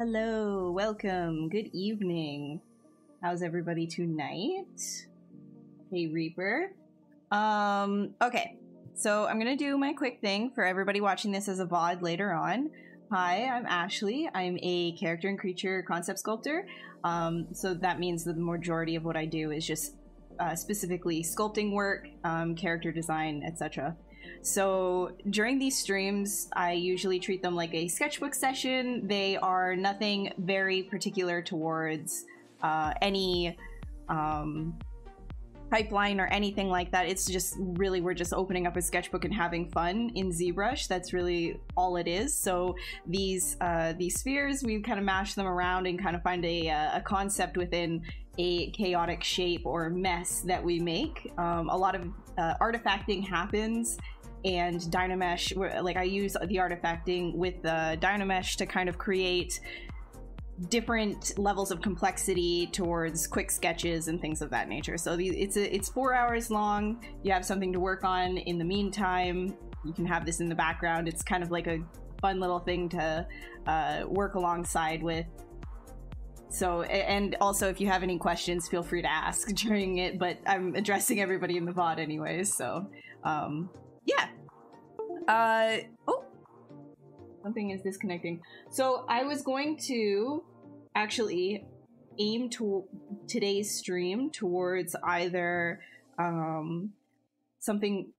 Hello, welcome, good evening. How's everybody tonight? Hey Reaper. Okay, so I'm gonna do my quick thing for everybody watching this as a VOD later on. Hi, I'm Ashley. I'm a character and creature concept sculptor. So that means that the majority of what I do is just specifically sculpting work, character design, etc. So during these streams, I usually treat them like a sketchbook session. They are nothing very particular towards any pipeline or anything like that. It's just really, we're just opening up a sketchbook and having fun in ZBrush. That's really all it is. So these spheres, we kind of mash them around and kind of find a concept within a chaotic shape or mess that we make. A lot of artifacting happens, and Dynamesh, like I use the artifacting with the Dynamesh to kind of create different levels of complexity towards quick sketches and things of that nature. So it's 4 hours long. You have something to work on in the meantime. You can have this in the background. It's kind of like a fun little thing to work alongside with. So, and also if you have any questions, feel free to ask during it, but I'm addressing everybody in the VOD anyways, so yeah. Oh, something is disconnecting. So I was going to actually aim to today's stream towards either something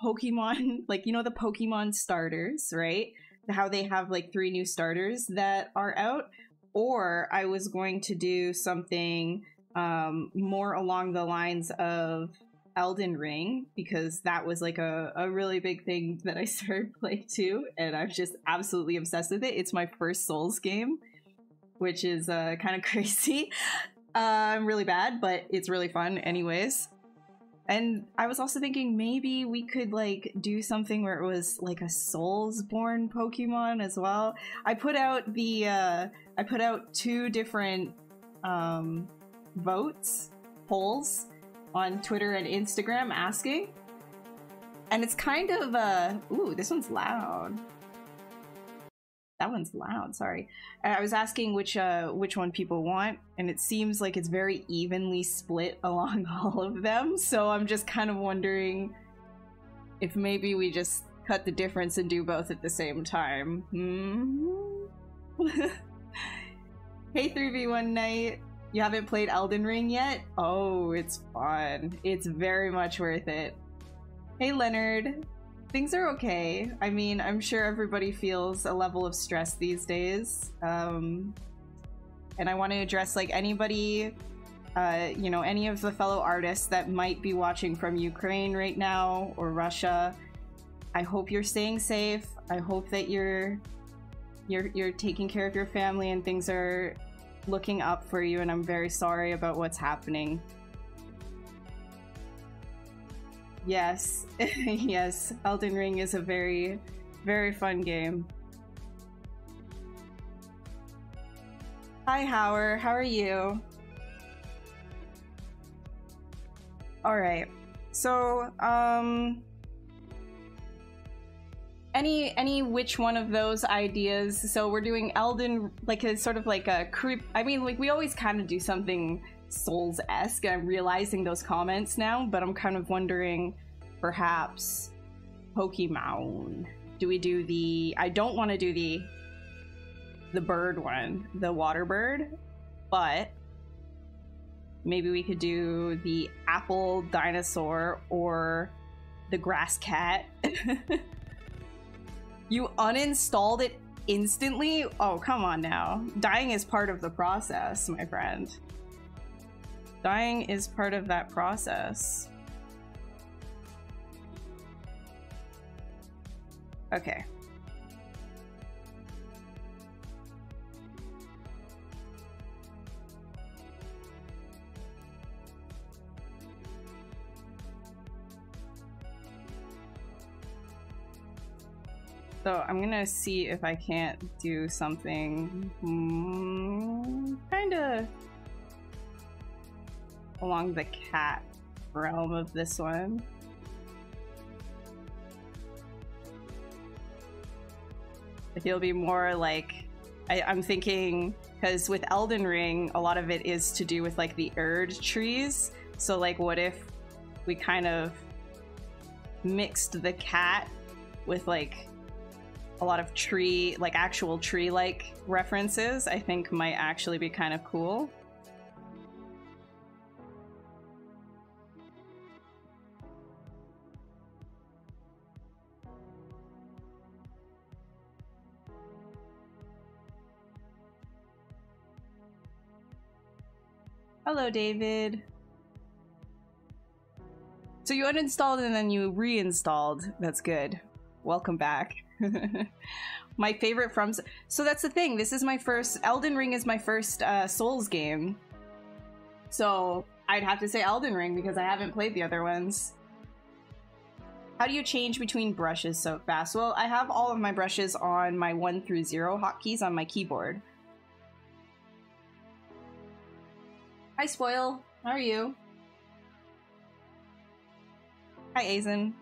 Pokemon, like, you know, the Pokemon starters, right? How they have like 3 new starters that are out, or I was going to do something more along the lines of Elden Ring, because that was like a really big thing that I started playing too, and I'm just absolutely obsessed with it. It's my first Souls game, which is kind of crazy. I'm really bad, but it's really fun anyways. And I was also thinking maybe we could like do something where it was like a Souls-born Pokemon as well. I put out the I put out 2 different polls on Twitter and Instagram asking, and it's kind of ooh, this one's loud. That one's loud, sorry. And I was asking which one people want, and it seems like it's very evenly split along all of them, so I'm just kind of wondering if maybe we just cut the difference and do both at the same time. Hey 3v1 Night, you haven't played Elden Ring yet? Oh, it's fun. It's very much worth it. Hey Leonard. Things are okay. I mean, I'm sure everybody feels a level of stress these days. And I want to address like anybody, you know, any of the fellow artists that might be watching from Ukraine right now or Russia. I hope you're staying safe. I hope that you're taking care of your family and things are looking up for you, and I'm very sorry about what's happening. Yes, yes, Elden Ring is a very, very fun game. Hi, Howard, how are you? Alright, so, any which one of those ideas? So we're doing Elden, like a sort of like a creep. I mean, like we always kind of do something Souls-esque. I'm realizing those comments now, but I'm kind of wondering, perhaps Pokemon. Do we do the? I don't want to do the bird one, the water bird, but maybe we could do the apple dinosaur or the grass cat. You uninstalled it instantly? Oh, come on now. Dying is part of the process, my friend. Dying is part of that process. Okay. So I'm gonna see if I can't do something kind of along the cat realm of this one. He'll be more like I'm thinking, because with Elden Ring, a lot of it is to do with like the Erd trees. So like, what if we kind of mixed the cat with like a lot of tree, like actual tree-like references? I think might actually be kind of cool. Hello, David. So you uninstalled and then you reinstalled. That's good. Welcome back. My favorite from... So that's the thing. This is my first... Elden Ring is my first Souls game. So I'd have to say Elden Ring because I haven't played the other ones. How do you change between brushes so fast? Well, I have all of my brushes on my 1 through 0 hotkeys on my keyboard. Hi, Spoil. How are you? Hi, Azen.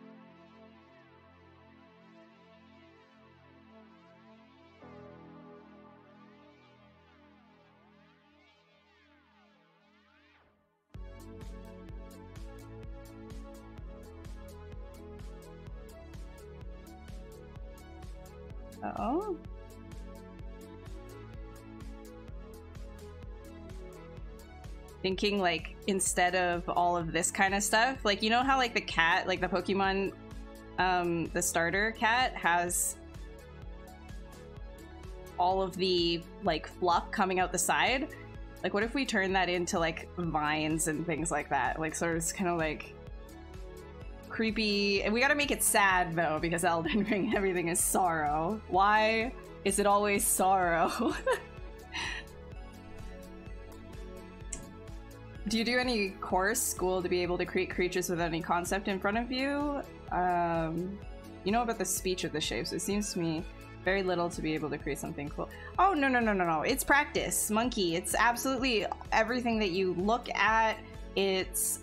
Uh-oh. Thinking like instead of all of this kind of stuff, like you know how like the cat, like the Pokemon, the starter cat has all of the like fluff coming out the side? Like what if we turn that into like vines and things like that? Like sort of kind of like creepy. And we gotta make it sad though, because Elden Ring, everything is sorrow. Why is it always sorrow? Do you do any course school to be able to create creatures with any concept in front of you? You know about the speech of the shapes. It seems to me very little to be able to create something cool. Oh, no. It's practice, Monkey. It's absolutely everything that you look at. It's,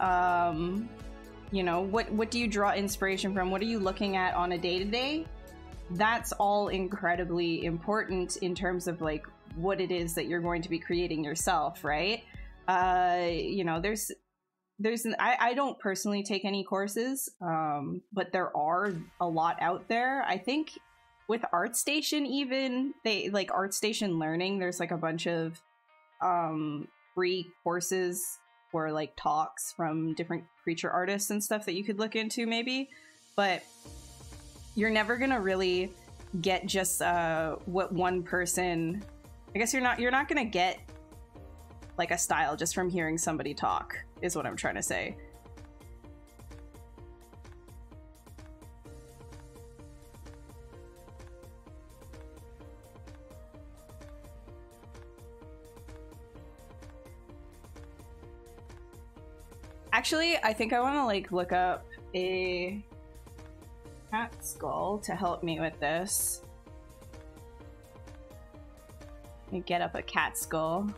you know, what do you draw inspiration from? What are you looking at on a day-to-day? That's all incredibly important in terms of like what it is that you're going to be creating yourself, right? You know, I don't personally take any courses, but there are a lot out there. I think with ArtStation even, they like ArtStation Learning, there's like a bunch of free courses or like talks from different creature artists and stuff that you could look into maybe, but you're never gonna really get just what one person, I guess you're not gonna get like a style just from hearing somebody talk, is what I'm trying to say. Actually, I think I want to like look up a cat skull to help me with this. Let me get up a cat skull.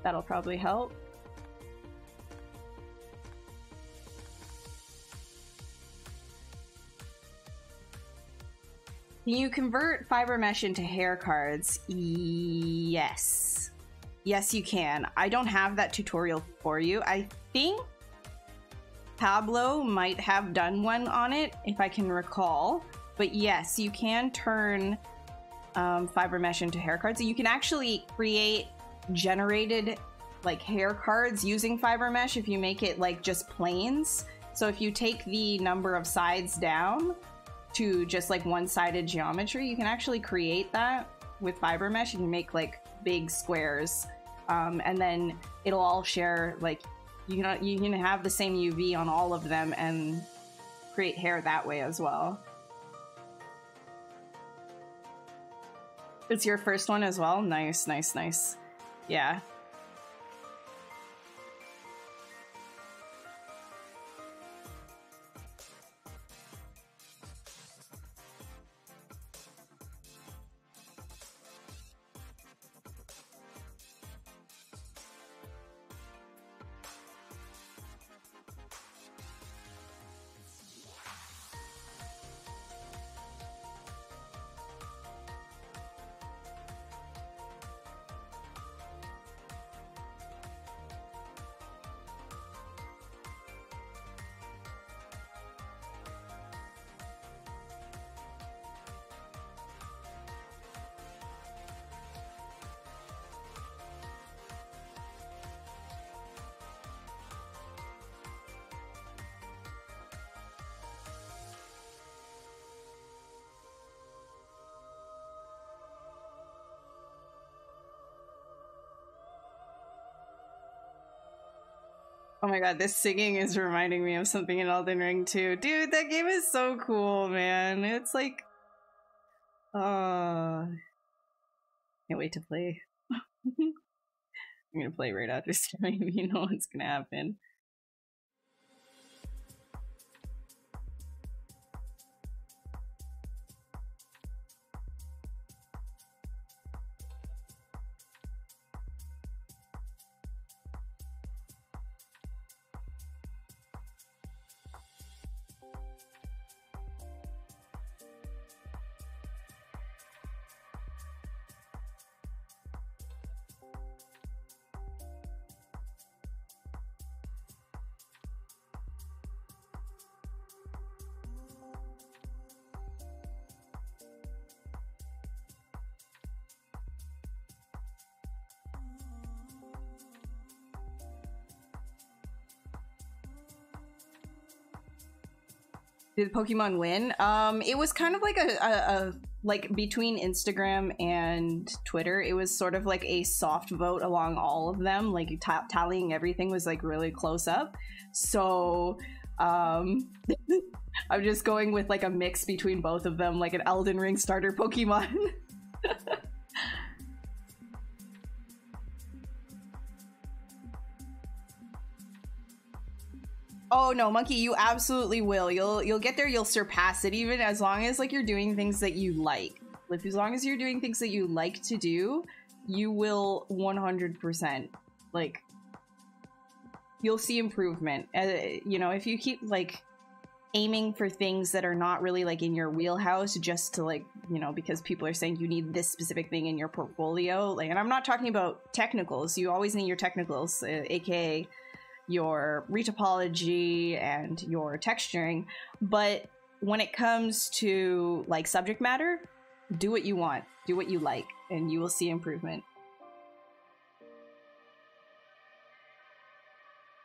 That'll probably help. Can you convert fiber mesh into hair cards? Yes. Yes, you can. I don't have that tutorial for you. I think Pablo might have done one on it, if I can recall. But yes, you can turn fiber mesh into hair cards. You can actually create generated like hair cards using fiber mesh if you make it like just planes. So if you take the number of sides down to just like one-sided geometry, you can actually create that with fiber mesh. You can make like big squares, and then it'll all share, like you can have the same UV on all of them and create hair that way as well. It's your first one as well? Nice, nice, nice. Yeah. Oh my god, this singing is reminding me of something in Elden Ring too. Dude, that game is so cool, man. It's like... can't wait to play. I'm gonna play right after stream, you know what's gonna happen. Did Pokemon win? It was kind of like a like between Instagram and Twitter, it was sort of like a soft vote along all of them. Like tallying everything was like really close up. So I'm just going with like a mix between both of them, like an Elden Ring starter Pokemon. Oh no, Monkey, you absolutely will. You'll get there, you'll surpass it, even as long as like you're doing things that you like. Like, as long as you're doing things that you like to do, you will 100%, like, you'll see improvement. You know, if you keep like aiming for things that are not really like in your wheelhouse just to like, you know, because people are saying you need this specific thing in your portfolio, like, and I'm not talking about technicals. You always need your technicals, aka your retopology and your texturing, but when it comes to like subject matter, do what you want, do what you like, and you will see improvement.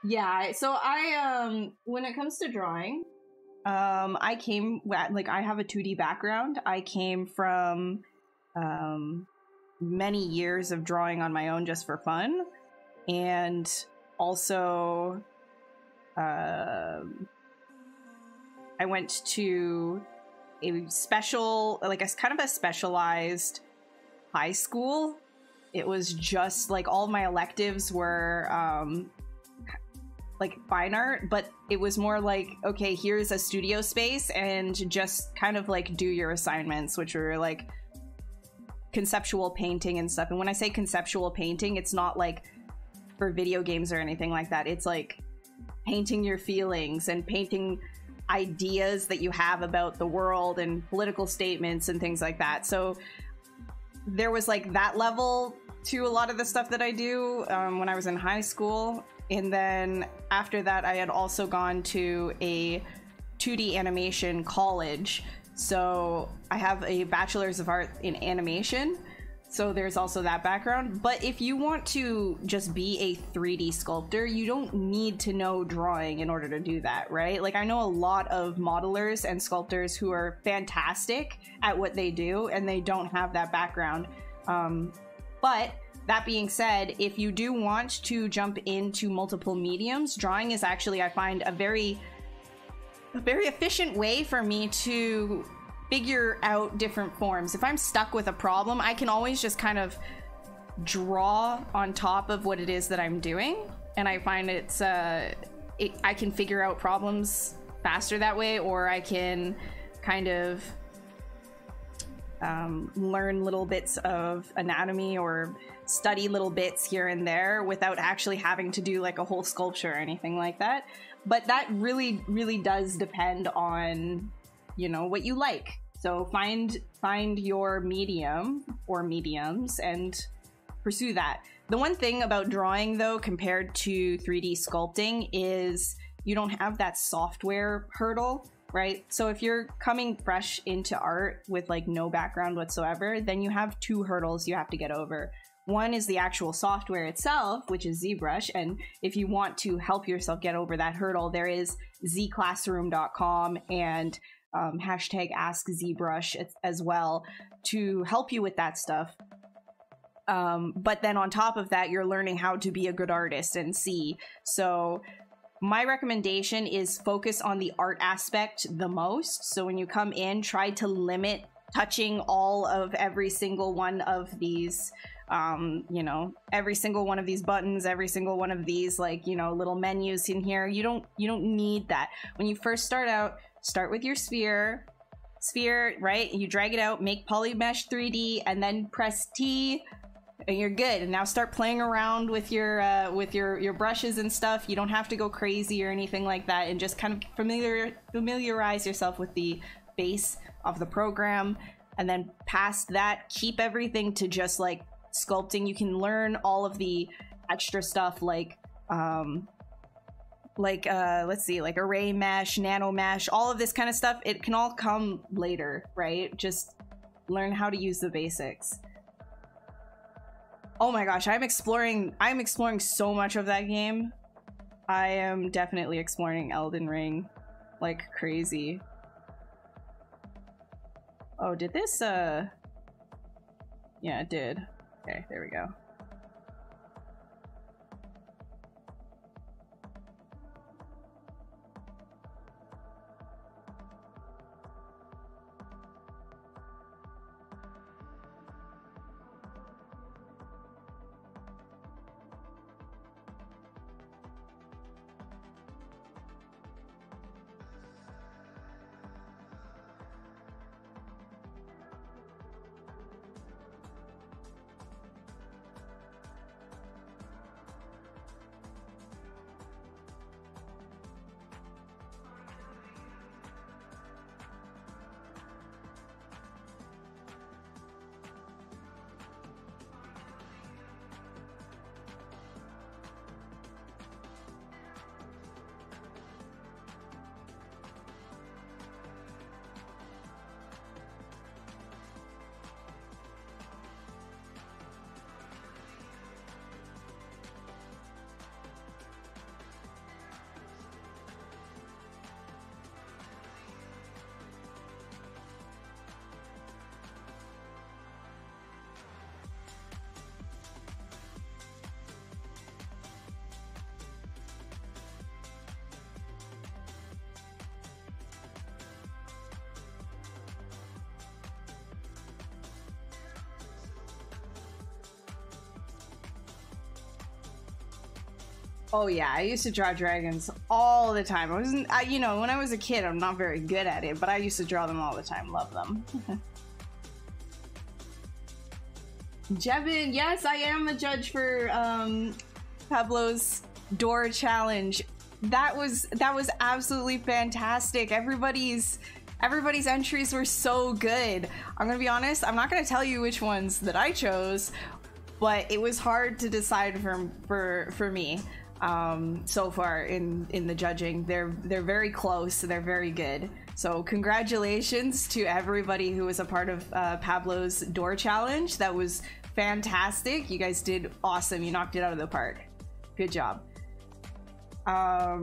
Yeah, so I when it comes to drawing, I came like I have a 2D background. I came from many years of drawing on my own just for fun, and also I went to a special, like a kind of a specialized high school. It was just like all of my electives were like fine art, but it was more like, okay, here's a studio space and just kind of like do your assignments, which were like conceptual painting and stuff. And when I say conceptual painting, it's not like for video games or anything like that. It's like painting your feelings and painting ideas that you have about the world and political statements and things like that. So there was like that level to a lot of the stuff that I do when I was in high school. And then after that, I had also gone to a 2D animation college. So I have a bachelor's of art in animation. So there's also that background. But if you want to just be a 3D sculptor, you don't need to know drawing in order to do that, right? Like, I know a lot of modelers and sculptors who are fantastic at what they do, and they don't have that background. But that being said, if you do want to jump into multiple mediums, drawing is actually, I find, a very efficient way for me to figure out different forms. If I'm stuck with a problem, I can always just kind of draw on top of what it is that I'm doing, and I find I can figure out problems faster that way, or I can kind of learn little bits of anatomy or study little bits here and there without actually having to do like a whole sculpture or anything like that. But that really does depend on, you know, what you like. So find your medium or mediums and pursue that. The one thing about drawing, though, compared to 3D sculpting, is you don't have that software hurdle, right? So if you're coming fresh into art with like no background whatsoever, then you have two hurdles you have to get over. One is the actual software itself, which is ZBrush, and if you want to help yourself get over that hurdle, there is zclassroom.com and hashtag Ask ZBrush as well to help you with that stuff. But then on top of that, you're learning how to be a good artist and see. So my recommendation is focus on the art aspect the most. So when you come in, try to limit touching all of every single one of these, you know, every single one of these buttons, every single one of these, like, you know, little menus in here. You don't need that. When you first start out, start with your sphere, right? You drag it out, make polymesh 3D, and then press T, and you're good. And now start playing around with your brushes and stuff. You don't have to go crazy or anything like that, and just kind of familiarize yourself with the base of the program. And then past that, keep everything to just like sculpting. You can learn all of the extra stuff like let's see, like array mesh, nano mesh, all of this kind of stuff. It can all come later, right? Just learn how to use the basics. Oh my gosh, I'm exploring so much of that game. I am definitely exploring Elden Ring like crazy. Oh, did this, yeah, it did. Okay, there we go. Oh yeah, I used to draw dragons all the time. You know, when I was a kid, I'm not very good at it, but I used to draw them all the time. Love them. Jevin, yes, I am the judge for Pablo's door challenge. That was absolutely fantastic. Everybody's entries were so good. I'm gonna be honest, I'm not gonna tell you which ones that I chose, but it was hard to decide for me. So far in the judging. They're very close, they're very good. So congratulations to everybody who was a part of Pablo's door challenge. That was fantastic. You guys did awesome. You knocked it out of the park. Good job. All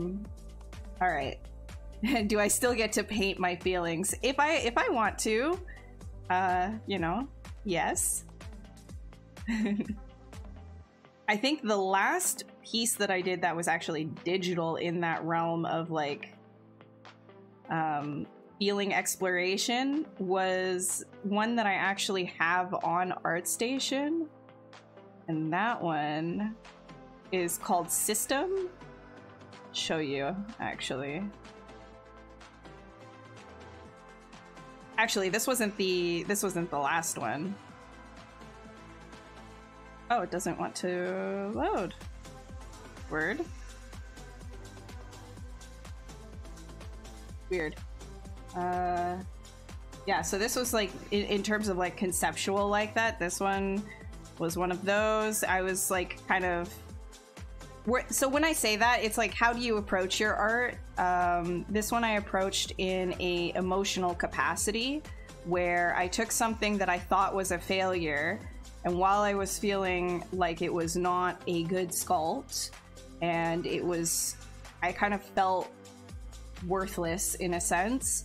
right. Do I still get to paint my feelings? If I want to, you know, yes. I think the last piece that I did that was actually digital in that realm of like feeling exploration was one that I actually have on ArtStation, and that one is called System. Show you actually this wasn't the last one. Oh, it doesn't want to load. Word. Weird. Yeah, so this was like, in terms of like conceptual like that, this one was one of those. I was like kind of... So when I say that, it's like, how do you approach your art? This one I approached in a emotional capacity, where I took something that I thought was a failure, and while I was feeling like it was not a good sculpt, and it was, I kind of felt worthless in a sense,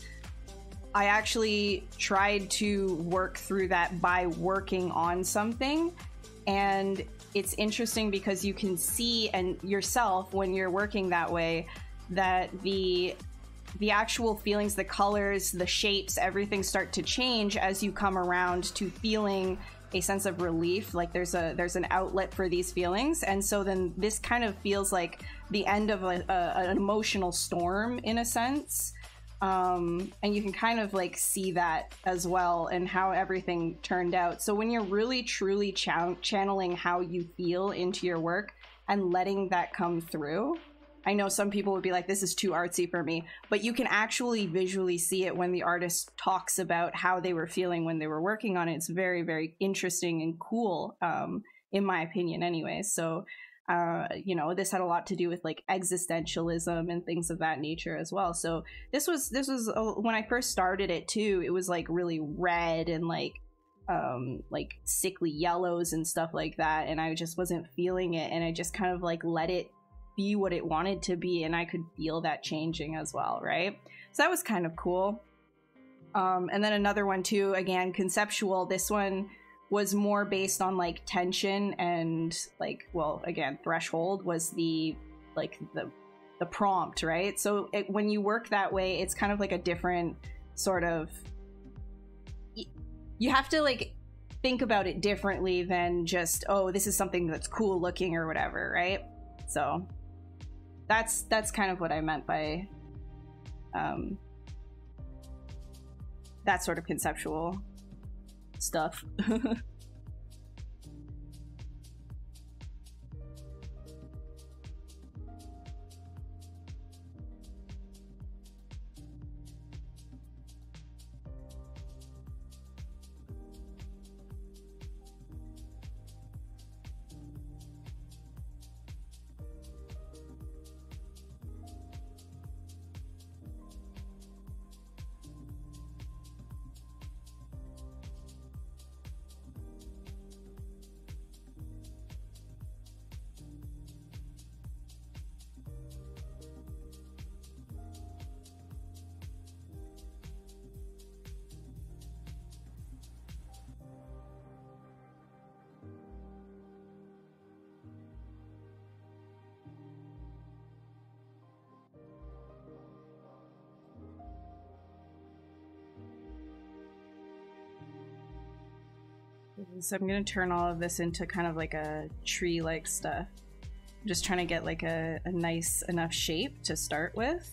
I actually tried to work through that by working on something. And it's interesting because you can see and yourself when you're working that way that the actual feelings, the colors, the shapes, everything start to change as you come around to feeling a sense of relief. Like there's an outlet for these feelings, and so then this kind of feels like the end of an emotional storm in a sense. And you can kind of like see that as well and how everything turned out. So when you're really truly channeling how you feel into your work and letting that come through, I know some people would be like, this is too artsy for me, but you can actually visually see it when the artist talks about how they were feeling when they were working on it. It's very, very interesting and cool, in my opinion anyway. So, you know, this had a lot to do with like existentialism and things of that nature as well. So this was when I first started it too, it was like really red and like sickly yellows and stuff like that. And I just wasn't feeling it. And I just kind of like let it be what it wanted to be, and I could feel that changing as well, right? So that was kind of cool. And then another one too, again, conceptual. This one was more based on like tension and like, well, again, threshold was the prompt, right? So when you work that way, it's kind of like a different sort of, you have to like think about it differently than just, oh, this is something that's cool looking or whatever, right? So that's kind of what I meant by that sort of conceptual stuff. So I'm gonna turn all of this into kind of like a tree-like stuff. I'm just trying to get like a nice enough shape to start with.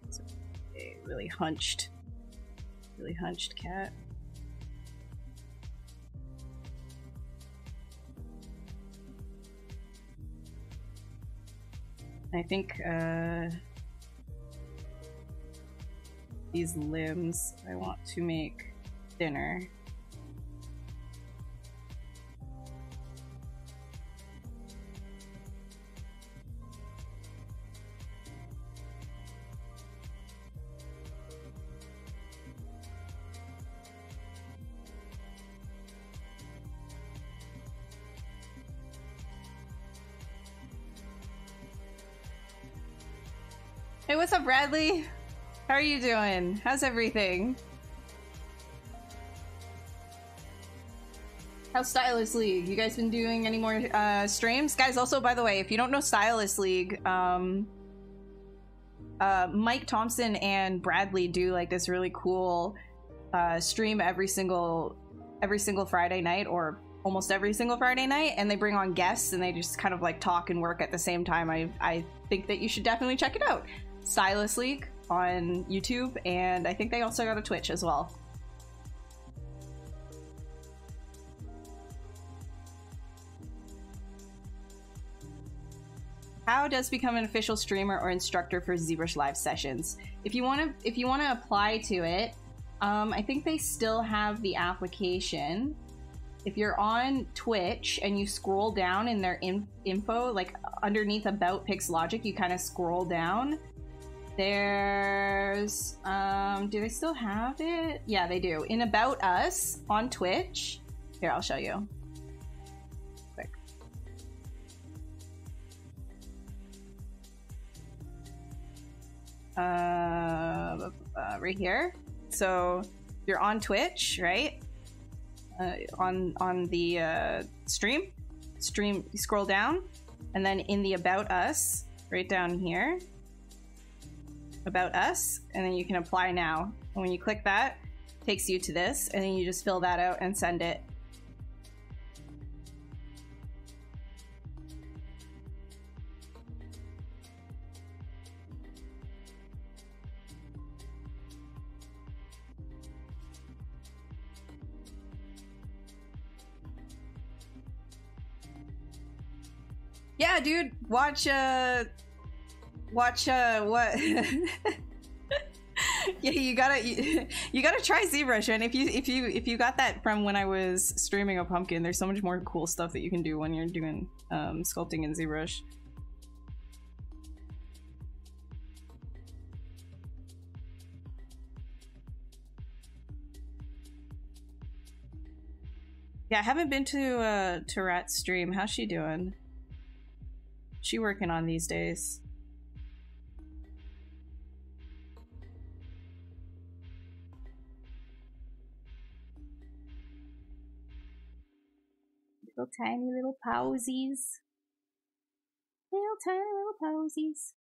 So a really hunched cat. I think these limbs I want to make thinner. Hey, what's up, Bradley? How are you doing? How's everything? How's Stylus League? You guys been doing any more streams? Guys, also, by the way, if you don't know Stylus League, Mike Thompson and Bradley do like this really cool stream every single Friday night, or almost every single Friday night, and they bring on guests and they just kind of like talk and work at the same time. I think that you should definitely check it out. Stylus League on YouTube, and I think they also got a Twitch as well. How does become an official streamer or instructor for ZBrush live sessions? If you want to apply to it, I think they still have the application. If you're on Twitch and you scroll down in their info, like underneath About Pixologic, you kind of scroll down. There's, do they still have it? Yeah, they do. In About Us on Twitch. Here, I'll show you. Quick. Right here. So you're on Twitch, right? On the stream, you scroll down, And then in the About Us, right down here, About Us, and then you can apply now. And when you click that, it takes you to this, and then you just fill that out and send it. Yeah, dude, watch what? Yeah, you gotta try ZBrush, and if you got that from when I was streaming a pumpkin, there's so much more cool stuff that you can do when you're doing sculpting in ZBrush. Yeah, I haven't been to Rat's stream. How's she doing? She working on these days? Little tiny little posies. Little tiny little posies.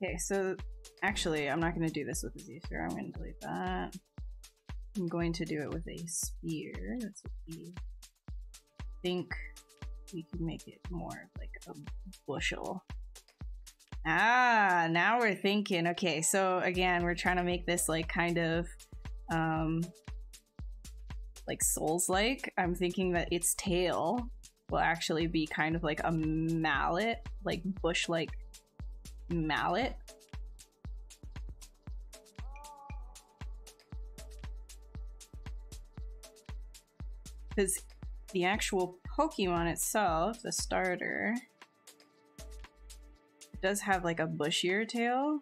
Okay, so actually, I'm not going to do this with a Z-sphere. I'm going to delete that. I'm going to do it with a spear. That's what we think we can make it more of like a bushel. Ah, now we're thinking. Okay, so again, we're trying to make this like kind of like Souls-like. I'm thinking that its tail will actually be kind of like a mallet, like bush-like mallet. Because the actual Pokemon itself, the starter, does have like a bushier tail.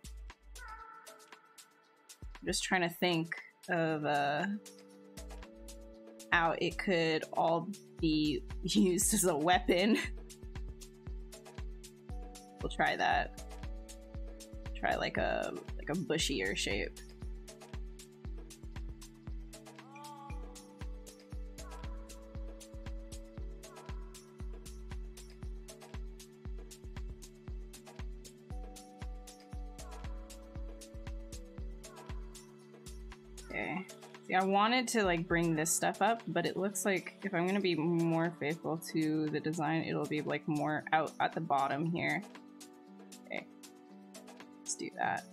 I'm just trying to think of how it could all be used as a weapon. We'll try that. Try like a bushier shape. Okay. See, I wanted to like bring this stuff up, but it looks like if I'm gonna be more faithful to the design, it'll be like more out at the bottom here. Okay. Let's do that.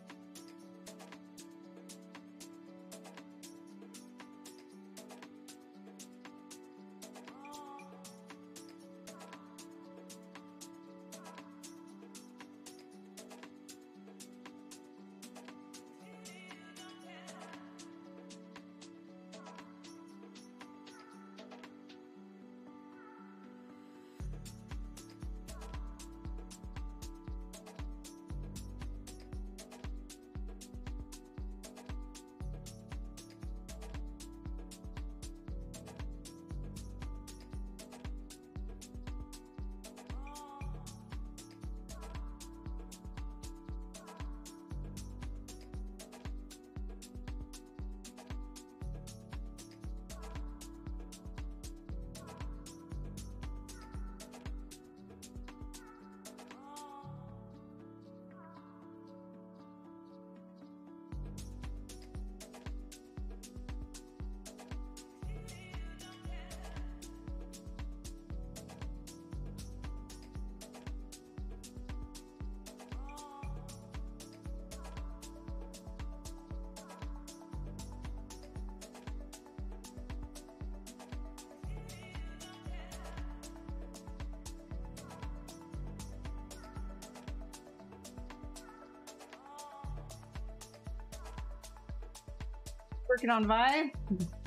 Working on vibe.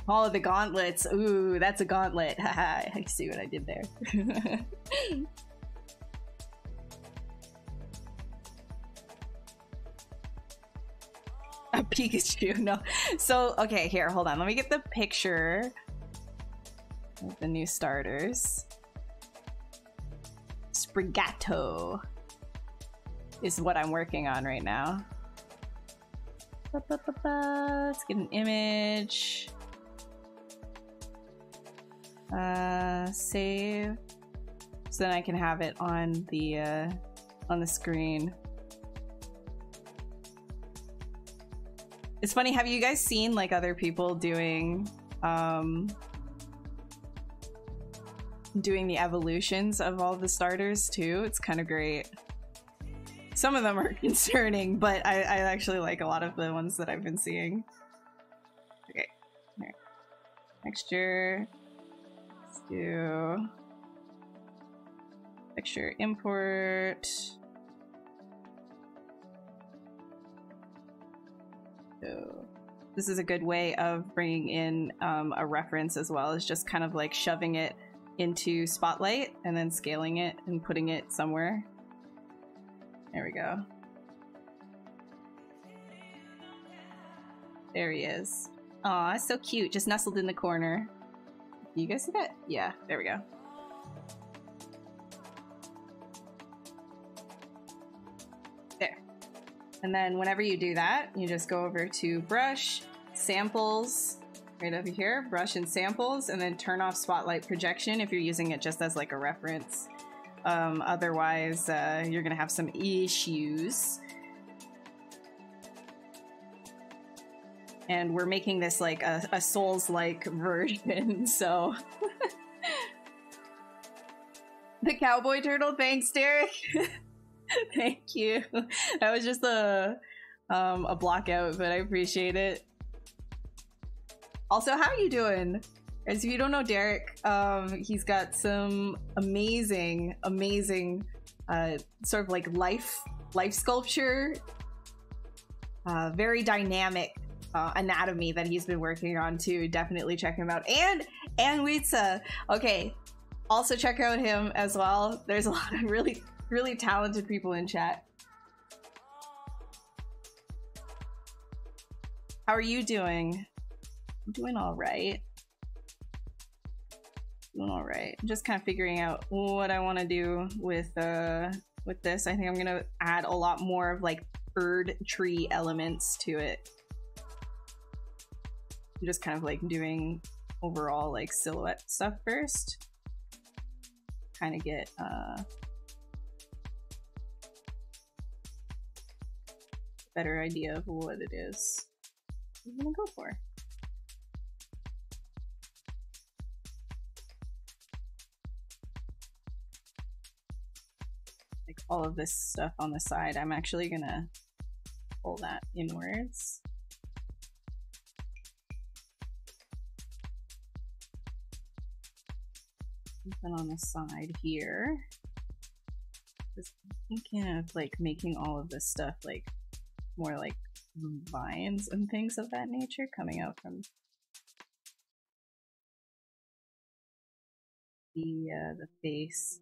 All of the gauntlets. Ooh, that's a gauntlet. Haha, I see what I did there. A Pikachu, no. So, okay, here, hold on. Let me get the picture. with the new starters. Sprigatito is what I'm working on right now. Let's get an image. Save. So then I can have it on the screen. It's funny, have you guys seen like other people doing the evolutions of all the starters too? It's kind of great. Some of them are concerning, but I actually like a lot of the ones that I've been seeing. Okay, here. Texture. Let's do texture import. So this is a good way of bringing in a reference as well as just kind of like shoving it into Spotlight and then scaling it and putting it somewhere. There we go. There he is. Aw, so cute, just nestled in the corner. You guys see that? Yeah, there we go. There. And then whenever you do that, you just go over to Brush, Samples, right over here, Brush and Samples, and then turn off Spotlight Projection if you're using it just as like a reference. Otherwise, you're gonna have some issues. And we're making this like a Souls-like version, so... The cowboy turtle, thanks, Derek! Thank you. That was just a block out, but I appreciate it. Also, how are you doing? As if you don't know Derek, he's got some amazing sort of like life sculpture, very dynamic anatomy that he's been working on too. Definitely check him out. And Witsa, okay, also check out him as well. There's a lot of really talented people in chat. How are you doing? I'm doing all right. Doing all right. I'm just kind of figuring out what I want to do with this. I think I'm gonna add a lot more of like bird tree elements to it. I'm just kind of like doing overall like silhouette stuff first. Kind of get better idea of what it is I'm gonna go for. Like all of this stuff on the side, I'm actually gonna pull that inwards. Something on the side here. Just thinking of like making all of this stuff like more like vines and things of that nature coming out from the face.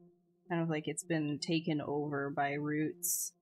Kind of like it's been taken over by roots.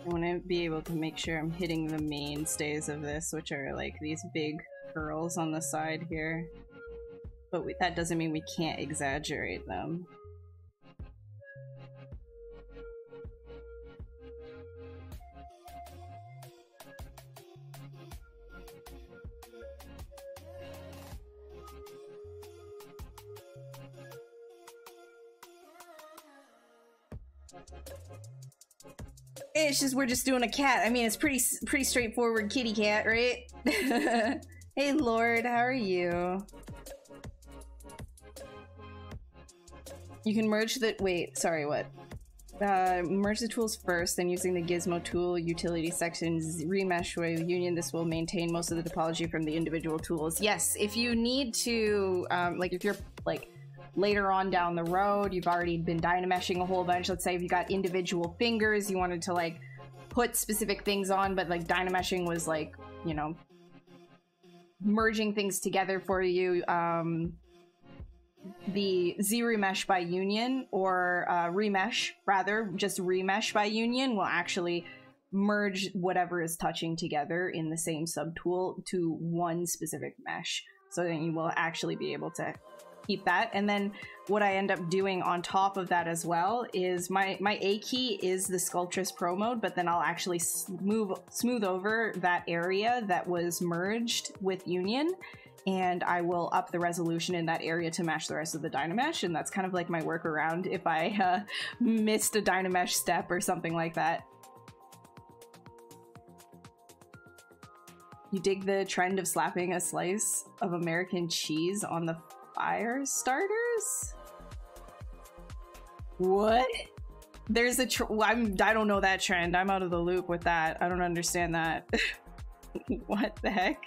I want to be able to make sure I'm hitting the mainstays of this, which are like these big curls on the side here. But that doesn't mean we can't exaggerate them. It's just we're just doing a cat. I mean, it's pretty straightforward kitty cat, right? Hey Lord, how are you? You can merge the wait, sorry, what? Merge the tools first, then using the gizmo tool utility sections remesh with union. This will maintain most of the topology from the individual tools. Yes, if you need to, like if you're like later on down the road, you've already been dynameshing a whole bunch. Let's say if you got individual fingers, you wanted to like put specific things on, but like dynameshing was like, you know, merging things together for you. The ZRemesh by union, or remesh rather, just remesh by union will actually merge whatever is touching together in the same subtool to one specific mesh. So then you will actually be able to keep that. And then what I end up doing on top of that as well is my A key is the Sculptress Pro mode, but then I'll actually smooth over that area that was merged with union, and I will up the resolution in that area to match the rest of the Dynamesh, and that's kind of like my workaround if I missed a Dynamesh step or something like that. You dig the trend of slapping a slice of American cheese on the fire starters? What? There's a I don't know that trend. I'm out of the loop with that. I don't understand that. What the heck?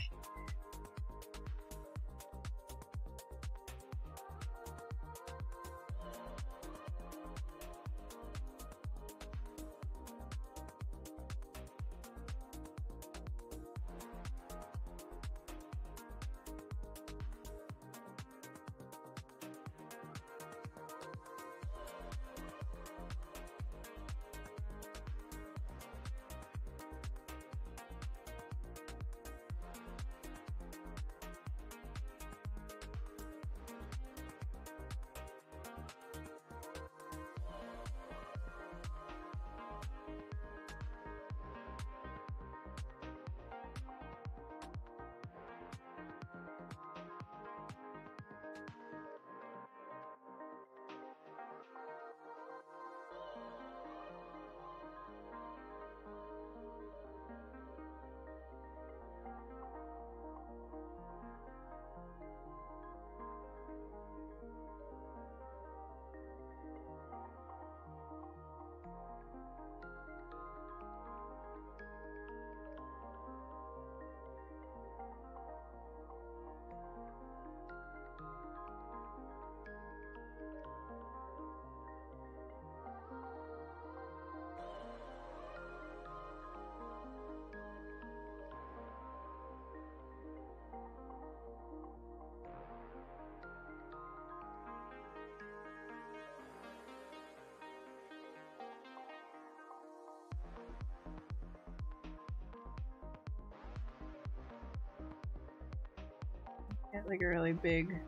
Get like a really big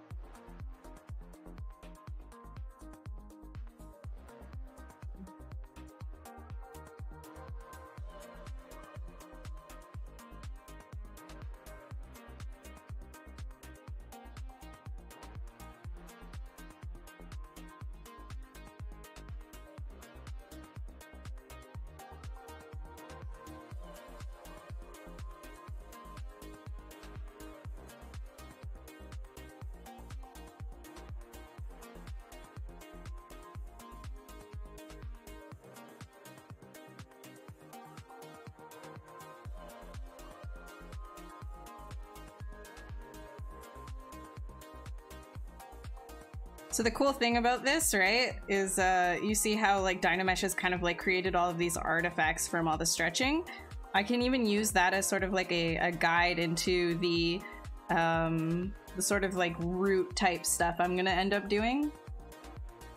So the cool thing about this, right, is you see how like Dynamesh has kind of like created all of these artifacts from all the stretching. I can even use that as sort of like a guide into the sort of like root type stuff I'm gonna end up doing.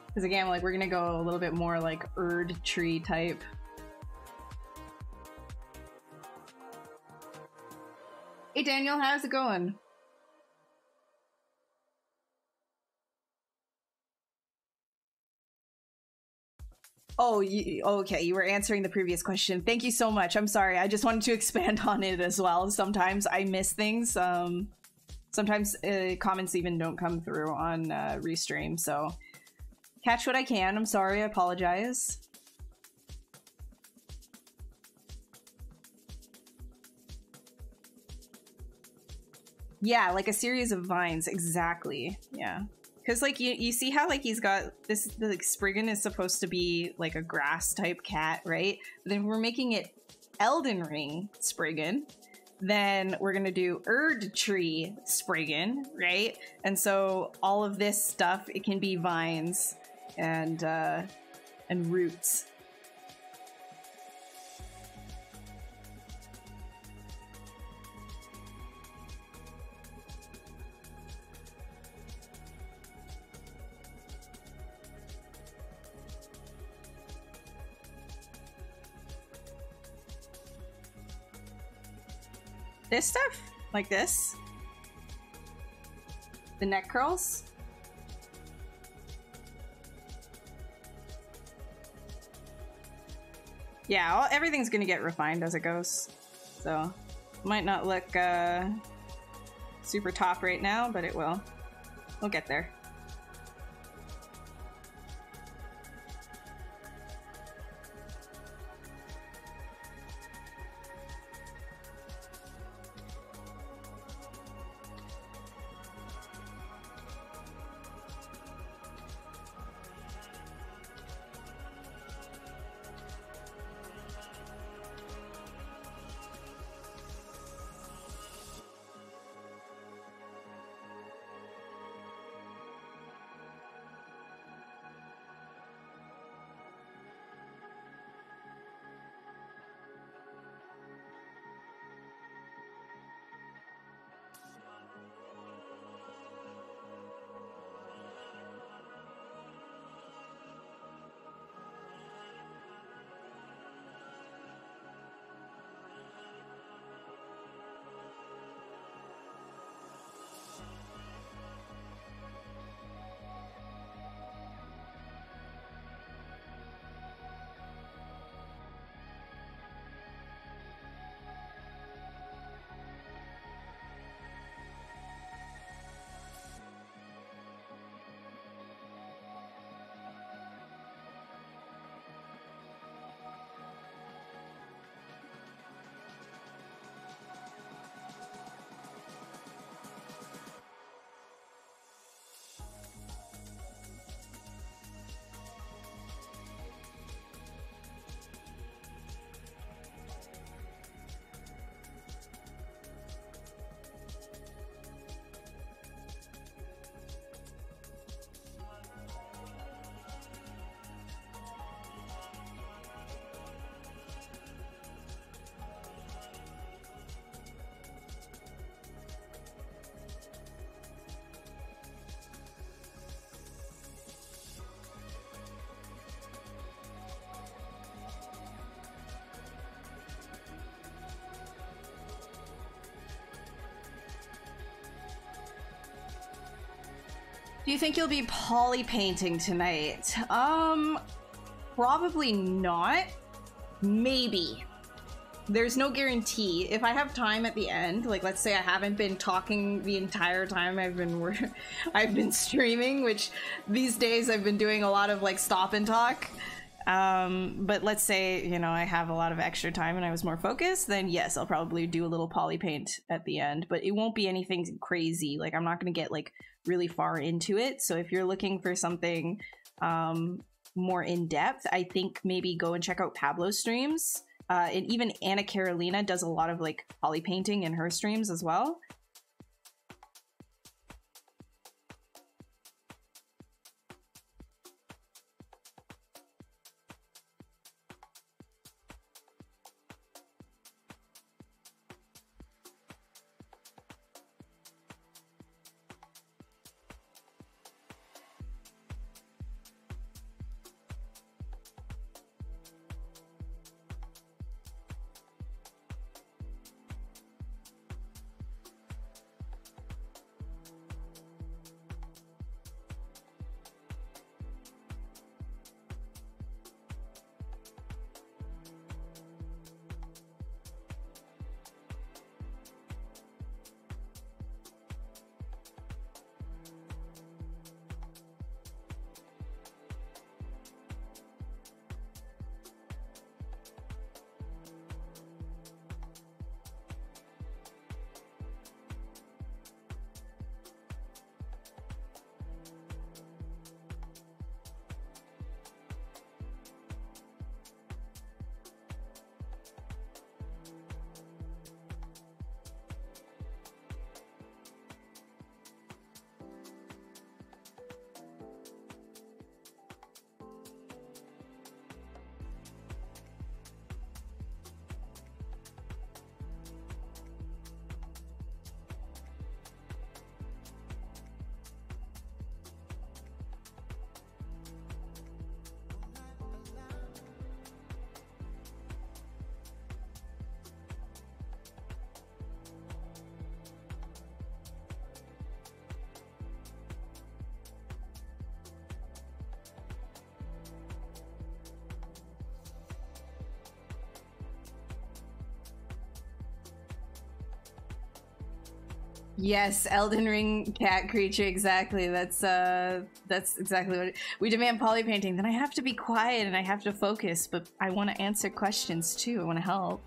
Because again, like we're gonna go a little bit more like Erd tree type. Hey Daniel, how's it going? Oh, okay, you were answering the previous question. Thank you so much. I'm sorry. I just wanted to expand on it as well. Sometimes I miss things. Sometimes comments even don't come through on Restream, so catch what I can. I'm sorry. I apologize. Yeah, like a series of vines, exactly. Yeah. Because, like, you see how, like, he's got this, like, Spriggan is supposed to be, like, a grass-type cat, right? Then we're making it Elden Ring Spriggan. Then we're gonna do Erd Tree Spriggan, right? And so all of this stuff, it can be vines and roots. This stuff, like this, the neck curls. Yeah, everything's gonna get refined as it goes, so might not look super top right now, but it will. We'll get there. Do you think you'll be poly painting tonight? Probably not. Maybe. There's no guarantee. If I have time at the end, like let's say I haven't been talking the entire time I've been streaming, which these days I've been doing a lot of like stop and talk. But let's say, you know, I have a lot of extra time and I was more focused, then yes, I'll probably do a little poly paint at the end, but it won't be anything crazy. Like I'm not going to get like really far into it. So if you're looking for something more in depth, I think maybe go and check out Pablo's streams. And even Anna Carolina does a lot of like poly painting in her streams as well. Yes, Elden Ring cat creature, exactly. That's exactly what we demand poly painting. Then I have to be quiet and I have to focus, but I want to answer questions too. I want to help.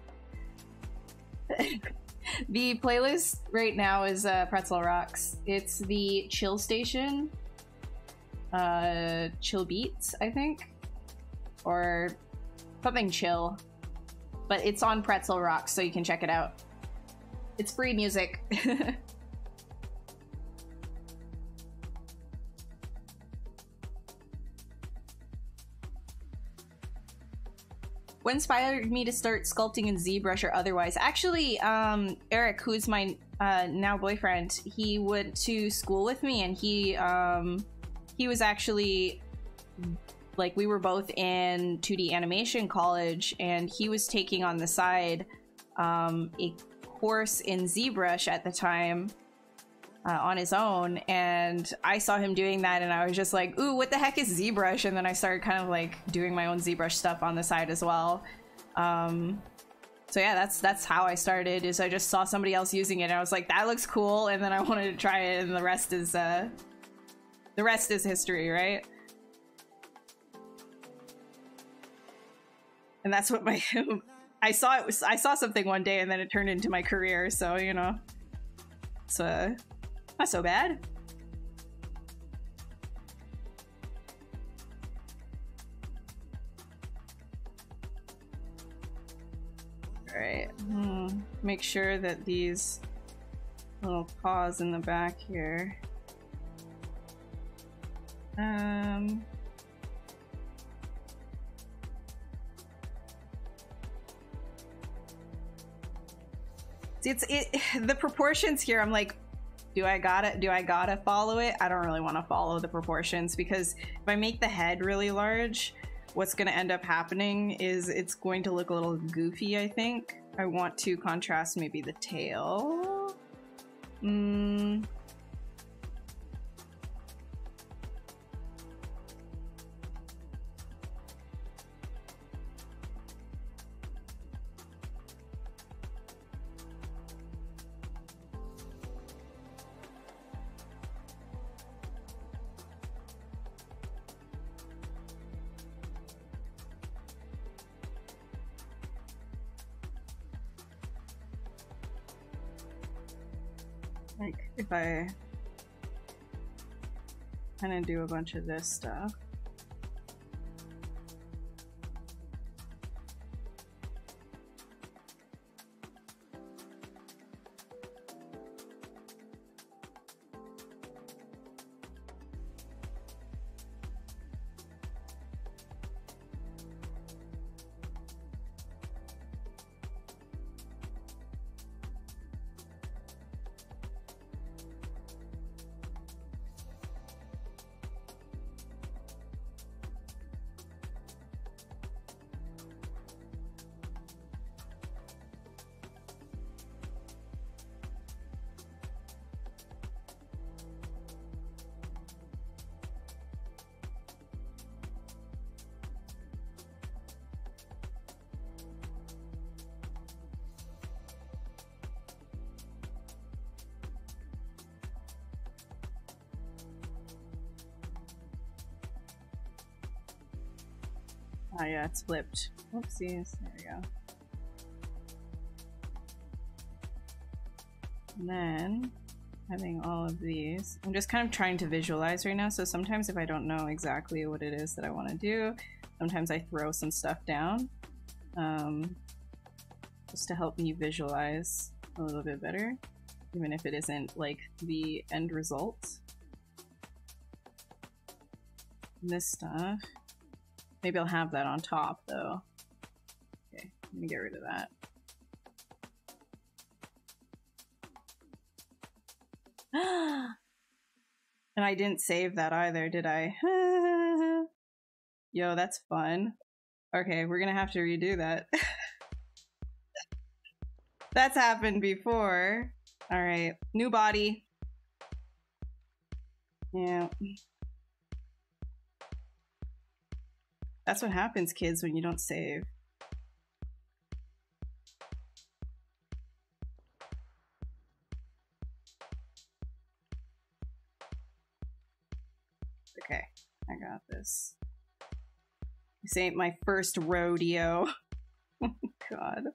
The playlist right now is Pretzel Rocks. It's the chill station. Chill beats, I think. Or something chill. But it's on Pretzel Rocks, so you can check it out. It's free music. What inspired me to start sculpting in ZBrush or otherwise? Actually, Eric, who's my now boyfriend, he went to school with me, and he was actually, like, we were both in 2D animation college, and he was taking on the side a course in ZBrush at the time on his own, and I saw him doing that, and I was just like, ooh, what the heck is ZBrush? And then I started kind of like doing my own ZBrush stuff on the side as well. So yeah, that's how I started, is I just saw somebody else using it and I was like, that looks cool, and then I wanted to try it, and the rest is history, right? And that's what my I saw something one day and then it turned into my career, so you know, it's not so bad. All right, make sure that these little paws in the back here. See, the proportions here, I'm like, do I gotta follow it? I don't really want to follow the proportions, because if I make the head really large, what's going to end up happening is it's going to look a little goofy, I think. I want to contrast maybe the tail. Like, if I kind of do a bunch of this stuff. Oh yeah, it's flipped. Oopsies. There we go. And then having all of these, I'm just kind of trying to visualize right now, so sometimes if I don't know exactly what it is that I want to do, sometimes I throw some stuff down just to help me visualize a little bit better, even if it isn't like the end result. And this stuff, maybe I'll have that on top though. Okay, let me get rid of that. And I didn't save that either, did I? Yo, that's fun. Okay, we're gonna have to redo that. That's happened before. All right, new body. Yeah. That's what happens, kids, when you don't save. Okay, I got this. This ain't my first rodeo. Oh god.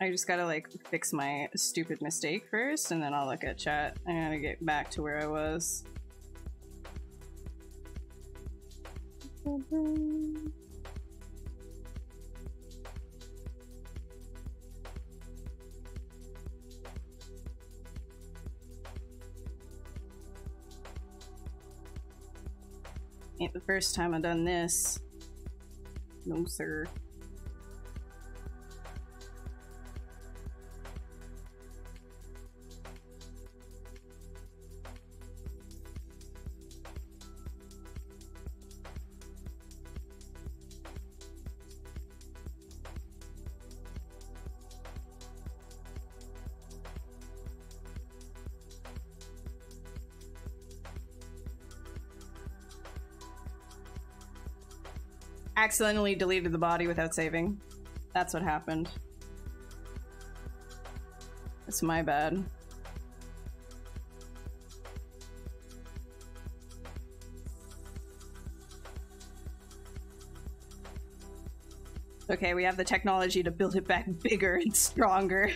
I just gotta like fix my stupid mistake first and then I'll look at chat. I gotta get back to where I was. Ain't the first time I've done this. No sir. Accidentally deleted the body without saving. That's what happened. It's my bad. Okay, we have the technology to build it back bigger and stronger.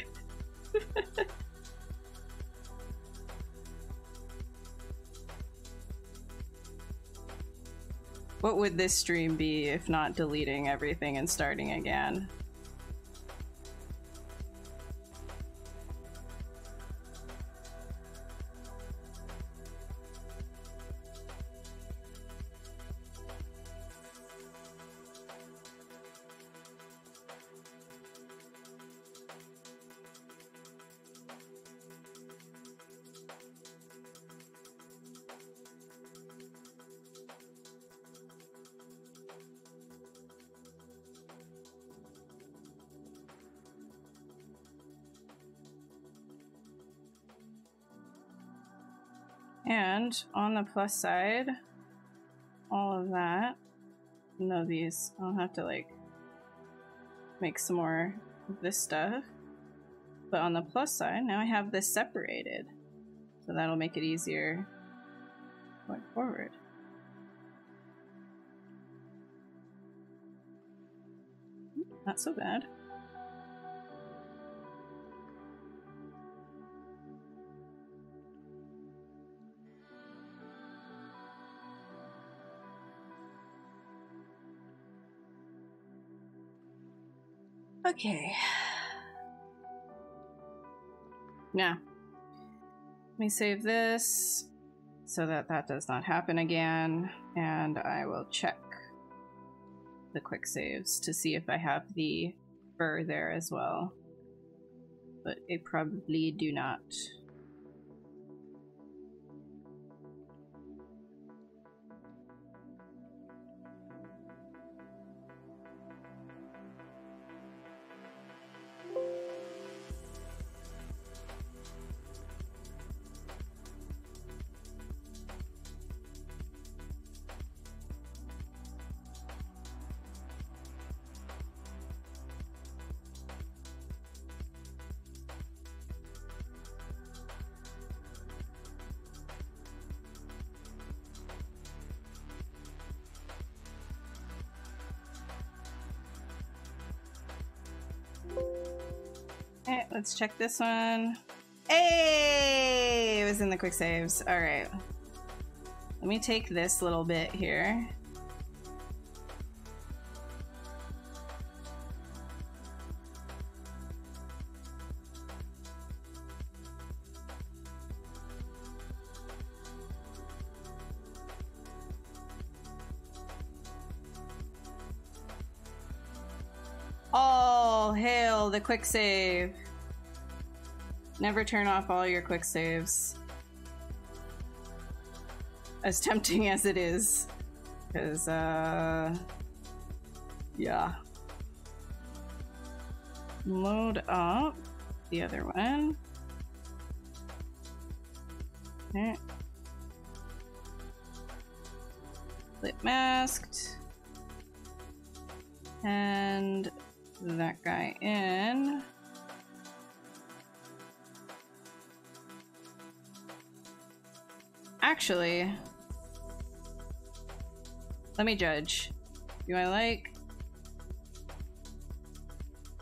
What would this stream be if not deleting everything and starting again? And on the plus side, all of that, no, these, I'll have to like make some more of this stuff. But on the plus side, now I have this separated. So that'll make it easier going forward. Not so bad. Okay. Now, let me save this so that that does not happen again, and I will check the quick saves to see if I have the fur there as well. But I probably do not. Okay, let's check this one. Hey! It was in the quick saves. Alright. Let me take this little bit here. Oh, hail the quick save. Never turn off all your quick saves. As tempting as it is. Because, yeah. Load up the other one. Okay. Flip masked. And that guy in. Actually, let me judge. Do I like?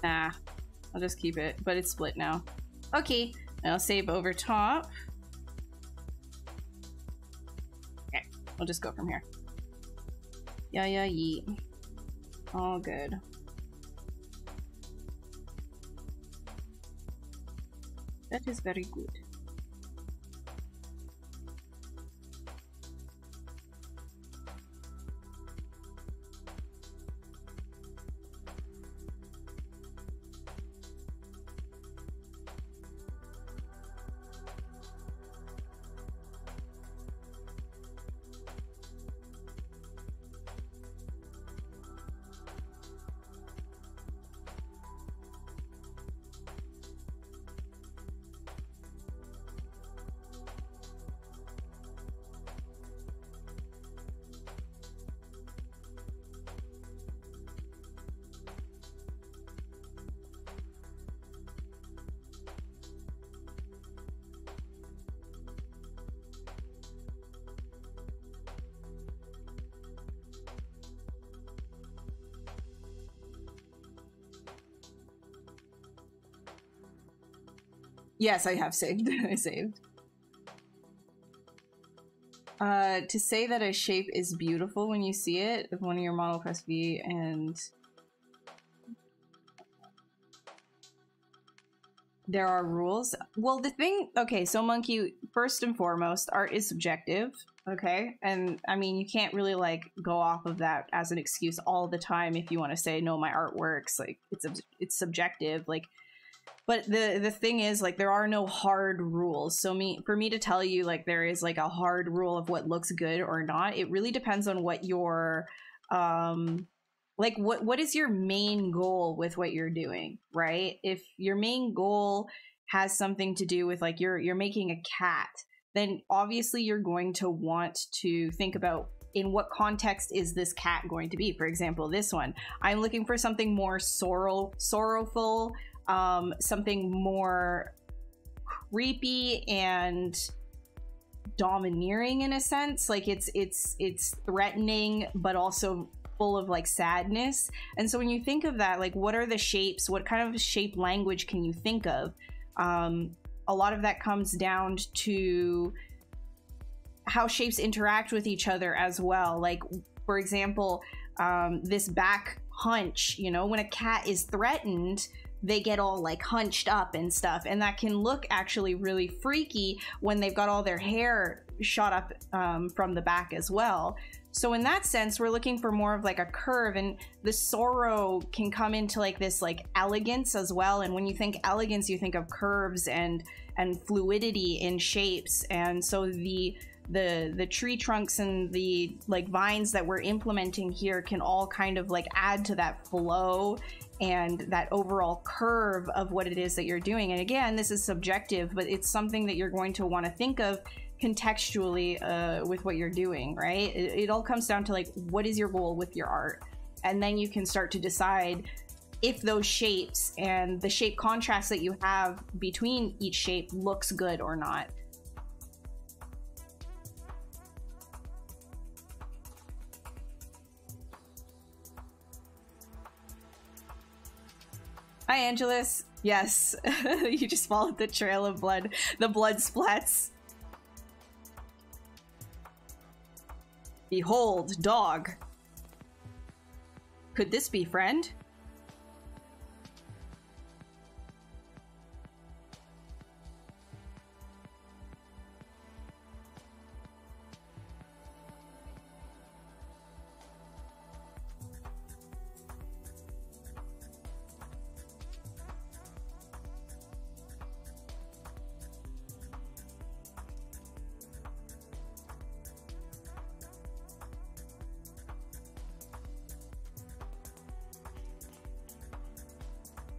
Nah, I'll just keep it, but it's split now. Okay, I'll save over top. Okay, we'll just go from here. Yeah, yeet. All good. That is very good. Yes, I have saved. I saved. To say that a shape is beautiful when you see it, if one of your model press V and there are rules. Well, the thing, okay, so Monkey, first and foremost, art is subjective, okay? And I mean, you can't really like go off of that as an excuse all the time if you want to say, no, my art works, like it's subjective, like. But the thing is, like, there are no hard rules. So for me to tell you, like, there is, like, a hard rule of what looks good or not, it really depends on what your, like, what is your main goal with what you're doing, right? If your main goal has something to do with, like, you're making a cat, then obviously you're going to want to think about in what context is this cat going to be. For example, this one, I'm looking for something more sorrowful, something more creepy and domineering in a sense, like it's threatening but also full of like sadness. And so when you think of that, like what are the shapes, what kind of shape language can you think of? A lot of that comes down to how shapes interact with each other as well. Like for example, this back hunch, you know, when a cat is threatened, they get all like hunched up and stuff, and that can look actually really freaky when they've got all their hair shot up from the back as well. So in that sense, we're looking for more of like a curve, and the sorrow can come into like this like elegance as well. And when you think elegance, you think of curves and fluidity in shapes. And so the tree trunks and the like vines that we're implementing here can all kind of like add to that flow and that overall curve of what it is that you're doing. And again, this is subjective, but it's something that you're going to want to think of contextually with what you're doing, right? It all comes down to like, what is your goal with your art? And then you can start to decide if those shapes and the shape contrast that you have between each shape looks good or not. Hi, Angelus. Yes, you just followed the trail of blood. The blood splats. Behold, dog. Could this be friend?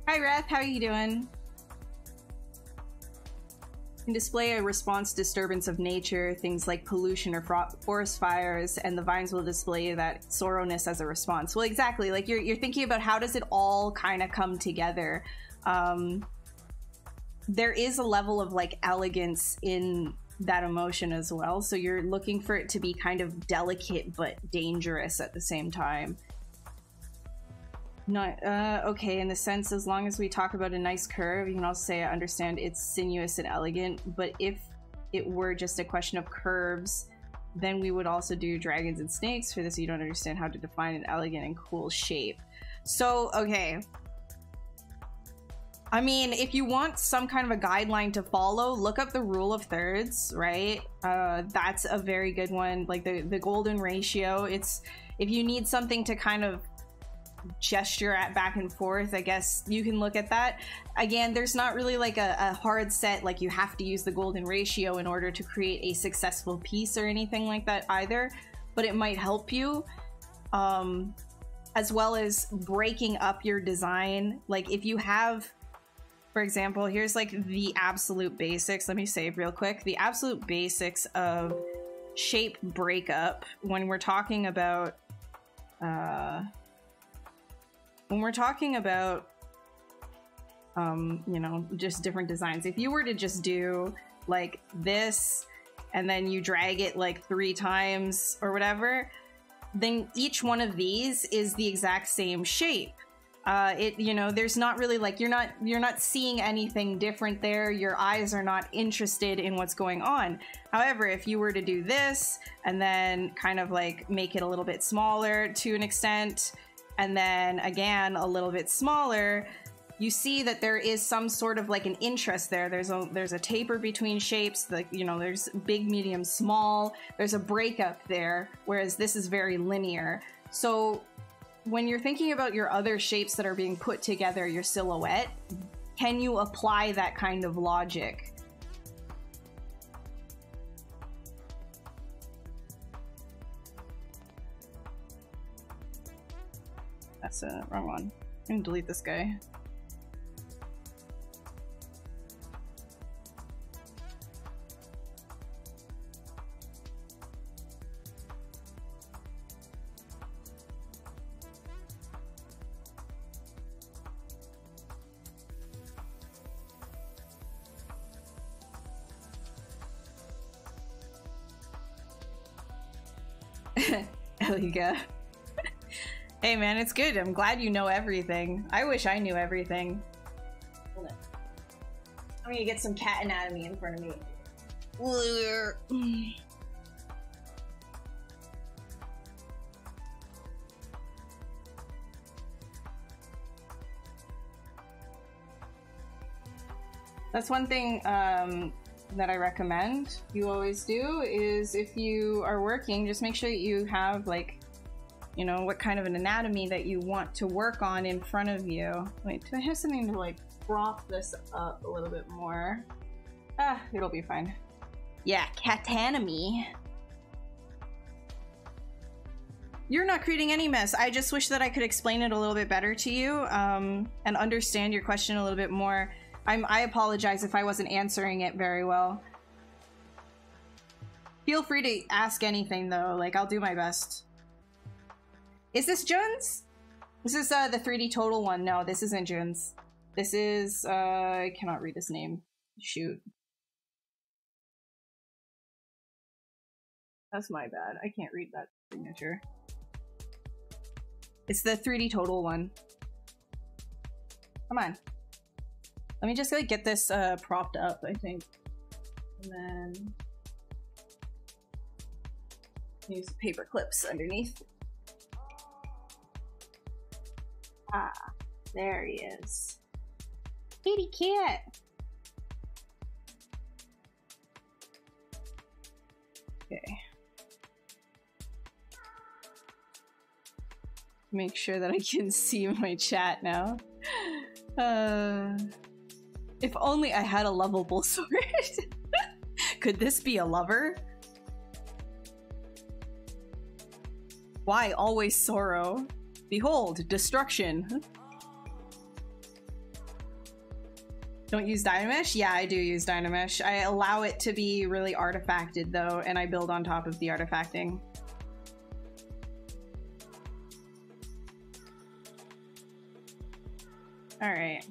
Hi Reth, how are you doing? Can display a response disturbance of nature, things like pollution or forest fires, and the vines will display that sorrowness as a response. Well, exactly. Like you're thinking about how does it all kind of come together. There is a level of like elegance in that emotion as well. So you're looking for it to be kind of delicate but dangerous at the same time. Not okay, in the sense, as long as we talk about a nice curve, you can also say I understand it's sinuous and elegant, but if it were just a question of curves, then we would also do dragons and snakes. For this, you don't understand how to define an elegant and cool shape. So, okay. I mean, if you want some kind of a guideline to follow, look up the rule of thirds, right? That's a very good one. Like the golden ratio. It's, if you need something to kind of gesture at back and forth, I guess you can look at that. Again, there's not really like a hard set, like you have to use the golden ratio in order to create a successful piece or anything like that either, but it might help you, as well as breaking up your design. Like if you have, for example, here's like the absolute basics. Let me save real quick. The absolute basics of shape breakup when we're talking about you know, just different designs. If you were to just do like this and then you drag it like 3 times or whatever, then each one of these is the exact same shape. You know, there's not really like, you're not seeing anything different there. Your eyes are not interested in what's going on. However, if you were to do this and then kind of like make it a little bit smaller to an extent, and then again a little bit smaller, you see that there is some sort of like an interest there. There's a taper between shapes, like, you know, there's big, medium, small. There's a breakup there, whereas this is very linear. So when you're thinking about your other shapes that are being put together, your silhouette, can you apply that kind of logic? That's a wrong one. I'm gonna delete this guy. Eliga. Hey man, it's good. I'm glad you know everything. I wish I knew everything. Hold on. I'm gonna get some cat anatomy in front of me. That's one thing that I recommend you always do is if you are working, just make sure that you have like, you know, what kind of an anatomy that you want to work on in front of you. Wait, do I have something to like prop this up a little bit more? Ah, it'll be fine. Yeah, catanomy. You're not creating any mess. I just wish that I could explain it a little bit better to you and understand your question a little bit more. I apologize if I wasn't answering it very well. Feel free to ask anything though, like I'll do my best. Is this Jun's? This is the 3D Total one. No, this isn't Jun's. This is, I cannot read this name. Shoot. That's my bad. I can't read that signature. It's the 3D Total one. Come on. Let me just like get this propped up, I think. And then... Use paper clips underneath. Ah, there he is. Kitty cat! Okay. Make sure that I can see my chat now. If only I had a lovable sword. Could this be a lover? Why always sorrow? Behold, destruction. Don't use Dynamesh? Yeah, I do use Dynamesh. I allow it to be really artifacted though, and I build on top of the artifacting. All right.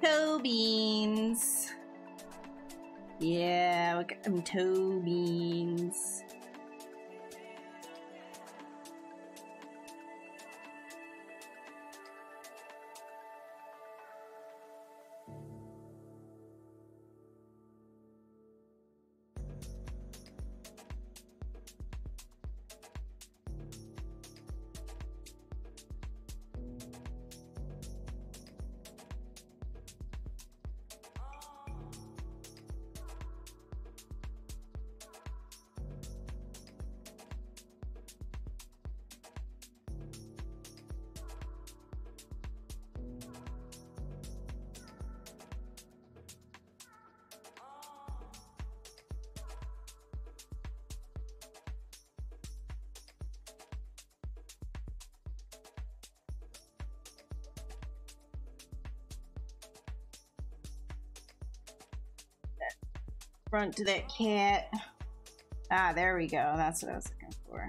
Toe beans. Yeah, we got some toe beans. Front to that cat. Ah, there we go. That's what I was looking for.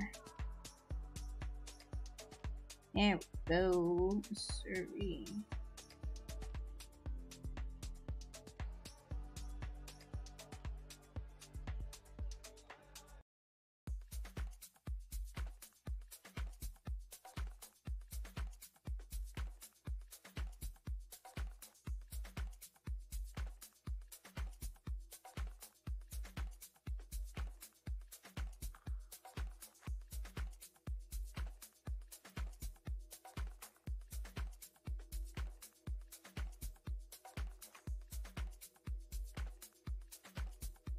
There we go. Sorry.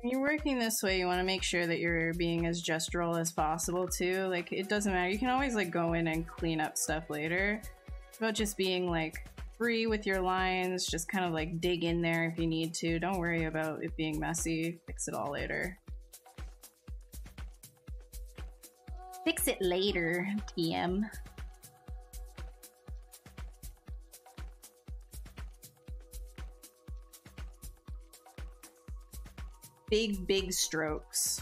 When you're working this way, you want to make sure that you're being as gestural as possible too. Like, it doesn't matter. You can always like go in and clean up stuff later. It's about just being like free with your lines. Just kind of like dig in there if you need to. Don't worry about it being messy. Fix it all later. Fix it later, TM. Big strokes.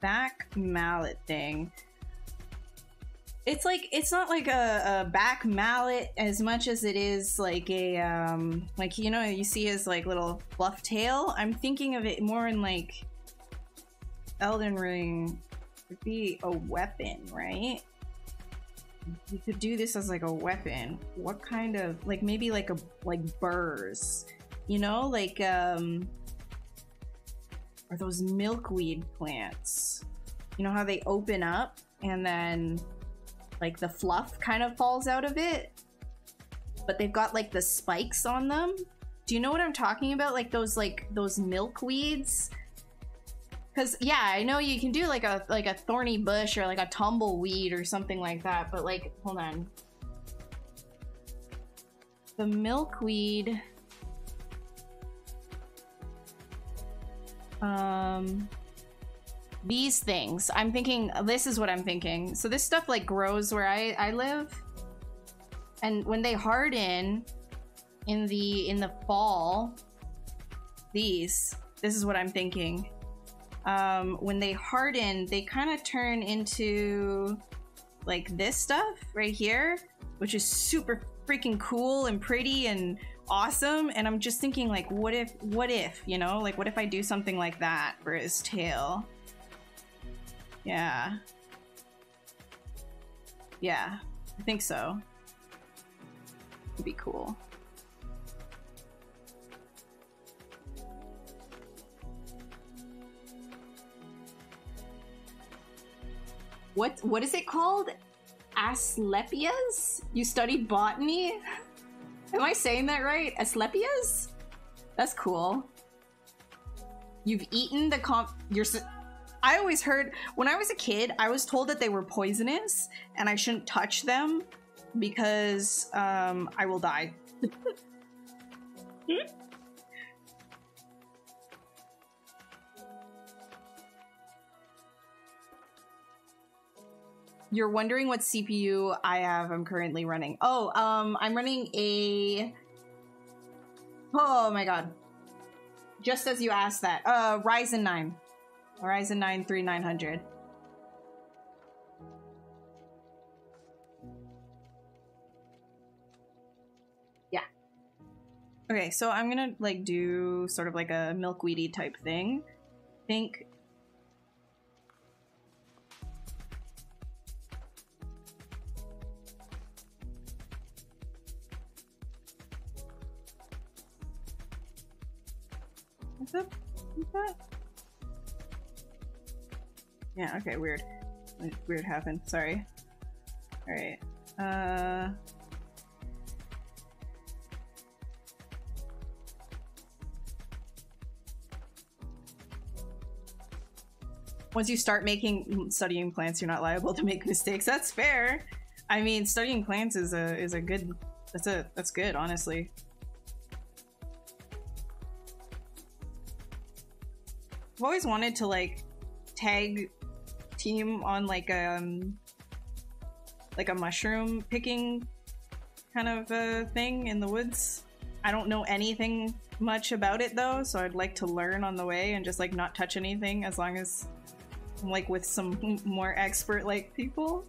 Back mallet thing. It's like, it's not like a back mallet as much as it is like a like, you know, you see his like little fluff tail. I'm thinking of it more in like Elden Ring would be a weapon, right? You could do this as like a weapon. What kind of, like maybe like a, like burrs, you know, like or those milkweed plants. You know how they open up and then like the fluff kind of falls out of it, but they've got like the spikes on them. Do you know what I'm talking about? Like those milkweeds? Because yeah, I know you can do like a thorny bush or like a tumbleweed or something like that, but like, hold on. The milkweed. These things. I'm thinking, this is what I'm thinking. So this stuff like grows where I live. And when they harden in the fall, this is what I'm thinking. When they harden, they kind of turn into like this stuff right here, which is super freaking cool and pretty and awesome. And I'm just thinking like, what if, you know, like what if I do something like that for his tail? Yeah. Yeah, I think so. It'd be cool. What is it called? Asclepias? You studied botany? Am I saying that right? Asclepias? That's cool. You've eaten the I always heard, when I was a kid, I was told that they were poisonous and I shouldn't touch them because I will die. You're wondering what CPU I'm currently running. Oh, I'm running a... Oh my god. Just as you asked that. Ryzen 9. Ryzen 9 3900. Yeah. Okay, so I'm gonna like do sort of like a milkweedy type thing. Think. What's up? What's that? Yeah, okay, weird. Weird happened, sorry. Alright. Once you start studying plants, you're not liable to make mistakes. That's fair. I mean, studying plants is a good, that's good, honestly. I've always wanted to like tag team on like a mushroom picking kind of thing in the woods. I don't know anything much about it though, so I'd like to learn on the way and just like not touch anything as long as I'm like with some more expert like people.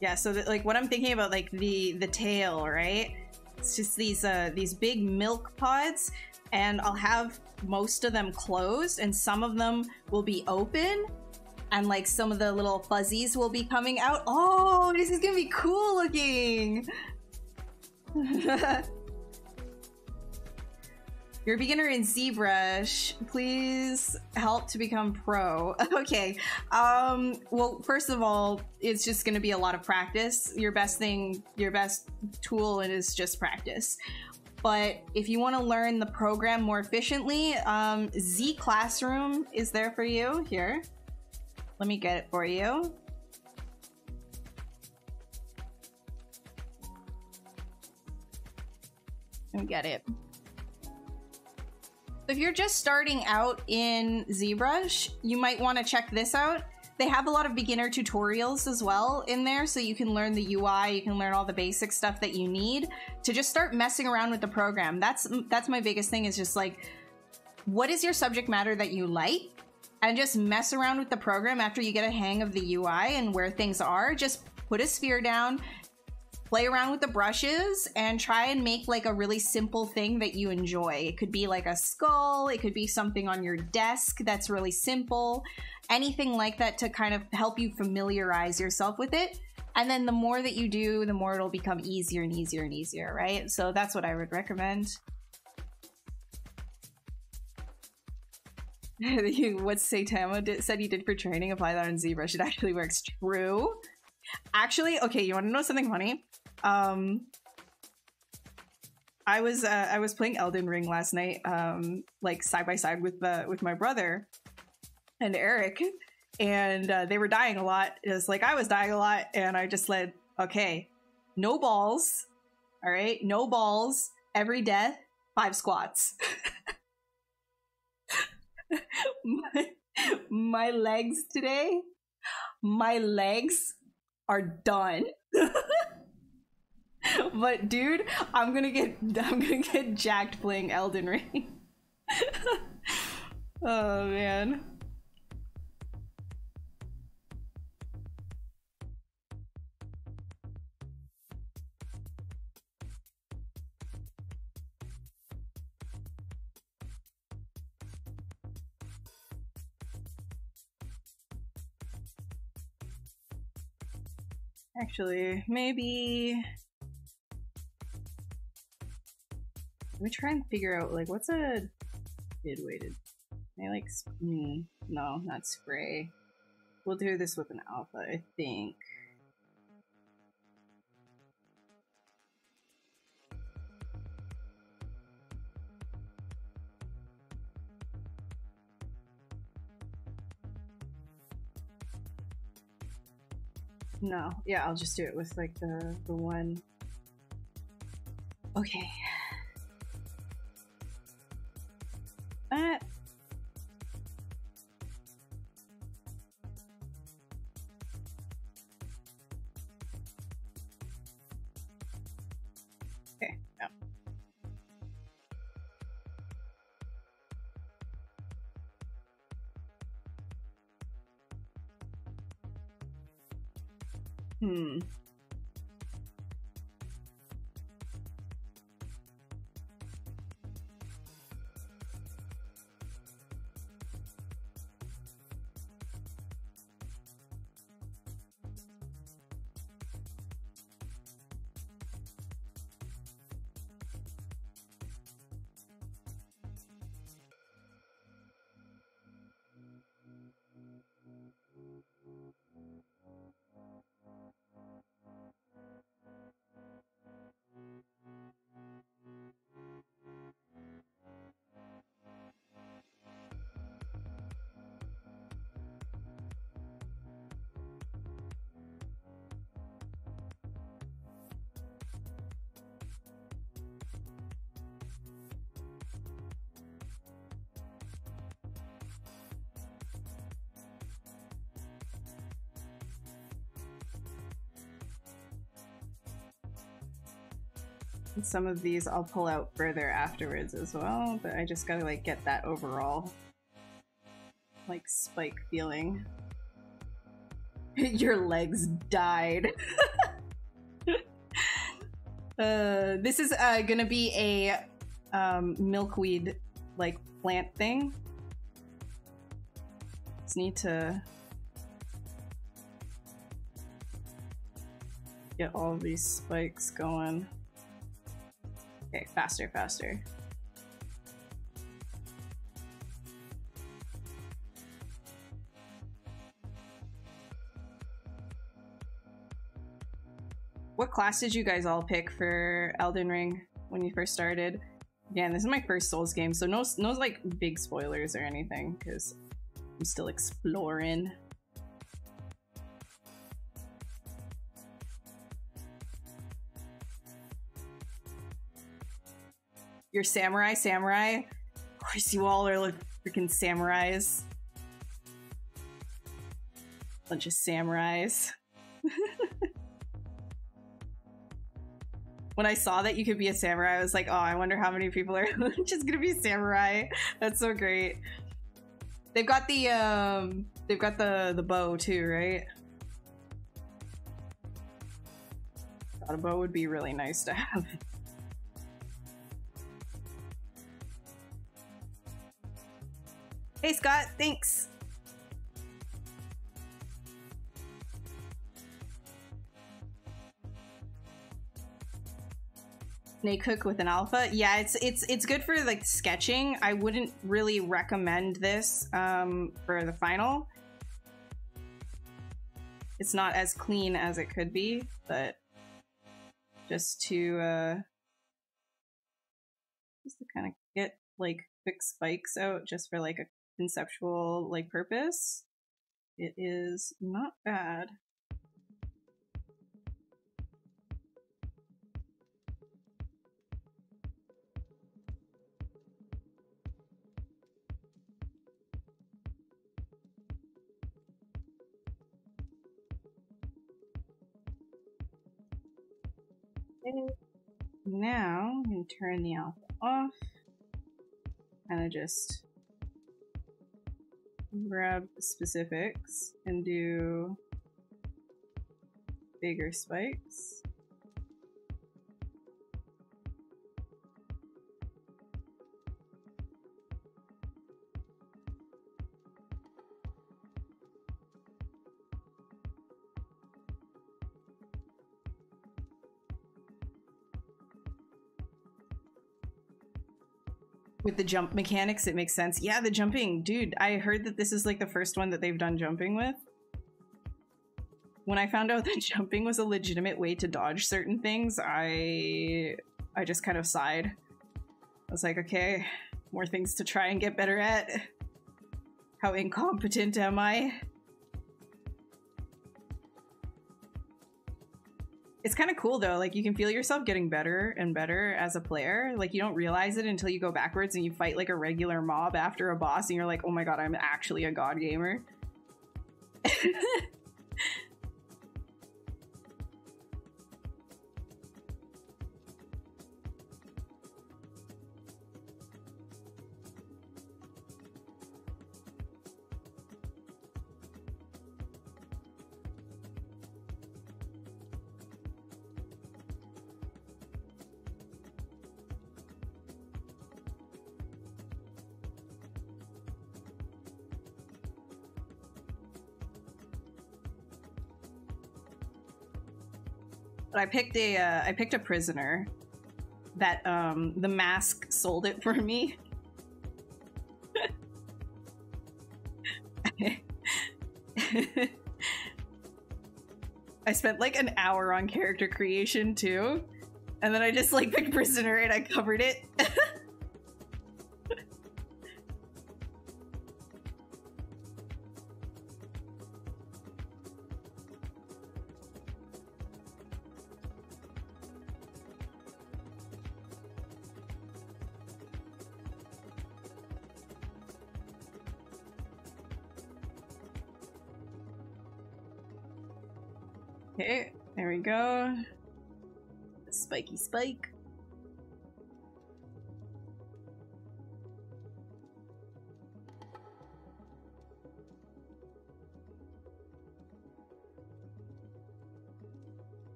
Yeah, so that, like what I'm thinking about, like the tail, right? It's just these big milk pods, and I'll have most of them closed and some of them will be open, and like some of the little fuzzies will be coming out. Oh, this is gonna be cool looking. You're a beginner in ZBrush. Please help to become pro. Okay. Well, first of all, it's just going to be a lot of practice. Your best tool is just practice. But if you want to learn the program more efficiently, Z Classroom is there for you. Here, let me get it for you. Let me get it. If you're just starting out in ZBrush, you might want to check this out. They have a lot of beginner tutorials as well in there, so you can learn the UI, you can learn all the basic stuff that you need to just start messing around with the program. That's my biggest thing, is just like, what is your subject matter that you like? And just mess around with the program after you get a hang of the UI and where things are. Just put a sphere down, play around with the brushes, and try and make like a really simple thing that you enjoy. It could be like a skull, it could be something on your desk that's really simple, anything like that to kind of help you familiarize yourself with it. And then the more that you do, the more it'll become easier and easier and easier, right? So that's what I would recommend. What Saitama said he did for training, apply that on ZBrush. It actually works. True. Actually, okay, you want to know something funny? I was playing Elden Ring last night, like side by side with my brother and Eric, and they were dying a lot, just like I was dying a lot, and I just said, okay, no balls, all right, no balls, every death, 5 squats. my legs today, my legs are done. But dude, I'm gonna get jacked playing Elden Ring. Oh man. Actually, maybe let me try and figure out, like, what's a good way to... I like... no, not spray. We'll do this with an alpha, I think. No, yeah, I'll just do it with, like, the one... Okay. Okay, yeah. And some of these I'll pull out further afterwards as well, but I just gotta like get that overall like spike feeling. Your legs died. This is gonna be a milkweed like plant thing. Just need to get all of these spikes going. Okay, faster, faster. What class did you guys all pick for Elden Ring when you first started? Again, this is my first Souls game, so no like big spoilers or anything, because I'm still exploring. You're samurai? Of course you all are like freaking samurais. Bunch of samurais. When I saw that you could be a samurai, I was like, oh, I wonder how many people are just gonna be samurai. That's so great. They've got the bow too, right? Thought a bow would be really nice to have. Hey Scott, thanks. Snake hook with an alpha. Yeah, it's good for like sketching. I wouldn't really recommend this for the final. It's not as clean as it could be, but just to kind of get like quick spikes out just for like a conceptual like purpose, it is not bad. Now I'm going to turn the alpha off. Kind of just grab the specifics and do bigger spikes. With the jump mechanics, it makes sense. Yeah, the jumping. Dude, I heard that this is like the first one that they've done jumping with. When I found out that jumping was a legitimate way to dodge certain things, I just kind of sighed. I was like, okay, more things to try and get better at. How incompetent am I? It's kind of cool though, like you can feel yourself getting better and better as a player. Like you don't realize it until you go backwards and you fight like a regular mob after a boss and you're like, oh my god, I'm actually a god gamer. But I picked a prisoner that the mask sold it for me. I spent like an hour on character creation too, and then I just like picked prisoner and I covered it. Okay, there we go. Spiky spike.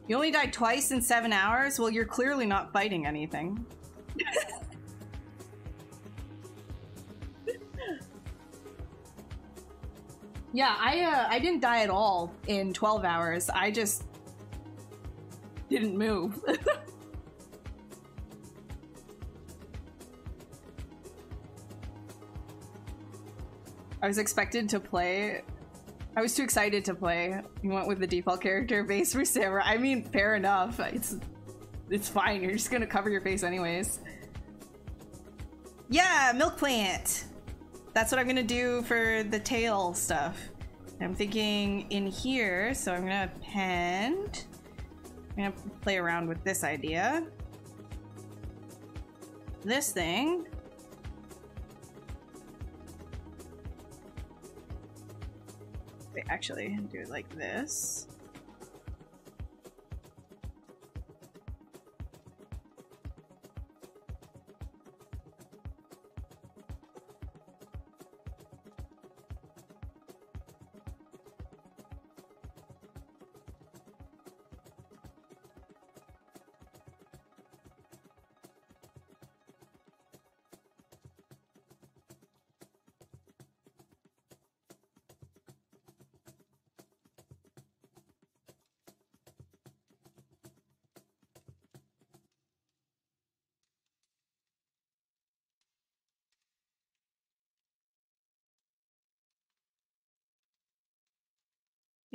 You only died twice in 7 hours? Well, you're clearly not fighting anything. Yeah, I didn't die at all in 12 hours. I just didn't move. I was expected to play. I was too excited to play. You went with the default character base for Samurai. I mean, fair enough. It's fine. You're just gonna cover your face anyways. Yeah, milk plant. That's what I'm gonna do for the tail stuff. I'm thinking in here, so I'm gonna append. I'm gonna play around with this idea. This thing. Wait, actually, do it like this.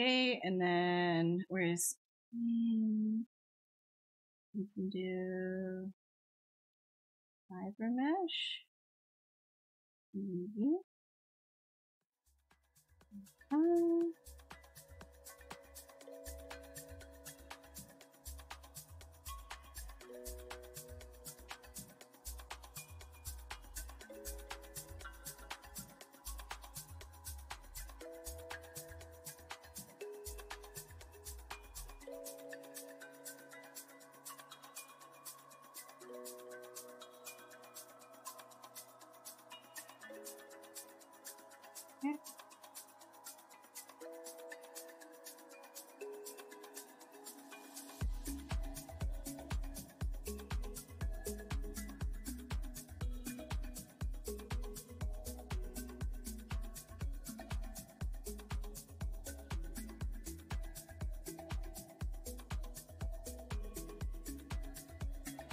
Okay, and then where's we can do fiber mesh. Maybe. Okay.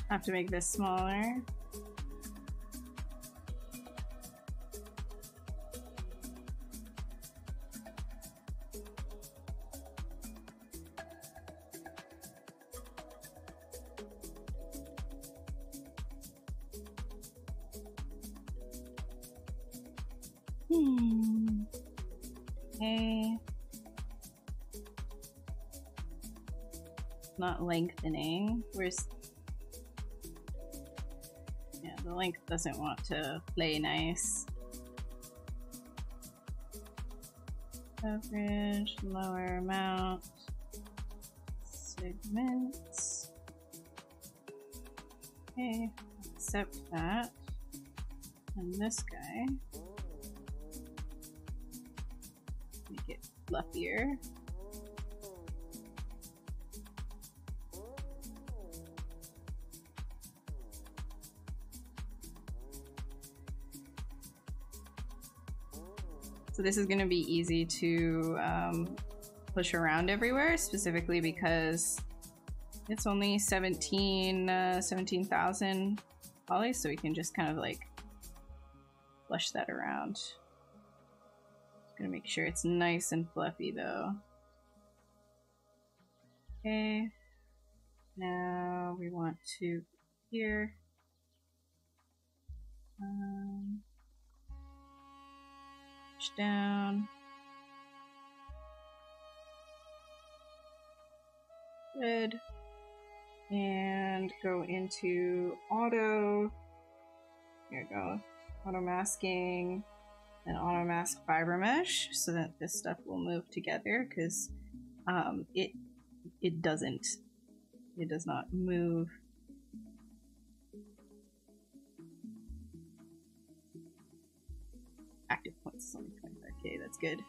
I have to make this smaller. Okay. Not lengthening. Where's... Yeah, the length doesn't want to play nice. Coverage, lower amount, segments. Okay, accept that. And this guy, make it fluffier. So this is going to be easy to push around everywhere, specifically because it's only 17,000 poly, so we can just kind of like flush that around. Just gonna make sure it's nice and fluffy though. Okay, now we want to here. Down. Good. And go into auto. Here we go. Auto masking and auto mask fiber mesh so that this stuff will move together because it does not move. Active points is only 25k, that's good.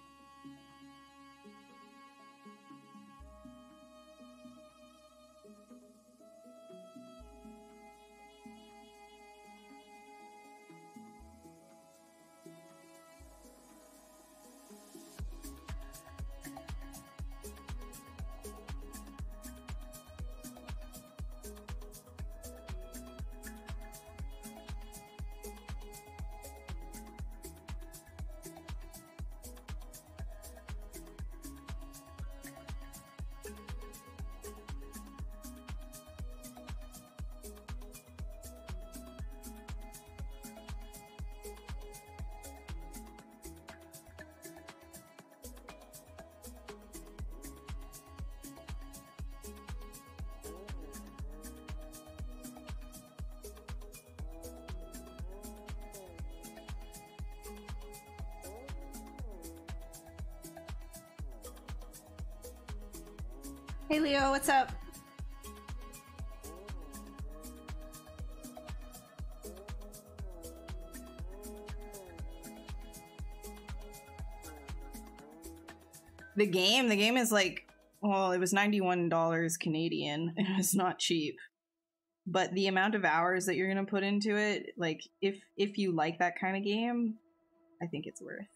Hey Leo, what's up? The game is like, well, it was $91 Canadian. It was not cheap. But the amount of hours that you're gonna put into it, like, if you like that kind of game, I think it's worth.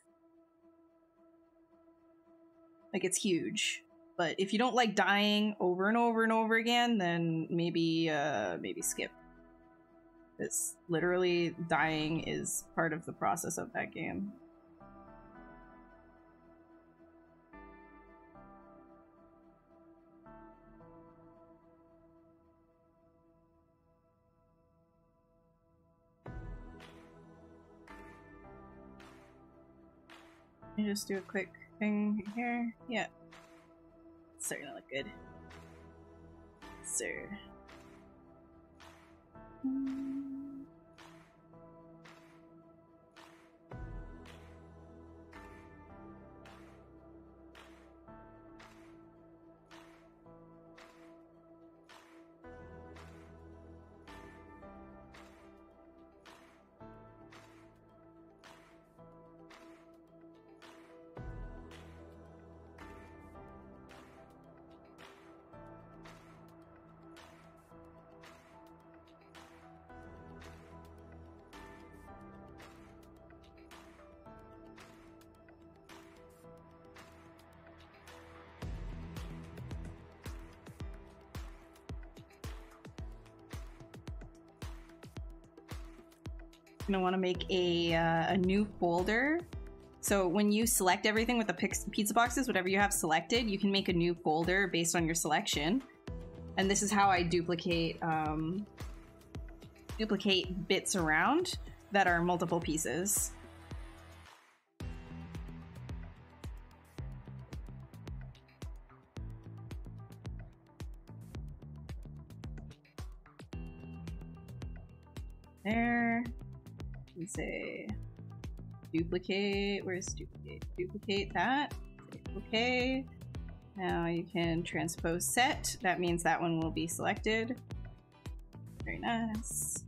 Like, it's huge. But if you don't like dying over and over and over again, then maybe skip. Because literally dying is part of the process of that game. Let me just do a quick thing here. Yeah. It's starting to look good. Sir. Gonna want to make a new folder. So when you select everything with the pizza boxes, whatever you have selected, you can make a new folder based on your selection. And this is how I duplicate bits around that are multiple pieces. There. Say duplicate. Where's duplicate? Duplicate that. Okay. Now you can transpose set. That means that one will be selected. Very nice.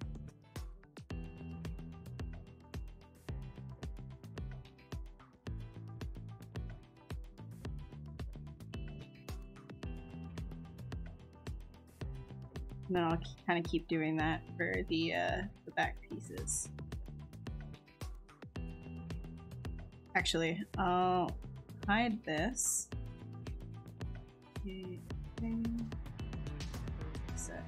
And then I'll kind of keep doing that for the back pieces. Actually, I'll hide this. Set.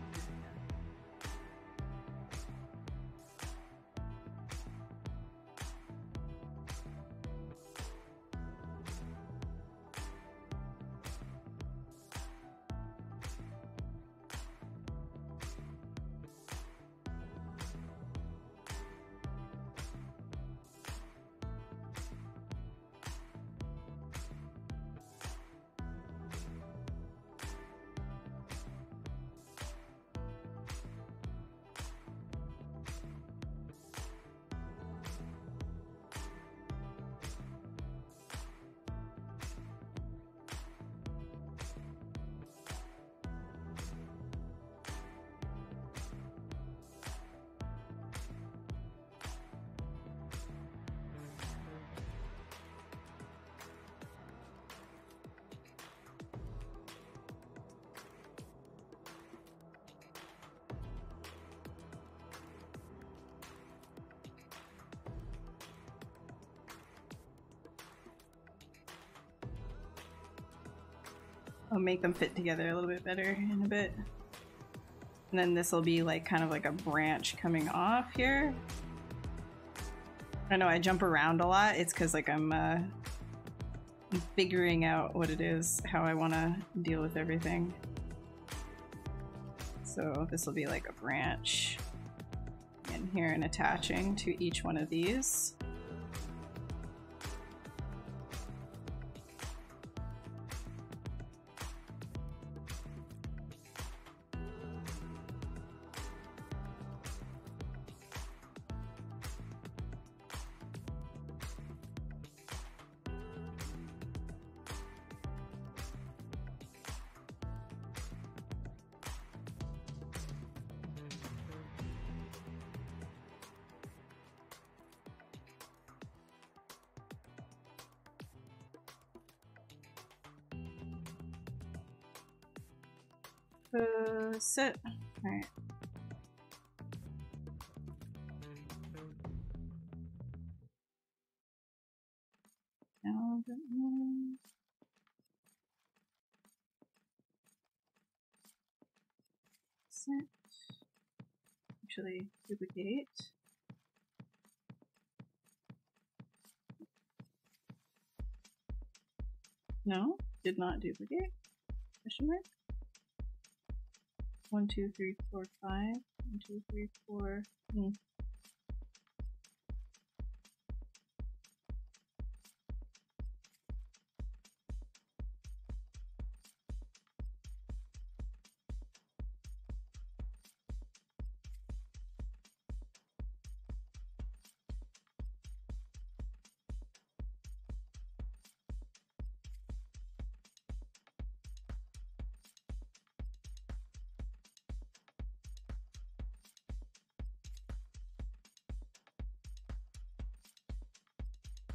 I'll make them fit together a little bit better in a bit. And then this will be like kind of like a branch coming off here. I know I jump around a lot. It's because like I'm figuring out what it is, how I want to deal with everything. So this will be like a branch in here and attaching to each one of these. Sit. Alright. Now, sit. Actually, duplicate. No, did not duplicate. Question mark. 1, 2, 3, 4, 5. 1, 2, 3, 4.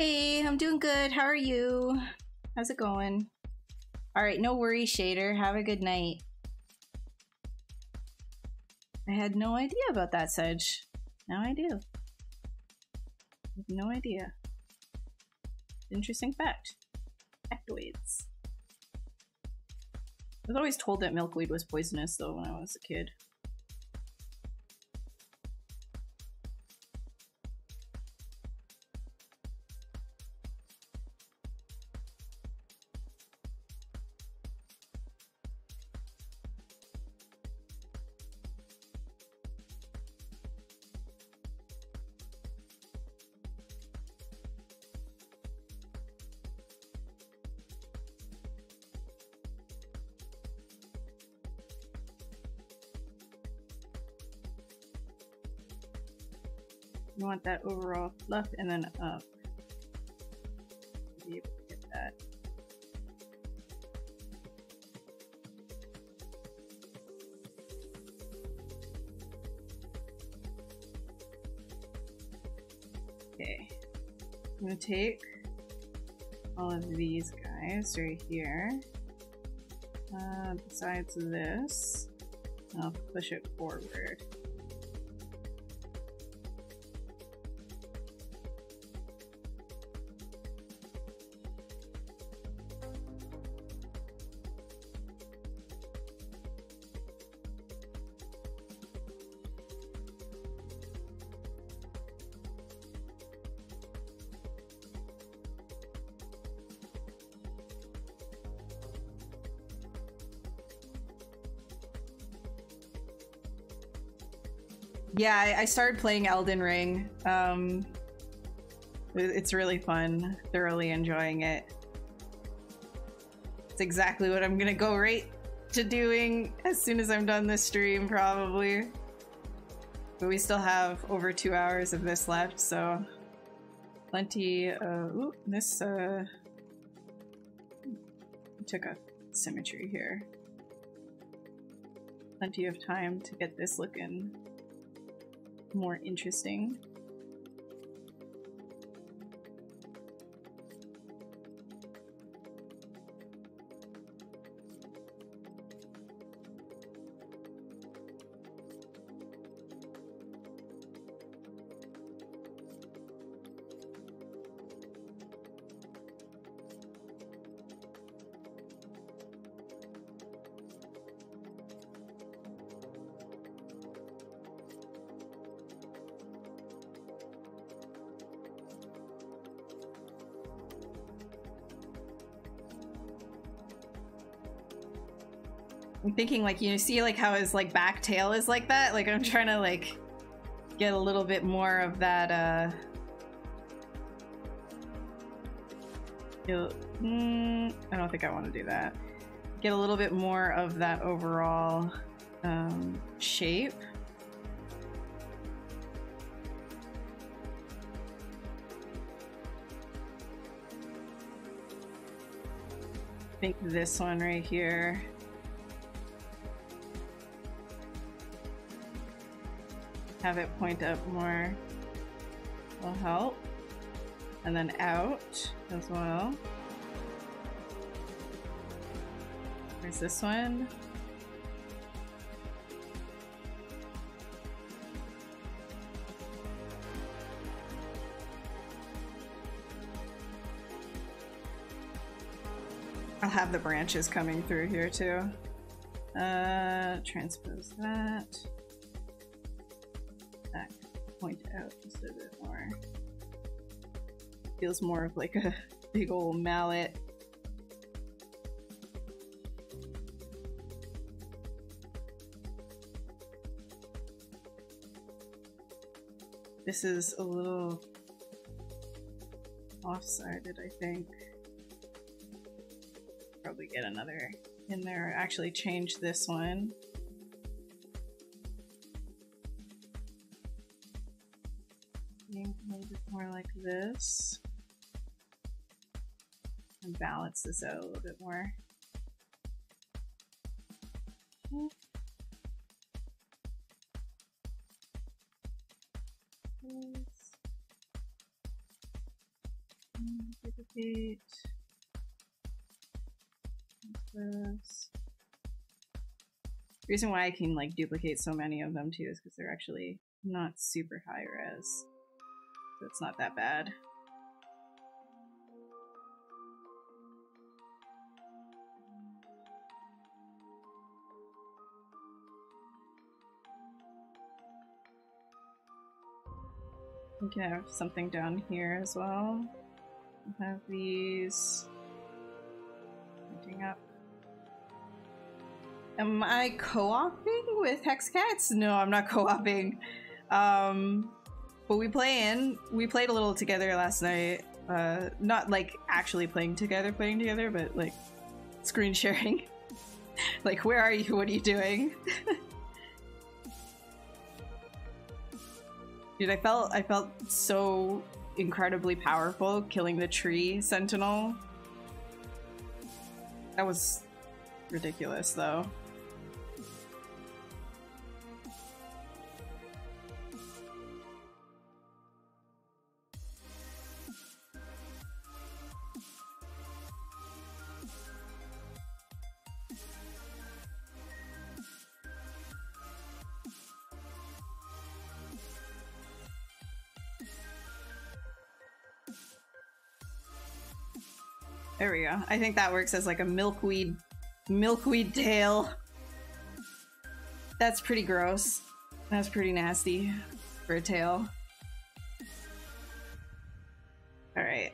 Hey, I'm doing good. How are you? How's it going? Alright, no worries, Shader. Have a good night. I had no idea about that, Sedge. Now I do. I have no idea. Interesting fact. Factoids. I was always told that milkweed was poisonous, though, when I was a kid. You want that overall fluff and then up. Be able to get that. Okay. I'm gonna take all of these guys right here. Besides this, I'll push it forward. Yeah, I started playing Elden Ring. It's really fun. Thoroughly enjoying it. It's exactly what I'm gonna go right to doing as soon as I'm done this stream, probably. But we still have over 2 hours of this left, so plenty of... Ooh, this took a symmetry here. Plenty of time to get this looking more interesting. I'm thinking, like, you see, like, how his, like, back tail is like that? Like, I'm trying to, like, get a little bit more of that, I don't think I want to do that. Get a little bit more of that overall, shape. I think this one right here. Have it point up more will help. And then out as well. Where's this one? I'll have the branches coming through here too. Transpose that. That point out just a bit more. Feels more of like a big old mallet. This is a little off-sided, I think. Probably get another in there. Actually change this one. Being a little bit more like this. And balance this out a little bit more. Duplicate. This. The reason why I can like duplicate so many of them too is because they're actually not super high res, so it's not that bad. We can have something down here as well. We'll have these pointing up. Am I co-oping with Hexcats? No, I'm not co-oping. But we played a little together last night. Not like actually playing together, but like screen sharing. Like, where are you? What are you doing? Dude, I felt so incredibly powerful killing the tree sentinel. That was ridiculous, though. There we go. I think that works as like a milkweed tail. That's pretty gross. That's pretty nasty for a tail. Alright.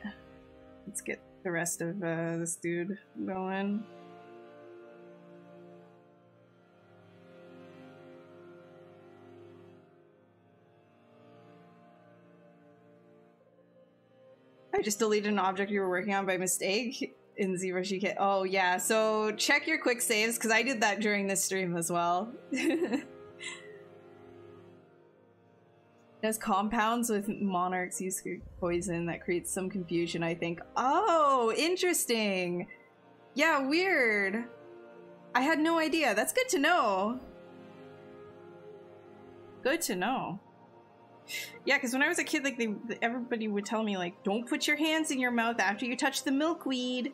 Let's get the rest of this dude going. I just deleted an object you were working on by mistake in ZBrush. You can— oh yeah, so check your quick saves because I did that during this stream as well. There's compounds with monarchs use poison that creates some confusion, I think. Oh, interesting. Yeah, weird. I had no idea. That's good to know. Good to know. Yeah, because when I was a kid, like everybody would tell me, like, don't put your hands in your mouth after you touch the milkweed.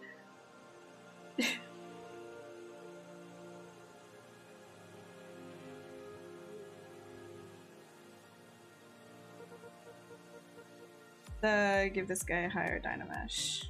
Give this guy a higher dynamesh.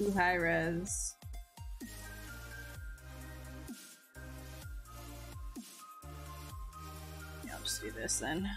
Too high res. Yeah, I'll just do this then.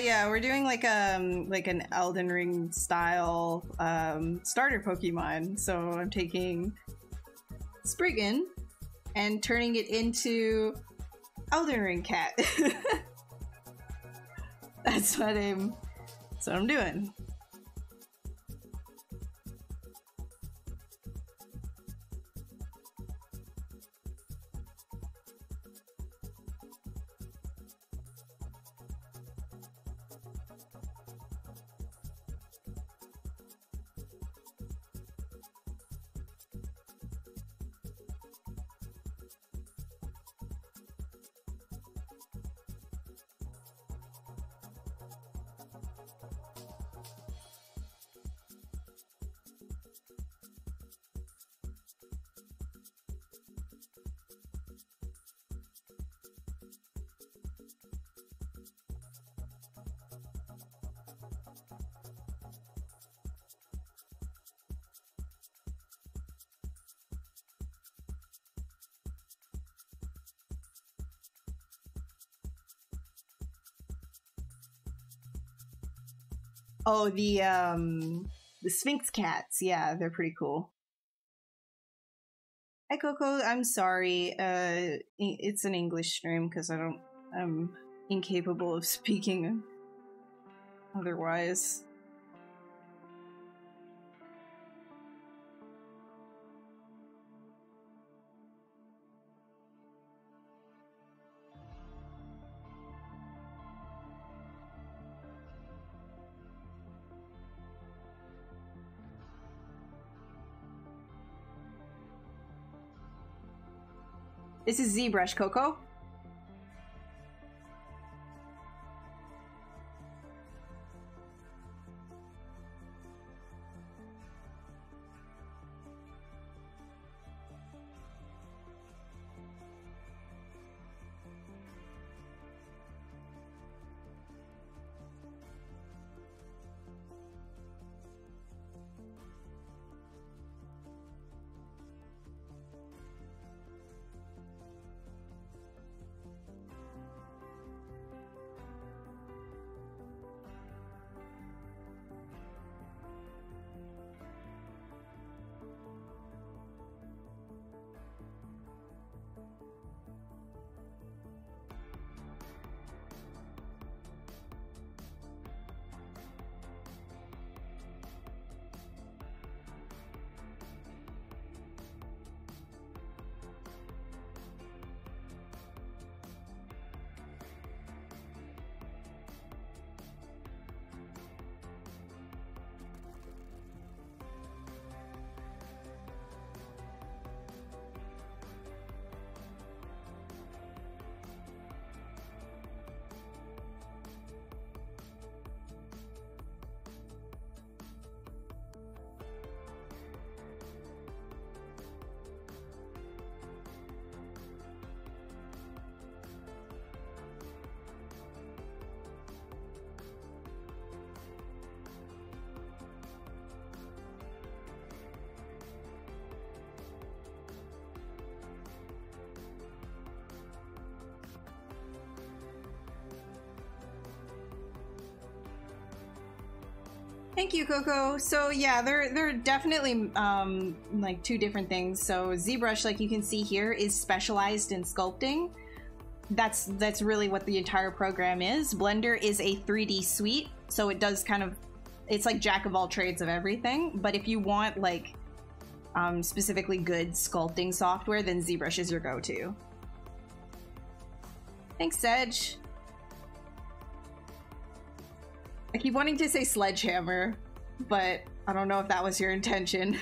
Yeah, we're doing like an Elden Ring style starter Pokemon. So I'm taking Spriggan and turning it into Elden Ring cat. That's what I'm doing. Oh, the Sphinx cats. Yeah, they're pretty cool. Hi Coco, I'm sorry. It's an English stream because I'm incapable of speaking otherwise. This is ZBrush, Coco. Thank you, Coco. So yeah, they're definitely like two different things. So ZBrush, like you can see here, is specialized in sculpting. That's really what the entire program is. Blender is a 3D suite, so it does kind of, it's like jack of all trades of everything. But if you want like specifically good sculpting software, then ZBrush is your go-to. Thanks, Sedge. I keep wanting to say sledgehammer, but I don't know if that was your intention.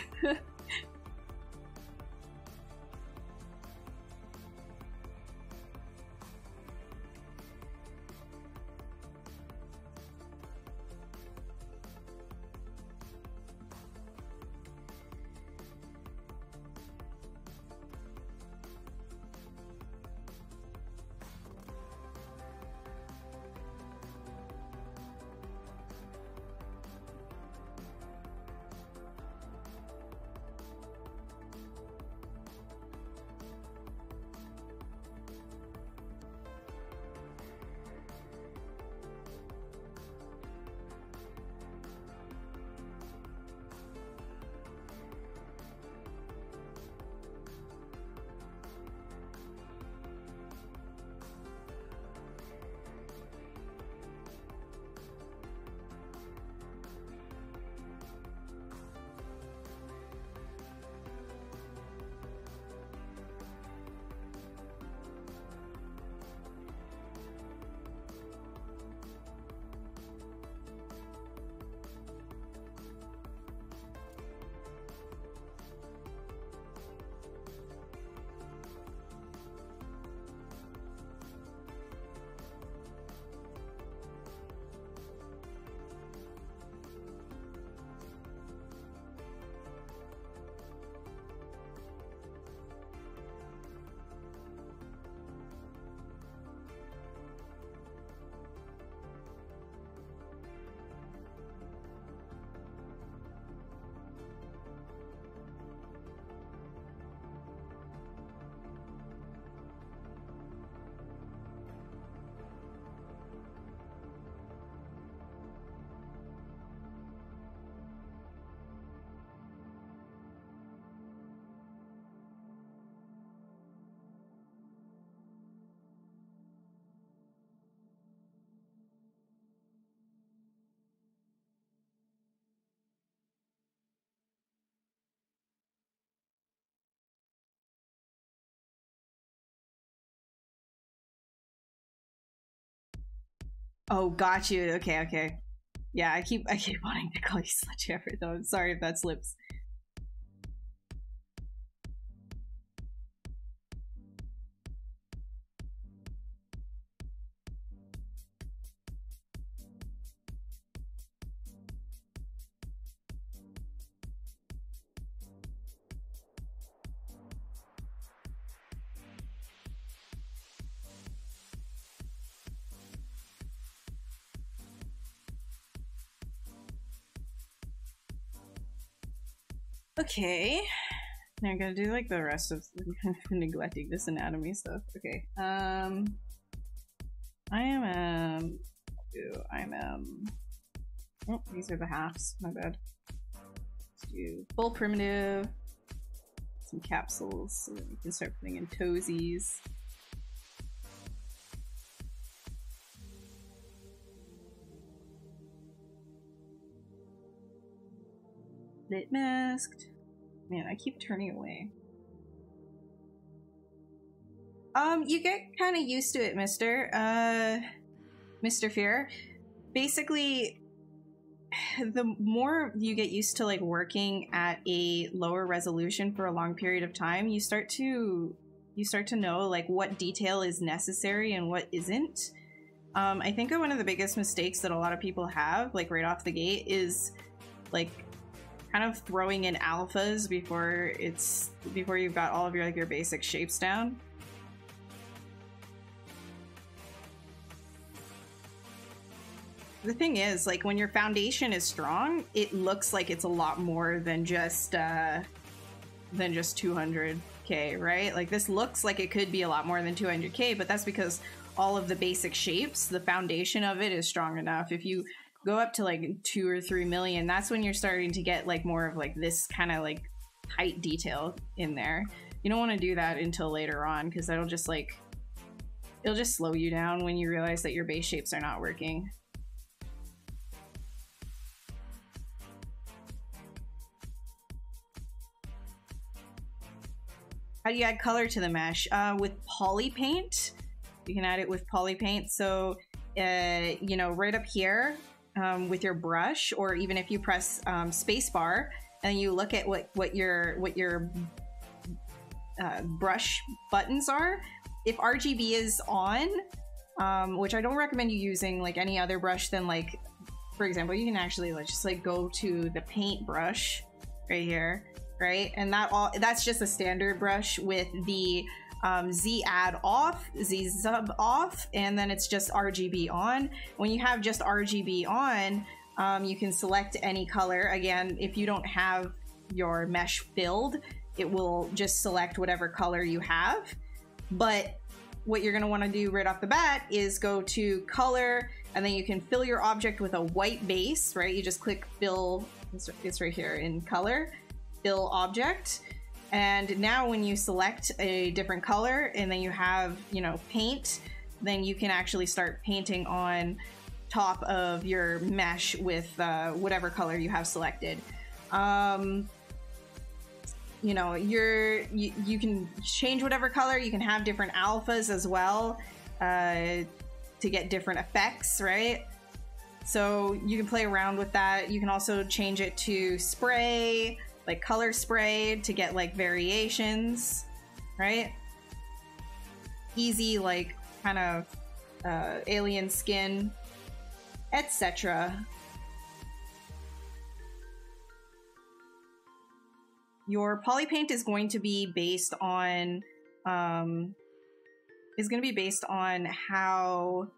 Oh, got you. Okay, okay. Yeah, I keep wanting to call you Sledgehammer though. I'm sorry if that slips. Okay. Now I'm gonna do like the rest of neglecting this anatomy stuff. Okay. Oh, these are the halves. My bad. Let's do full primitive. Some capsules so that we can start putting in toesies. Lit masked. Man, I keep turning away. You get kind of used to it, Mr. Fear. Basically, the more you get used to like working at a lower resolution for a long period of time, you start to know like what detail is necessary and what isn't. I think one of the biggest mistakes that a lot of people have, like right off the gate, is like kind of throwing in alphas before you've got all of your like your basic shapes down. The thing is, like, when your foundation is strong, it looks like it's a lot more than just 200k, right? Like, this looks like it could be a lot more than 200k, but that's because all of the basic shapes, the foundation of it is strong enough. If you go up to like 2 or 3 million, that's when you're starting to get like more of like this kind of like tight detail in there. You don't want to do that until later on, because that'll just like, it'll just slow you down when you realize that your base shapes are not working. How do you add color to the mesh? With poly paint. You can add it with poly paint. So, you know, right up here with your brush, or even if you press spacebar and you look at what your brush buttons are. If RGB is on, which I don't recommend you using like any other brush than like, for example, you can actually like just like go to the paint brush right here. Right, and that's just a standard brush with the Z add off, Z sub off, and then it's just RGB on. When you have just RGB on, you can select any color. Again, if you don't have your mesh filled, it will just select whatever color you have. But what you're going to want to do right off the bat is go to color, and then you can fill your object with a white base, right? You just click fill, it's right here in color. Fill object, and now when you select a different color and then you have, you know, paint, then you can actually start painting on top of your mesh with whatever color you have selected. You know, you can change whatever color. You can have different alphas as well to get different effects, right? So you can play around with that. You can also change it to spray, like color spray, to get like variations, right? Easy, like kind of alien skin, etc. Your poly paint is going to be based on how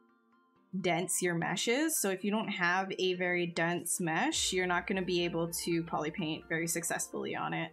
dense your mesh is. So if you don't have a very dense mesh, you're not going to be able to poly paint very successfully on it.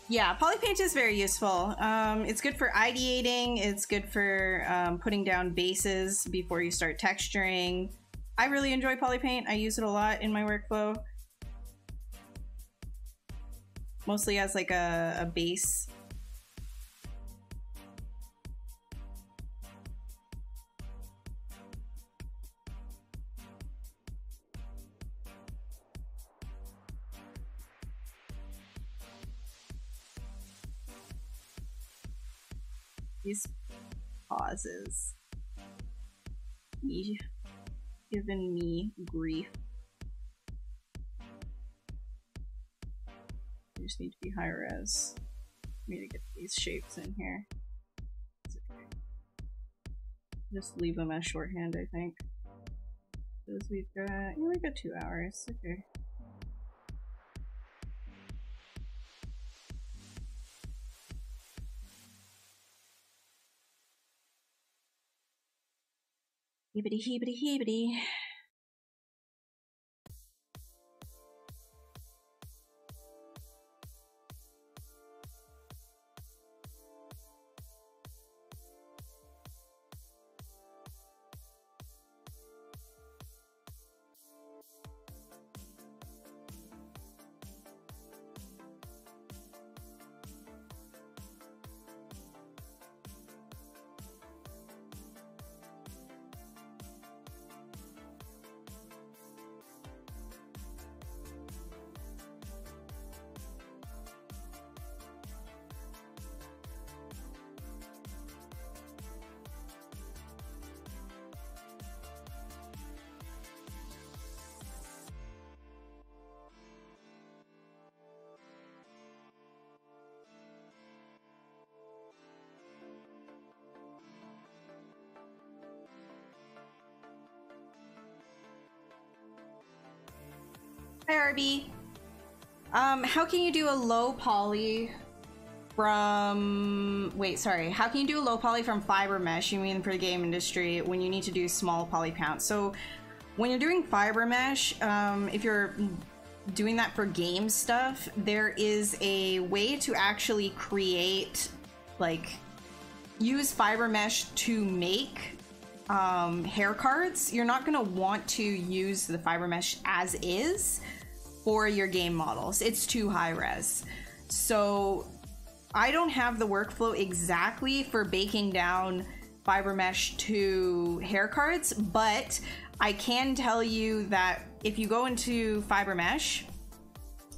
Yeah, polypaint is very useful. It's good for ideating. It's good for putting down bases before you start texturing. I really enjoy polypaint. I use it a lot in my workflow. Mostly as like a base. These pauses. Giving me grief. I just need to be high res for me to get these shapes in here. It's okay. Just leave them as shorthand, I think. Because we've got, yeah, we've got 2 hours. Okay. Heebity heebity heebity. Hi, Arby. How can you do a low poly from... Wait, sorry. How can you do a low poly from fiber mesh, you mean for the game industry, when you need to do small poly counts? So when you're doing fiber mesh, if you're doing that for game stuff, there is a way to actually create, like, use fiber mesh to make hair cards. You're not going to want to use the fiber mesh as is for your game models. It's too high res. So I don't have the workflow exactly for baking down fiber mesh to hair cards, but I can tell you that if you go into fiber mesh,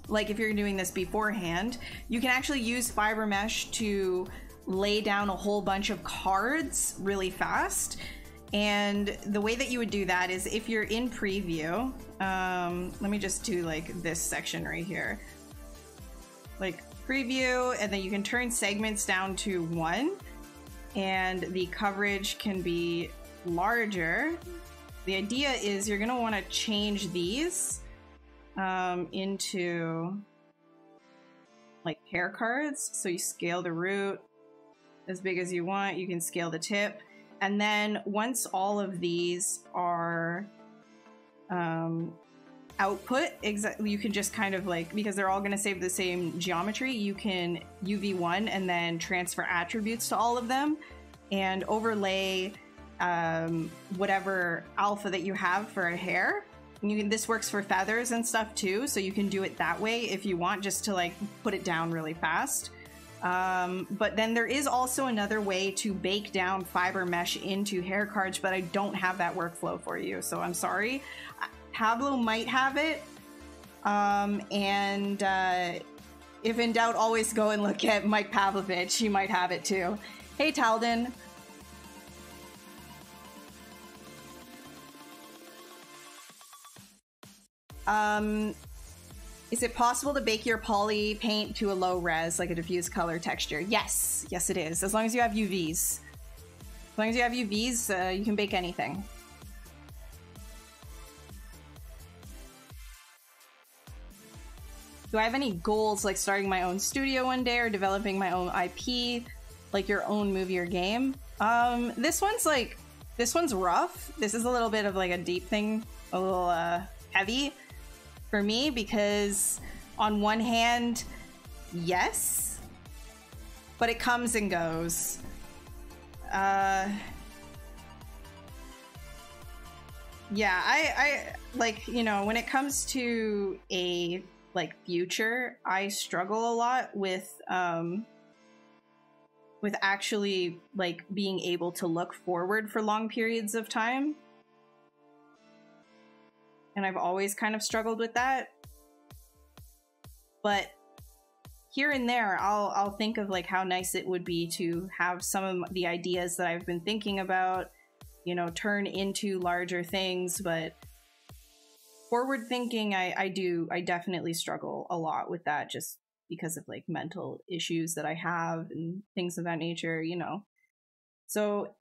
like if you're doing this beforehand, you can actually use fiber mesh to lay down a whole bunch of cards really fast. And the way that you would do that is if you're in preview, let me just do like this section right here, like preview, and then you can turn segments down to 1 and the coverage can be larger. The idea is you're going to want to change these into like hair cards. So you scale the root as big as you want, you can scale the tip. And then once all of these are output, exactly, you can just kind of like, because they're all going to save the same geometry, you can UV1 and then transfer attributes to all of them and overlay whatever alpha that you have for a hair. And you can, this works for feathers and stuff too, so you can do it that way if you want, just to like put it down really fast. But then there is also another way to bake down fiber mesh into hair cards, but I don't have that workflow for you, so I'm sorry. Pablo might have it, and if in doubt, always go and look at Mike Pavlovich. He might have it too. Hey, Talden. Is it possible to bake your poly paint to a low res, like a diffuse color texture? Yes, yes it is, as long as you have UVs. As long as you have UVs, you can bake anything. Do I have any goals, like starting my own studio one day or developing my own IP, like your own movie or game? This one's rough. This is a little bit of like a deep thing, a little heavy for me, because on one hand, yes, but it comes and goes. Yeah, I like, you know, when it comes to a like future, I struggle a lot with actually like being able to look forward for long periods of time. And I've always kind of struggled with that. But here and there, I'll think of like how nice it would be to have some of the ideas that I've been thinking about, you know, turn into larger things. But forward thinking, I definitely struggle a lot with that, just because of like mental issues that I have and things of that nature, you know. So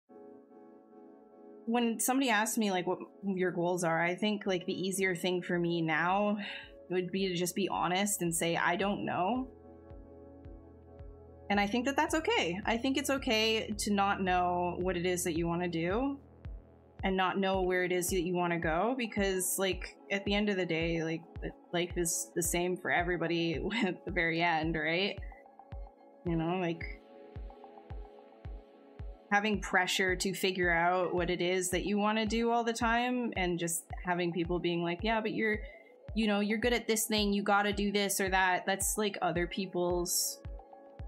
when somebody asks me like what your goals are, I think like the easier thing for me now would be to just be honest and say, I don't know. And I think that that's okay. I think it's okay to not know what it is that you want to do and not know where it is that you want to go, because like at the end of the day, like life is the same for everybody at the very end, right? You know, like having pressure to figure out what it is that you want to do all the time, and just having people being like, yeah, but you're, you know, you're good at this thing, you got to do this or that. That's like other people's,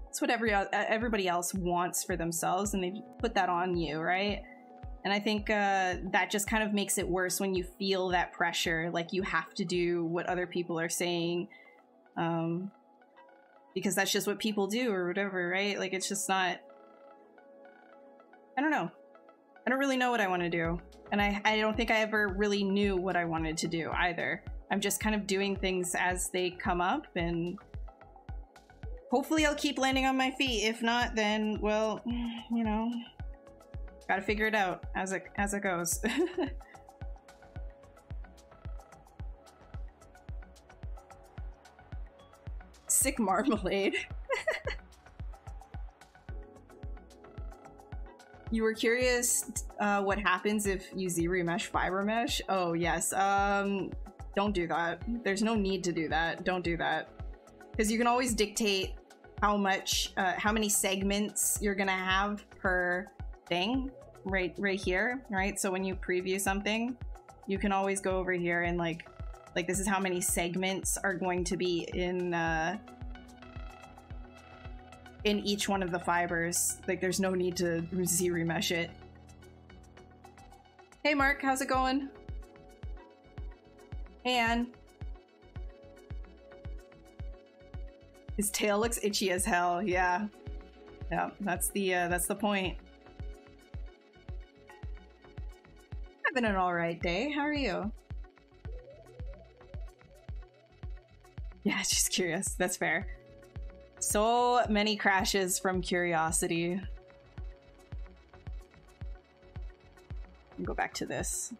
it's what everybody else wants for themselves, and they put that on you, right? And I think that just kind of makes it worse when you feel that pressure, like you have to do what other people are saying, because that's just what people do or whatever, right? Like it's just not, I don't know. I don't really know what I want to do. And I don't think I ever really knew what I wanted to do either. I'm just kind of doing things as they come up, and hopefully I'll keep landing on my feet. If not, then, well, you know, gotta figure it out as it goes. Sick marmalade. You were curious what happens if you ZBrush fiber mesh? Oh yes, don't do that. There's no need to do that. Don't do that. Because you can always dictate how much, how many segments you're gonna have per thing right here, right? So when you preview something, you can always go over here and like this is how many segments are going to be in each one of the fibers. Like there's no need to ZBrush it. Hey Mark, how's it going? Hey Ann. His tail looks itchy as hell. Yeah, yeah, that's the point. Having an all right day. How are you? Yeah, just curious. That's fair. So many crashes from curiosity. Go back to this.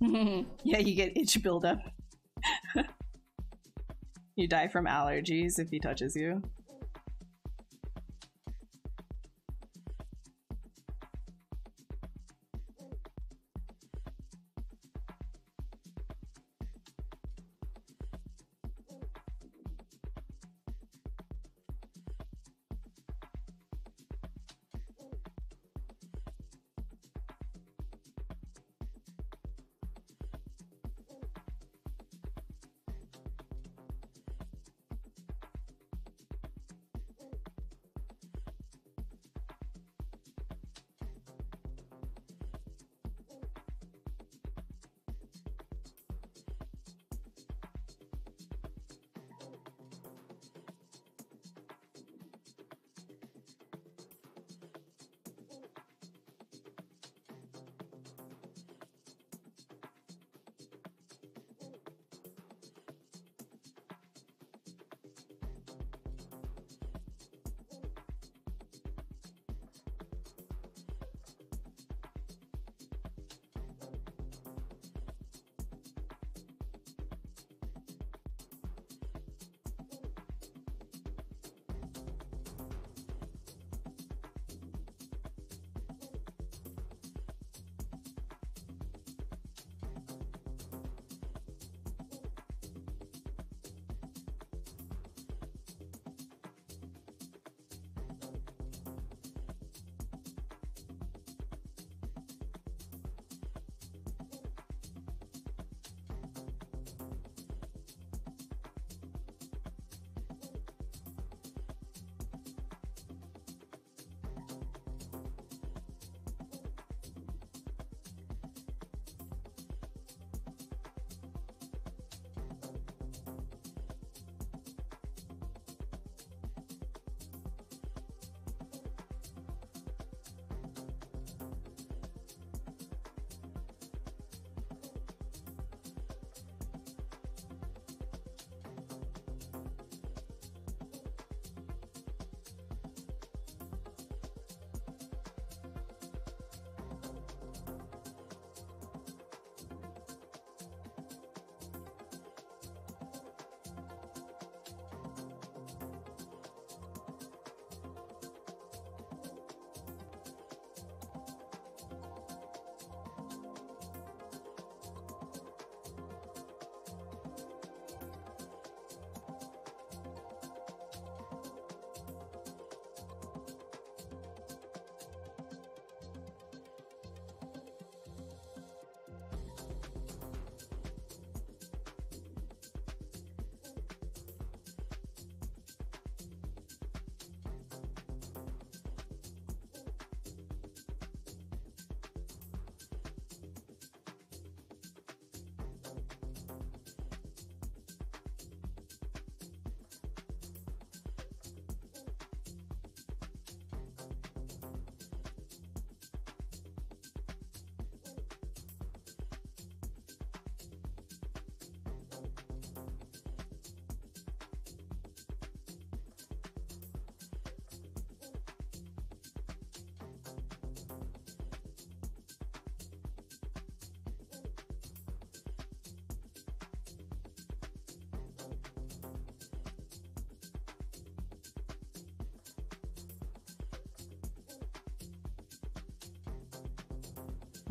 Yeah, you get itch buildup. You die from allergies if he touches you.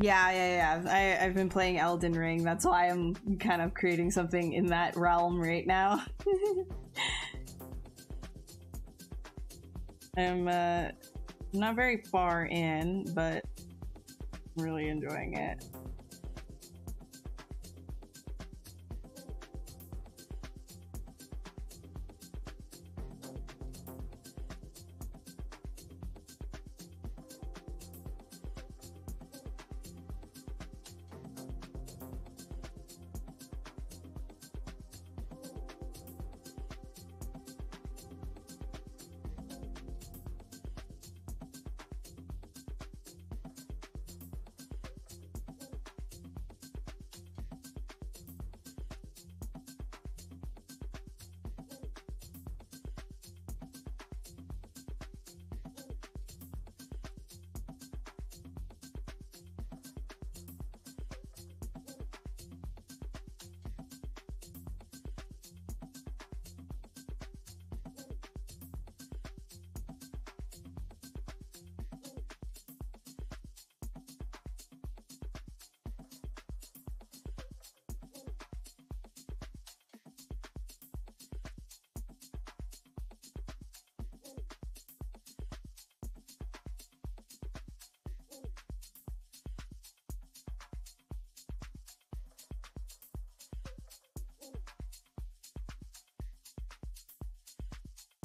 Yeah. I've been playing Elden Ring. That's why I'm kind of creating something in that realm right now. I'm not very far in, but really enjoying it.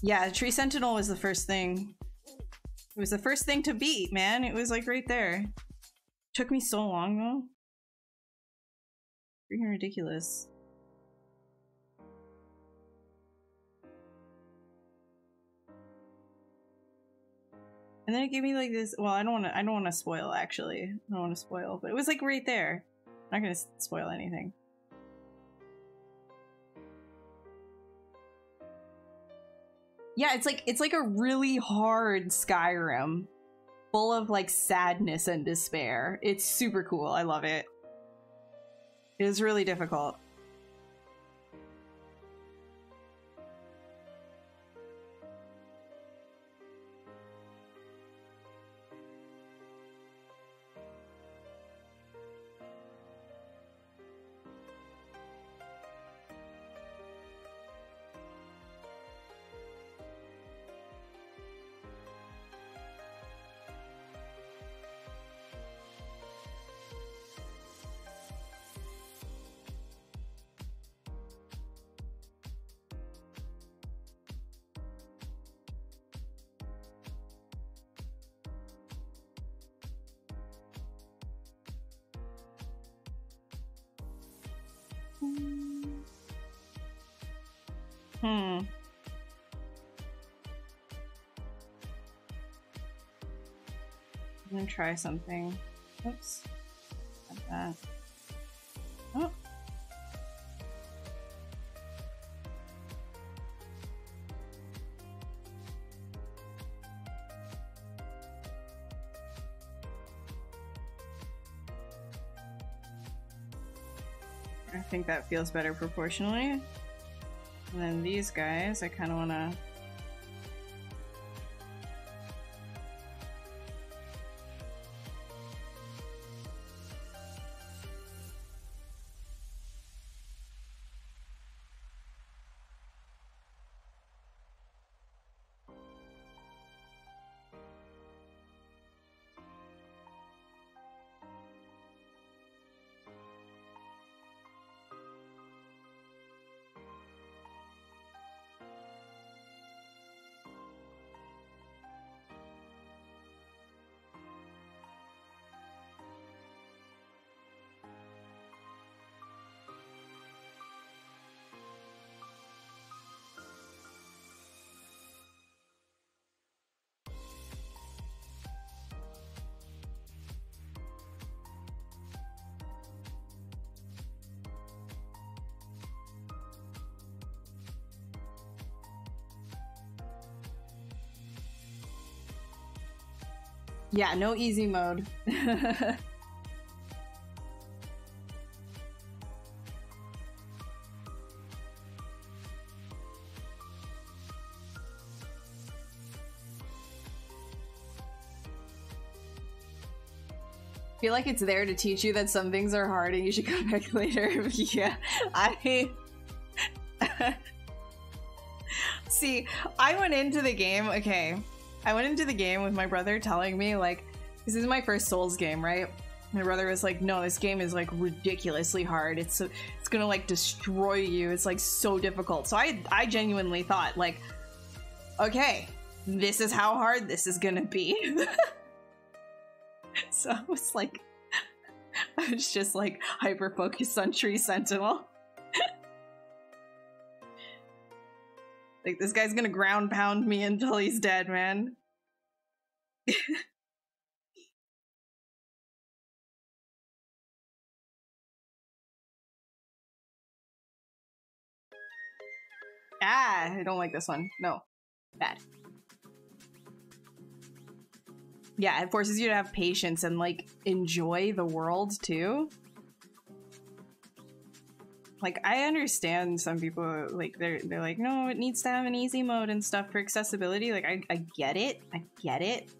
Yeah, Tree Sentinel was the first thing. It was the first thing to beat, man. It was like right there. Took me so long though. Freaking ridiculous. And then it gave me like this. Well, I don't want to spoil actually. I don't want to spoil, but it was like right there. I'm not gonna spoil anything. Yeah, it's like a really hard Skyrim, full of like sadness and despair. It's super cool. I love it. It is really difficult. I'm gonna try something. Oops. Like that. Oh. I think that feels better proportionally. And then these guys, I kind of want to... Yeah, no easy mode. I feel like it's there to teach you that some things are hard and you should come back later. Yeah, See, I went into the game, okay. I went into the game with my brother telling me, like, this is my first Souls game, right? My brother was like, no, this game is, like, ridiculously hard. It's gonna, like, destroy you. It's, like, so difficult. So I genuinely thought, like, okay, this is how hard this is gonna be. So I was like, I was just, like, hyper-focused on Tree Sentinel. Like, this guy's gonna ground pound me until he's dead, man. Ah, I don't like this one. No. Bad. Yeah, it forces you to have patience and, like, enjoy the world, too. Like, I understand some people, like, they're like, no, it needs to have an easy mode and stuff for accessibility. Like, I get it. I get it.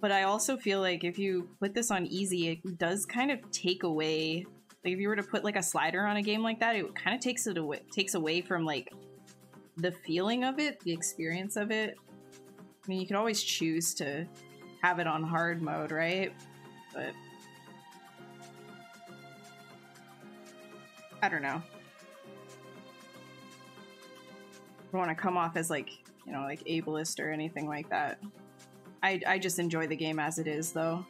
But I also feel like if you put this on easy, it does kind of take away... Like, if you were to put, like, a slider on a game like that, it kind of takes away from, like, the feeling of it, the experience of it. I mean, you could always choose to have it on hard mode, right? But... I don't know. I don't want to come off as, like, you know, like ableist or anything like that. I just enjoy the game as it is, though.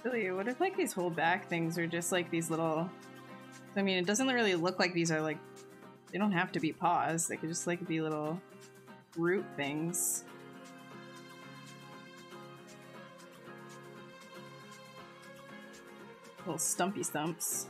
Really, what if like these whole back things are just like these little... I mean, it doesn't really look like these are like... They don't have to be paws. They could just like be little root things. Little stumpy stumps.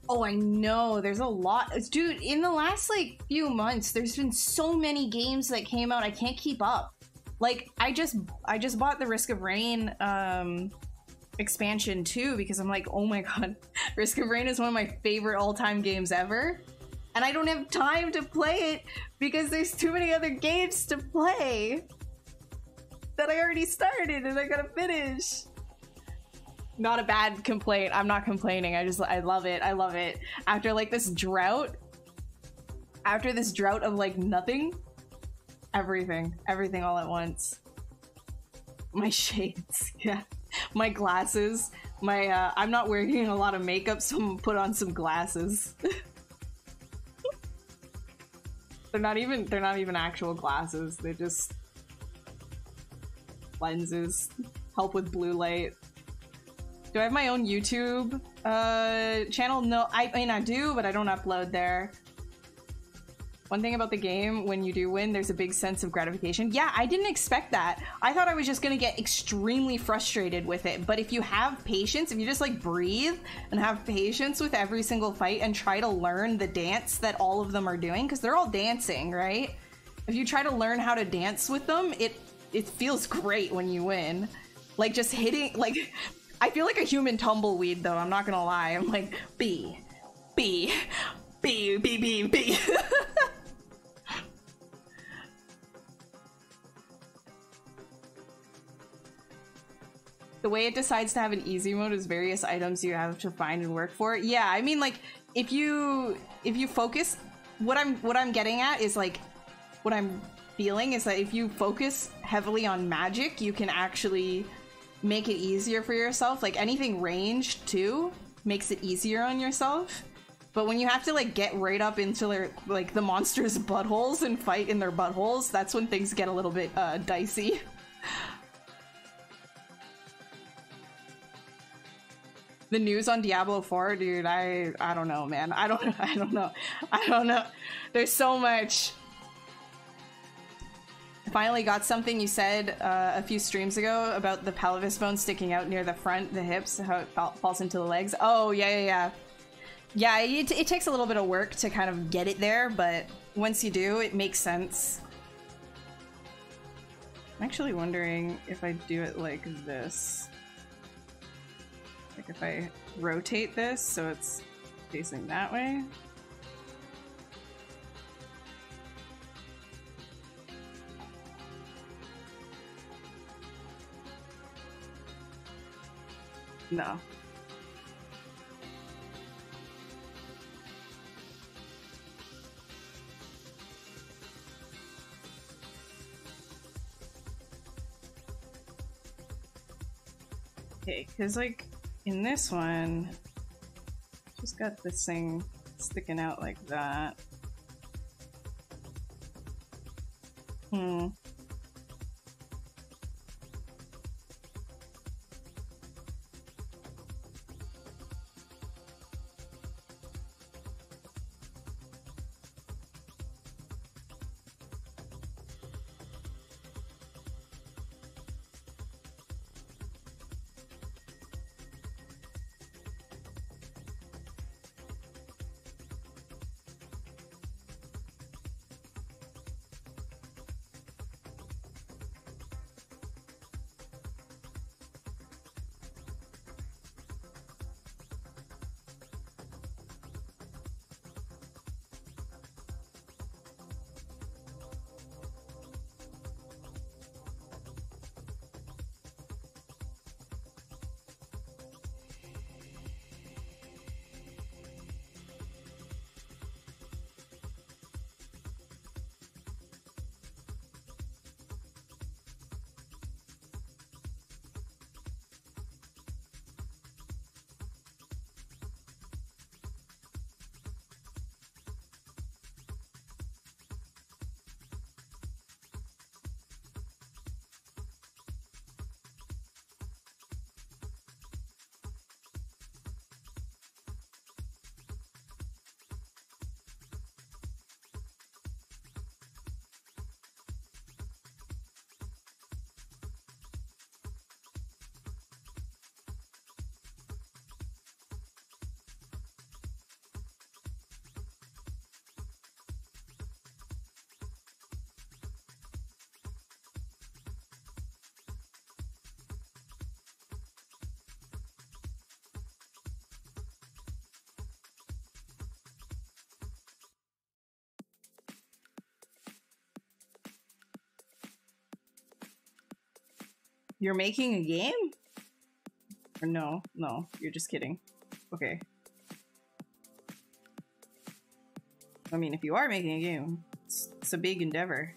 Oh, I know. There's a lot. Dude, in the last, like, few months, there's been so many games that came out, I can't keep up. Like, I just bought the Risk of Rain, expansion, too, because I'm like, oh my god, Risk of Rain is one of my favorite all-time games ever. And I don't have time to play it, because there's too many other games to play that I already started, and I gotta finish. Not a bad complaint. I'm not complaining. I love it. I love it. After like this drought of like nothing, everything all at once. My shades, yeah. My glasses, my, I'm not wearing a lot of makeup, so I'm gonna put on some glasses. They're not even actual glasses. They're just lenses. Help with blue light. Do I have my own YouTube channel? No, I mean I do, but I don't upload there. One thing about the game, when you do win, there's a big sense of gratification. Yeah, I didn't expect that. I thought I was just gonna get extremely frustrated with it, but if you have patience, if you just like breathe and have patience with every single fight and try to learn the dance that all of them are doing, because they're all dancing, right? If you try to learn how to dance with them, it feels great when you win. Like just hitting, like, I feel like a human tumbleweed though, I'm not gonna lie. I'm like, B, B, B, B, B, B. The way it decides to have an easy mode is various items you have to find and work for. Yeah, I mean, like, if you focus, what I'm getting at is like, what I'm feeling is that if you focus heavily on magic, you can actually make it easier for yourself. Like anything ranged too makes it easier on yourself. But when you have to like get right up into their, like the monsters' buttholes and fight in their buttholes, that's when things get a little bit dicey. The news on Diablo 4, dude, I don't know, man. I don't know. There's so much. I finally got something you said a few streams ago about the pelvis bone sticking out near the front, the hips, how it falls into the legs. Oh, yeah. Yeah, it takes a little bit of work to kind of get it there, but once you do, it makes sense. I'm actually wondering if I do it like this. Like if I rotate this so it's facing that way. No. Okay, because like in this one, just got this thing sticking out like that. You're making a game? Or no, you're just kidding. Okay. I mean, if you are making a game, it's a big endeavor.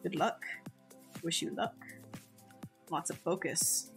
Good luck. Wish you luck. Lots of focus.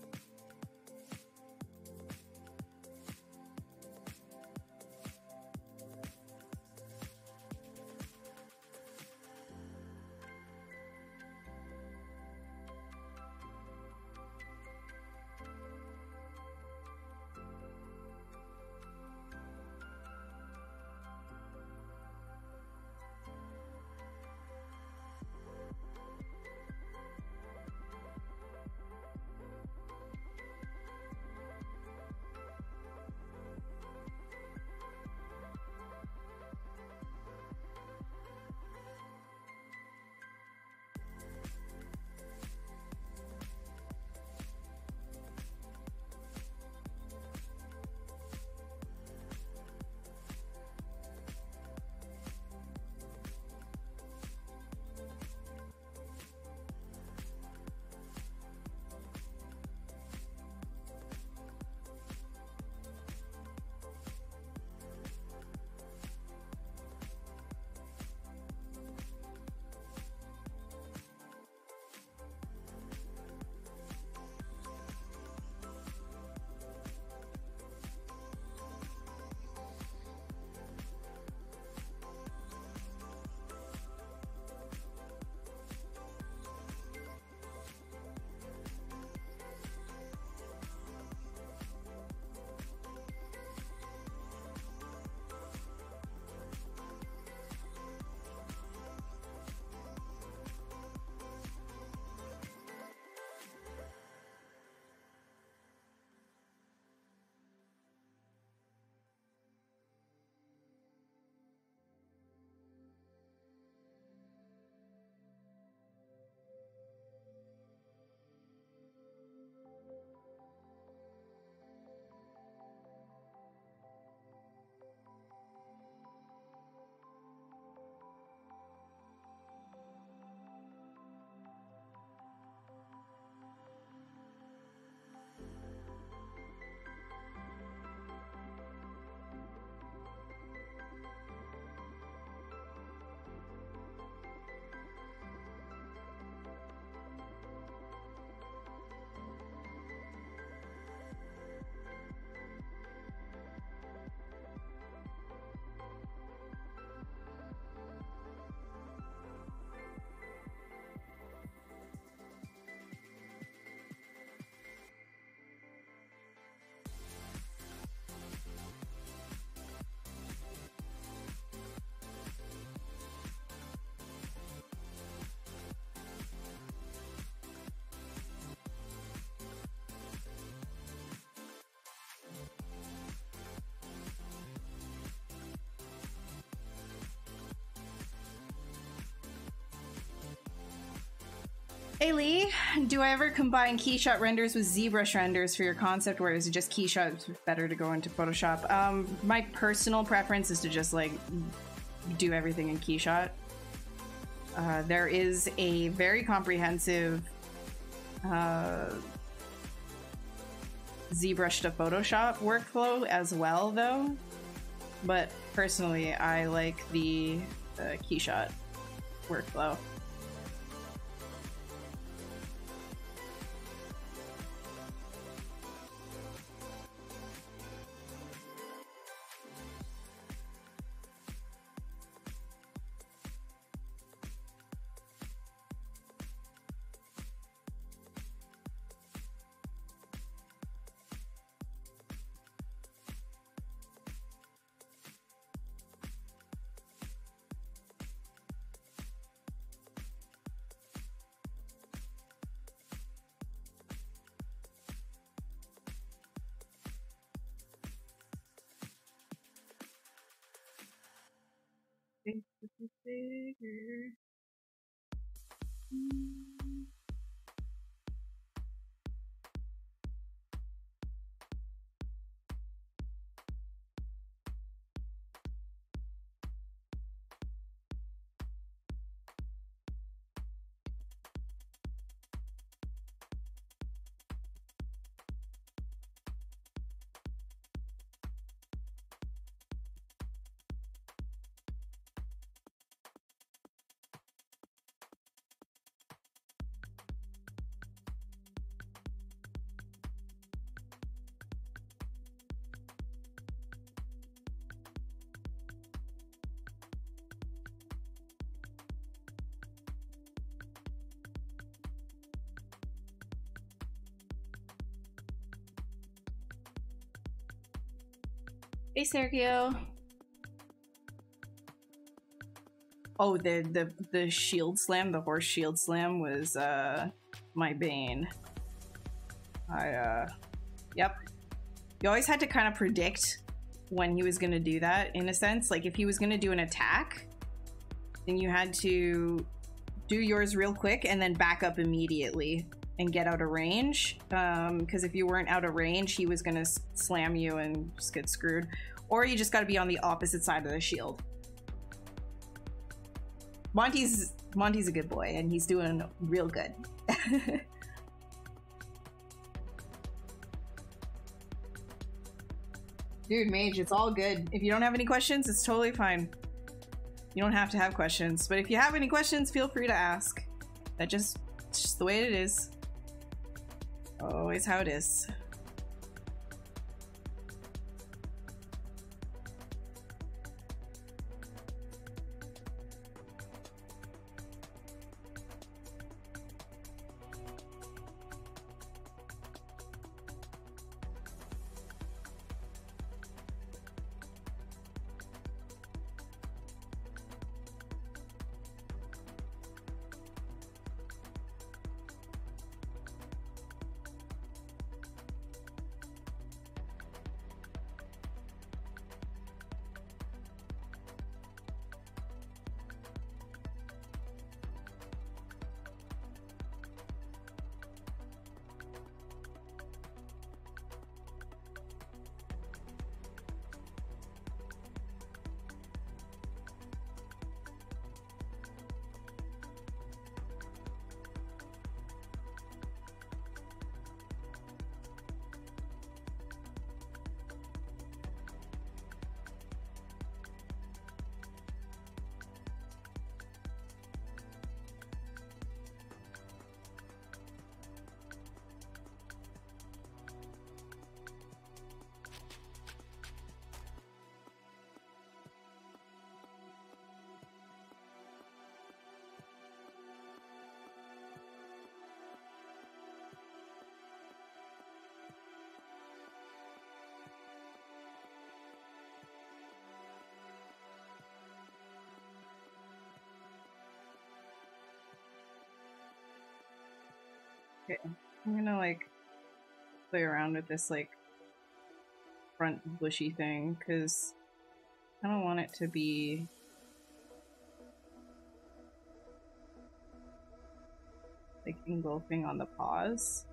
Hey Lee, do I ever combine keyshot renders with ZBrush renders for your concept, or is it just keyshot better to go into Photoshop? My personal preference is to just like do everything in keyshot. There is a very comprehensive ZBrush to Photoshop workflow as well, though. But personally, I like the keyshot workflow. Hey Sergio. Oh, the shield slam, the horse shield slam was my bane. Yep. You always had to kind of predict when he was gonna do that, in a sense. Like if he was gonna do an attack, then you had to do yours real quick and then back up immediately and get out of range, because if you weren't out of range, he was gonna slam you and just get screwed. Or you just gotta be on the opposite side of the shield. Monty's a good boy, and he's doing real good. Dude, Mage, it's all good. If you don't have any questions, it's totally fine. You don't have to have questions, but if you have any questions, feel free to ask. It's just the way it is. Always how it is. Okay, I'm gonna like play around with this like front bushy thing because I don't want it to be like engulfing on the paws.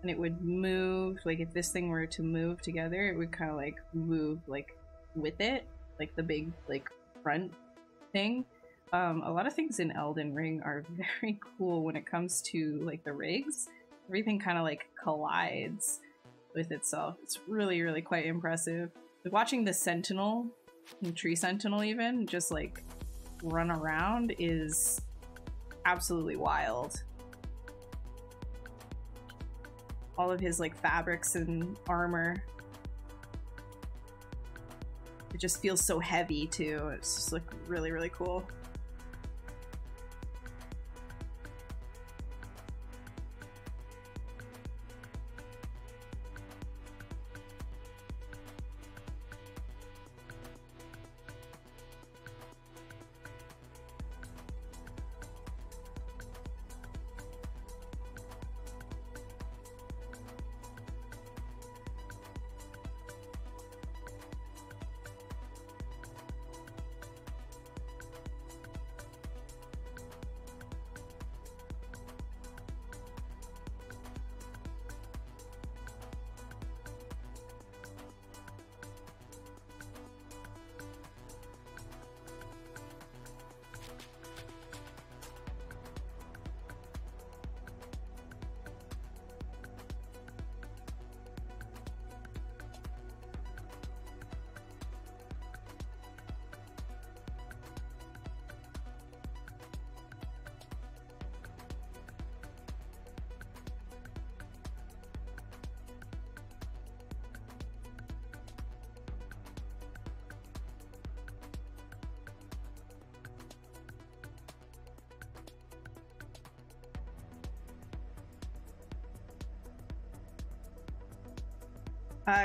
And it would move, like if this thing were to move together, it would kind of like move like with it, like the big like front thing. A lot of things in Elden Ring are very cool when it comes to like the rigs. Everything kind of like collides with itself. It's really, really quite impressive. Like, watching the Sentinel, the Tree Sentinel even, just like run around is absolutely wild. All of his like fabrics and armor. It just feels so heavy too. It's just like really, really cool.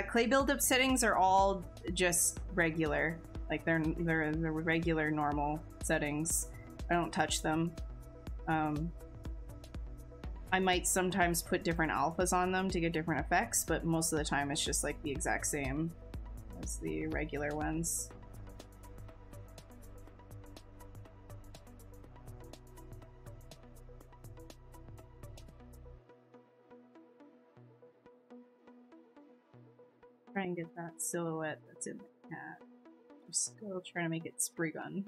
Clay buildup settings are all just regular. Like they're regular normal settings. I don't touch them. I might sometimes put different alphas on them to get different effects, but most of the time it's just like the exact same as the regular ones. Try and get that silhouette that's in the cat. I'm still trying to make it Spriggan.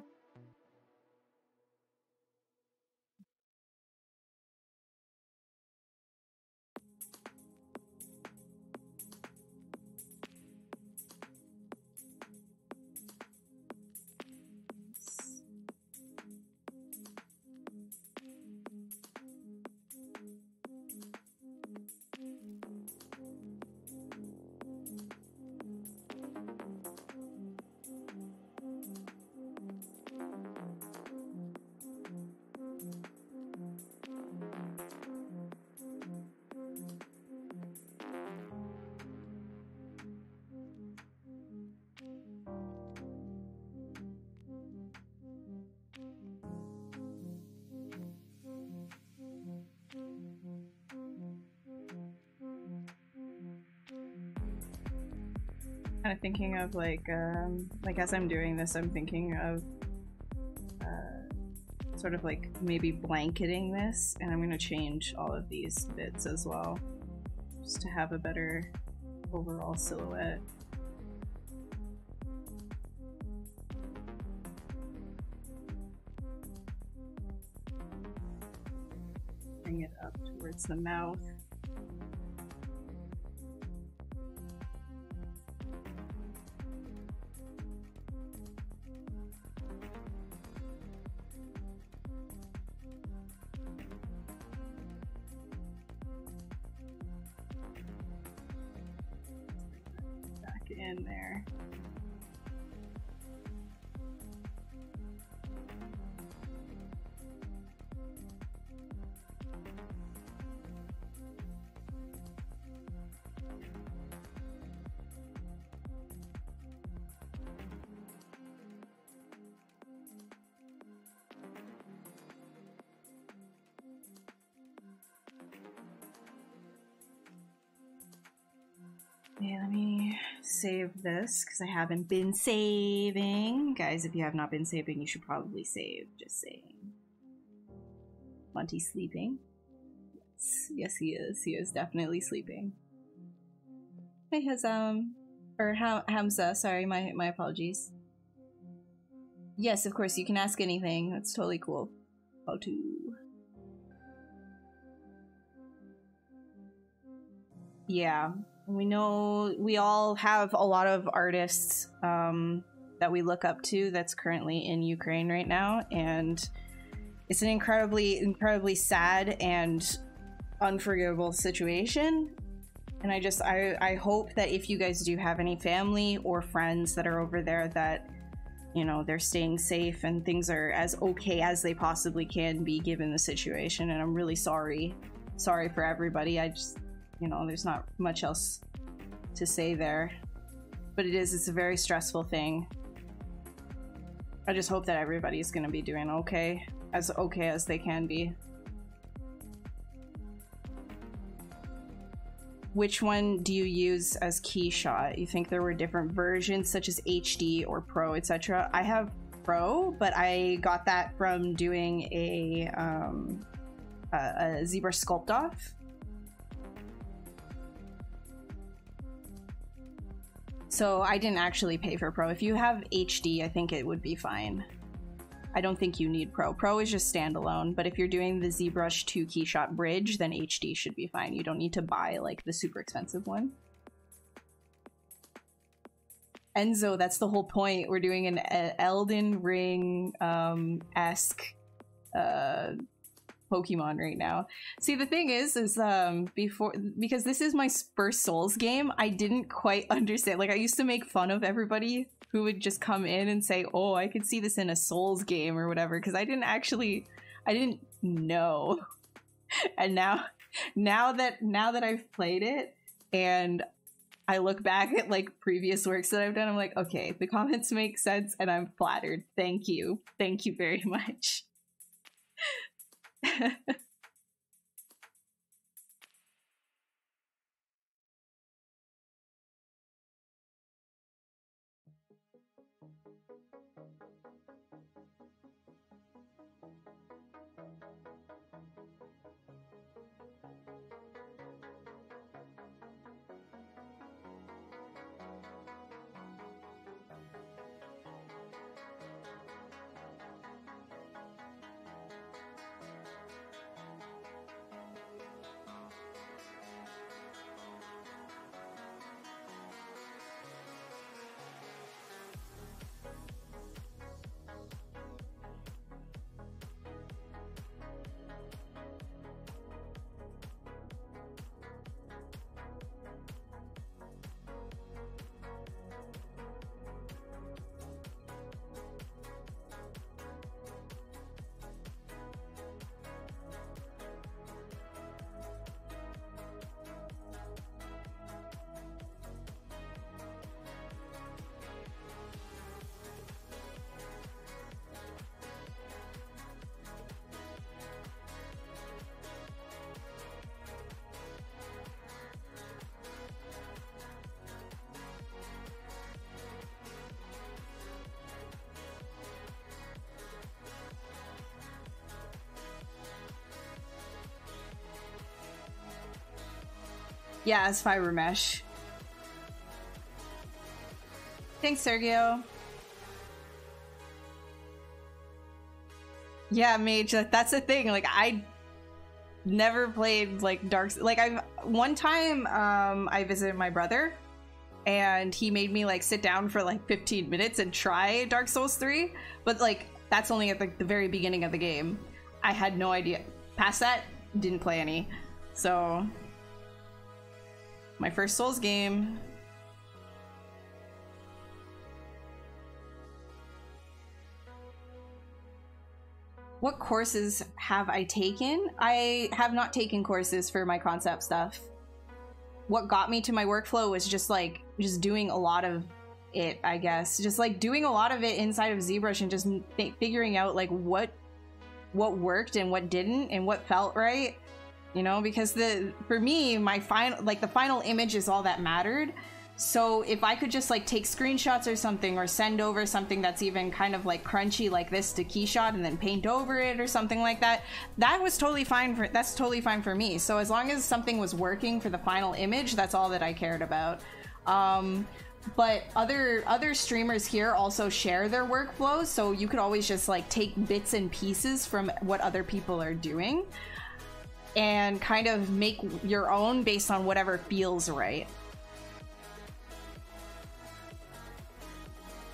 Kind of thinking of like as I'm doing this, I'm thinking of sort of like maybe blanketing this, and I'm going to change all of these bits as well, just to have a better overall silhouette. Bring it up towards the mouth. In there. Okay, let me save this because I haven't been saving. Guys, if you have not been saving, you should probably save. Just saying. Monty's sleeping. Yes, he is. He is definitely sleeping. Hey, Hazam. Or Hamza, sorry, my apologies. Yes, of course, you can ask anything. That's totally cool. How to... Yeah. We know we all have a lot of artists that we look up to that's currently in Ukraine right now, and it's an incredibly sad and unforgivable situation. And I hope that if you guys do have any family or friends that are over there, that, you know, they're staying safe and things are as okay as they possibly can be given the situation. And I'm really sorry for everybody. I just, you know, there's not much else to say there, but it's a very stressful thing. I just hope that everybody's gonna be doing okay as they can be. Which one do you use as keyshot? You think there were different versions such as HD or Pro, etc.? I have Pro, but I got that from doing a ZBrush sculpt off. So I didn't actually pay for Pro. If you have HD, I think it would be fine. I don't think you need Pro. Pro is just standalone, but if you're doing the ZBrush 2 keyshot bridge, then HD should be fine. You don't need to buy like the super expensive one. Enzo, that's the whole point. We're doing an Elden Ring-esque Pokemon right now. See, the thing is because this is my first Souls game, I didn't quite understand. Like, I used to make fun of everybody who would just come in and say, oh, I could see this in a Souls game or whatever, because I didn't know. And now that I've played it and I look back at like previous works that I've done, I'm like, okay, the comments make sense and I'm flattered. Thank you very much. Yeah, it's fiber mesh. Thanks, Sergio. Yeah, Mage, that's the thing. Like, I never played like one time I visited my brother and he made me like sit down for like 15 minutes and try Dark Souls 3, but like that's only at like the very beginning of the game. I had no idea. Past that, didn't play any. So my first Souls game. What courses have I taken? I have not taken courses for my concept stuff. What got me to my workflow was just doing a lot of it, I guess. Just like doing a lot of it inside of ZBrush and just figuring out like what worked and what didn't and what felt right. You know, because for me, my the final image is all that mattered. So if I could just like take screenshots or something, or send over something that's even kind of like crunchy like this to Keyshot and then paint over it or something like that, that's totally fine for me. So as long as something was working for the final image, that's all that I cared about. But other streamers here also share their workflows, so you could always just like take bits and pieces from what other people are doing and kind of make your own based on whatever feels right.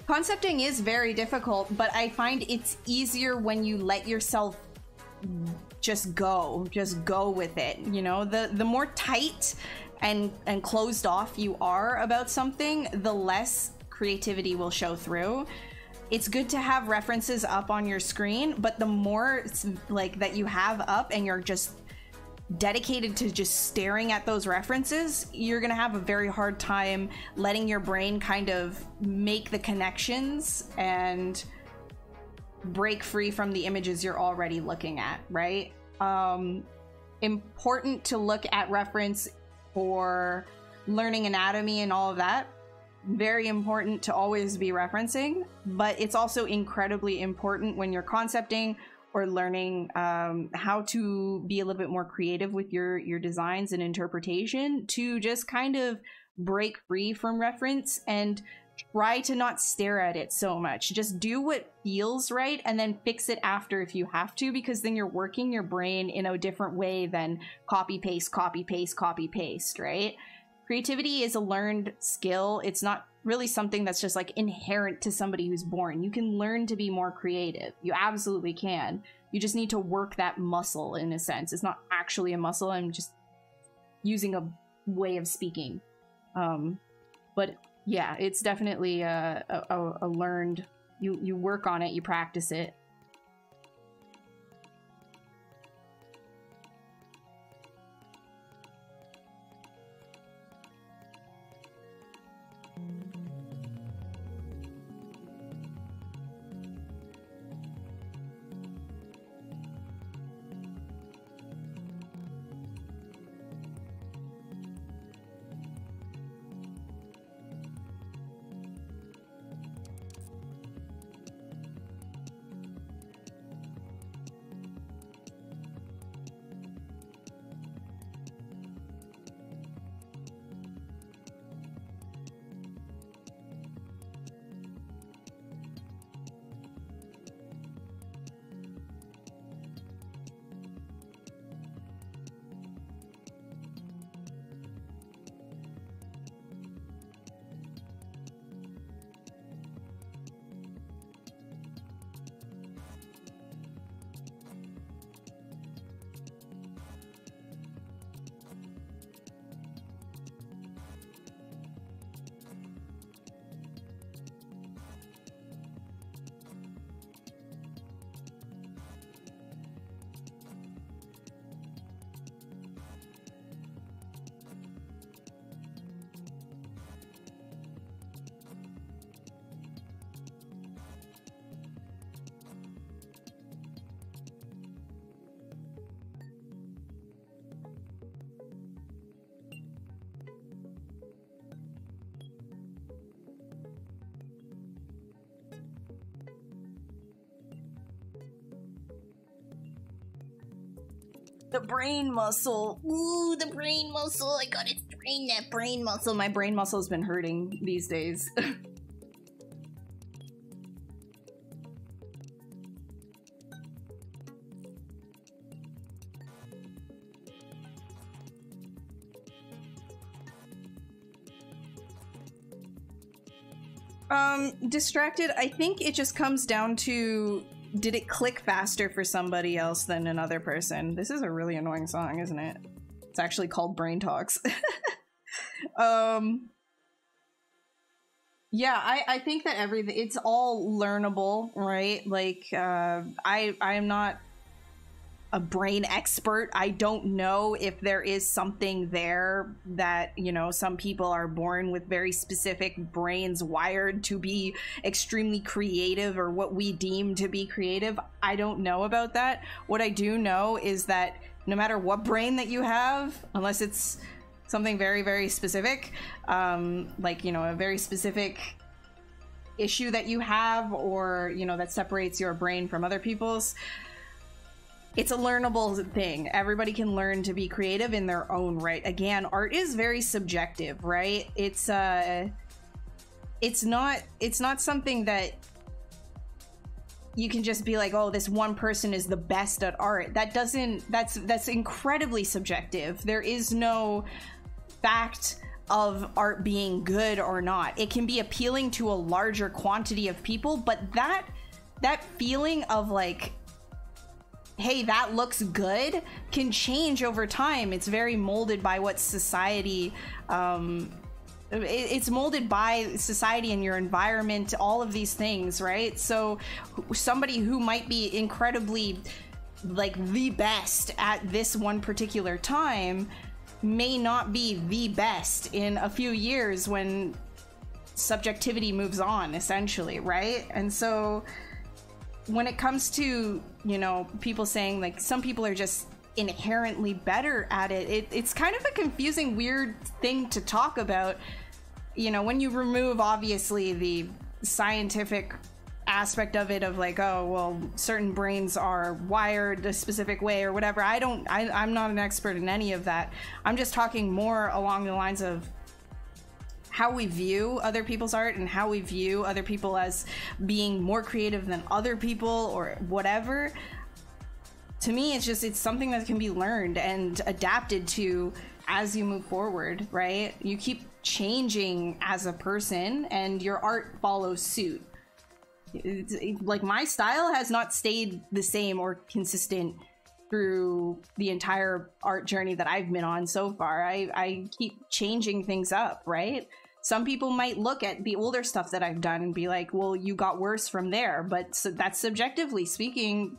Concepting is very difficult, but I find it's easier when you let yourself just go with it. You know, the more tight and closed off you are about something, the less creativity will show through. It's good to have references up on your screen, but the more like that you have up and you're just dedicated to just staring at those references, you're gonna have a very hard time letting your brain kind of make the connections and break free from the images you're already looking at, right? Important to look at reference for learning anatomy and all of that. Very important to always be referencing, but it's also incredibly important when you're concepting or learning how to be a little bit more creative with your designs and interpretation, to just kind of break free from reference and try to not stare at it so much. Just do what feels right and then fix it after if you have to, because then you're working your brain in a different way than copy paste, copy paste, copy paste, right? Creativity is a learned skill. It's not really something that's just like inherent to somebody who's born. You can learn to be more creative. You absolutely can. You just need to work that muscle in a sense. It's not actually a muscle. I'm just using a way of speaking. But yeah, it's definitely a learned, you work on it, you practice it. The brain muscle. Ooh, the brain muscle. I gotta train that brain muscle. My brain muscle's been hurting these days. Distracted, I think it just comes down to, did it click faster for somebody else than another person? This is a really annoying song, isn't it? It's actually called Brain Talks. Yeah, I think that everything, it's all learnable, right? Like, I am not a brain expert. I don't know if there is something there that, you know, some people are born with very specific brains wired to be extremely creative, or what we deem to be creative. I don't know about that. What I do know is that no matter what brain that you have, unless it's something very, very specific, like, you know, a very specific issue that you have, or, you know, that separates your brain from other people's, it's a learnable thing. Everybody can learn to be creative in their own right. Again, art is very subjective, right? It's not something that you can just be like, oh, this one person is the best at art. That's incredibly subjective. There is no fact of art being good or not. It can be appealing to a larger quantity of people, but that feeling of like, hey, that looks good, can change over time. It's very molded by what society, it's molded by society and your environment, all of these things, right? So somebody who might be incredibly like the best at this one particular time may not be the best in a few years when subjectivity moves on, essentially, right? And so when it comes to, you know, people saying like some people are just inherently better at it, it's kind of a confusing, weird thing to talk about, you know, when you remove obviously the scientific aspect of it, of like, oh, well, certain brains are wired a specific way or whatever. I'm not an expert in any of that. I'm just talking more along the lines of how we view other people's art and how we view other people as being more creative than other people or whatever. To me, it's something that can be learned and adapted to as you move forward, right? You keep changing as a person and your art follows suit. Like, my style has not stayed the same or consistent through the entire art journey that I've been on so far. I keep changing things up, right? Some people might look at the older stuff that I've done and be like, well, you got worse from there, but so that's subjectively speaking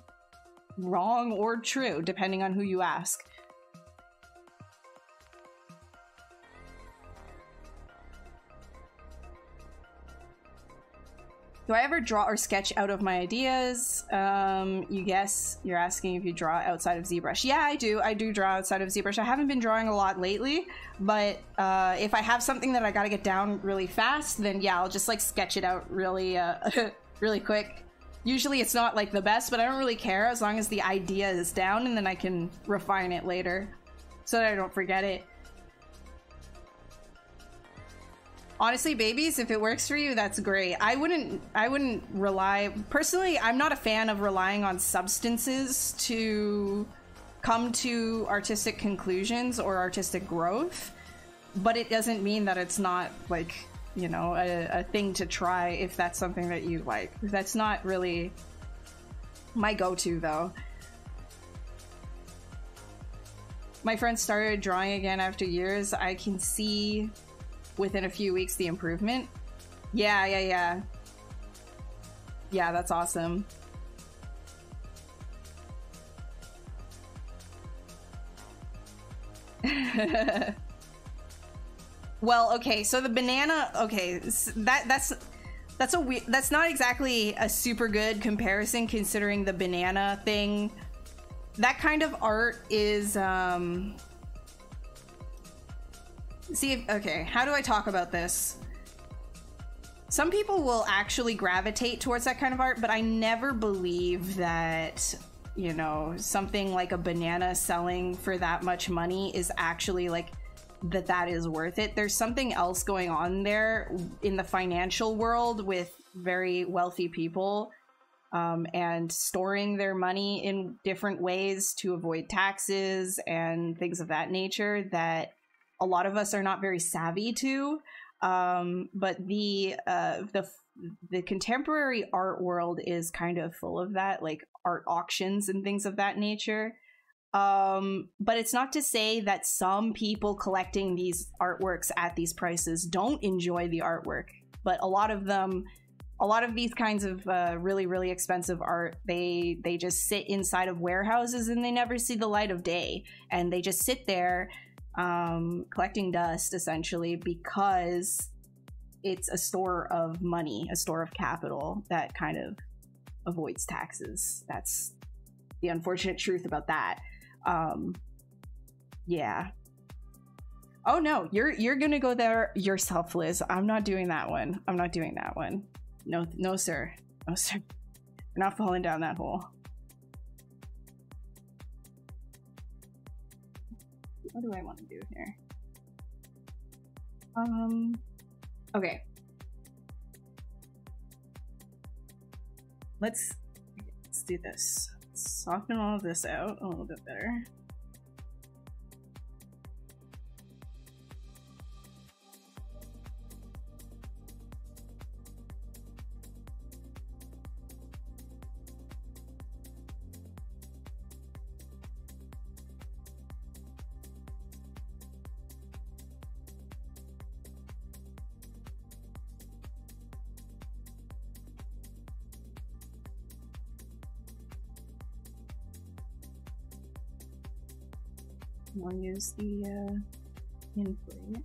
wrong or true, depending on who you ask. Do I ever draw or sketch out of my ideas? You guess you're asking if you draw outside of ZBrush. Yeah, I do. I do draw outside of ZBrush. I haven't been drawing a lot lately, but if I have something that I gotta get down really fast, then yeah, I'll just like sketch it out really, really quick. Usually it's not like the best, but I don't really care as long as the idea is down, and then I can refine it later so that I don't forget it. Honestly, babies, if it works for you, that's great. I wouldn't rely, personally, I'm not a fan of relying on substances to come to artistic conclusions or artistic growth, but it doesn't mean that it's not, like, you know, a thing to try if that's something that you like. That's not really my go-to, though. My friend started drawing again after years. I can see within a few weeks the improvement. Yeah, that's awesome. Well, okay, so the banana, okay, that's not exactly a super good comparison, considering the banana thing. That kind of art is okay, how do I talk about this? Some people will actually gravitate towards that kind of art, but I never believe that, you know, something like a banana selling for that much money is actually like that is worth it. There's something else going on there in the financial world with very wealthy people, and storing their money in different ways to avoid taxes and things of that nature that a lot of us are not very savvy to, but the contemporary art world is kind of full of that, like art auctions and things of that nature. But it's not to say that some people collecting these artworks at these prices don't enjoy the artwork, but a lot of these kinds of really, really expensive art, they just sit inside of warehouses and they never see the light of day, and they just sit there collecting dust, essentially, because it's a store of money, a store of capital that kind of avoids taxes. That's the unfortunate truth about that. Yeah. Oh no, you're gonna go there yourself, Liz. I'm not doing that one. I'm not doing that one. No, no, sir. No, sir. You're not falling down that hole. What do I want to do here? Okay. Let's do this. Soften all of this out a little bit better. We'll use the inflate.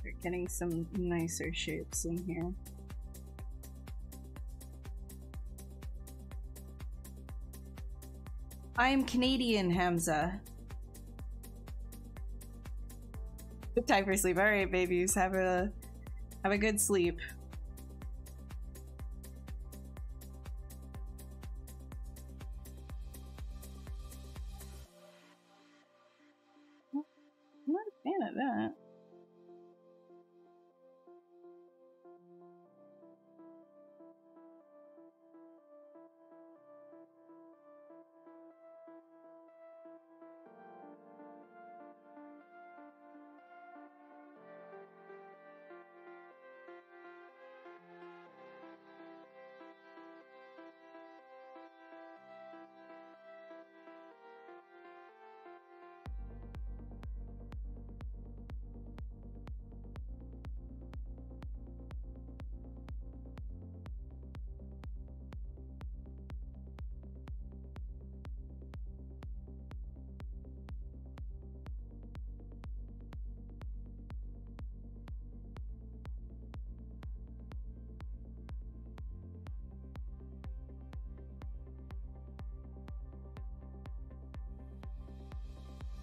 We're getting some nicer shapes in here. I am Canadian, Hamza. Good time for sleep. All right, babies, have a good sleep. That.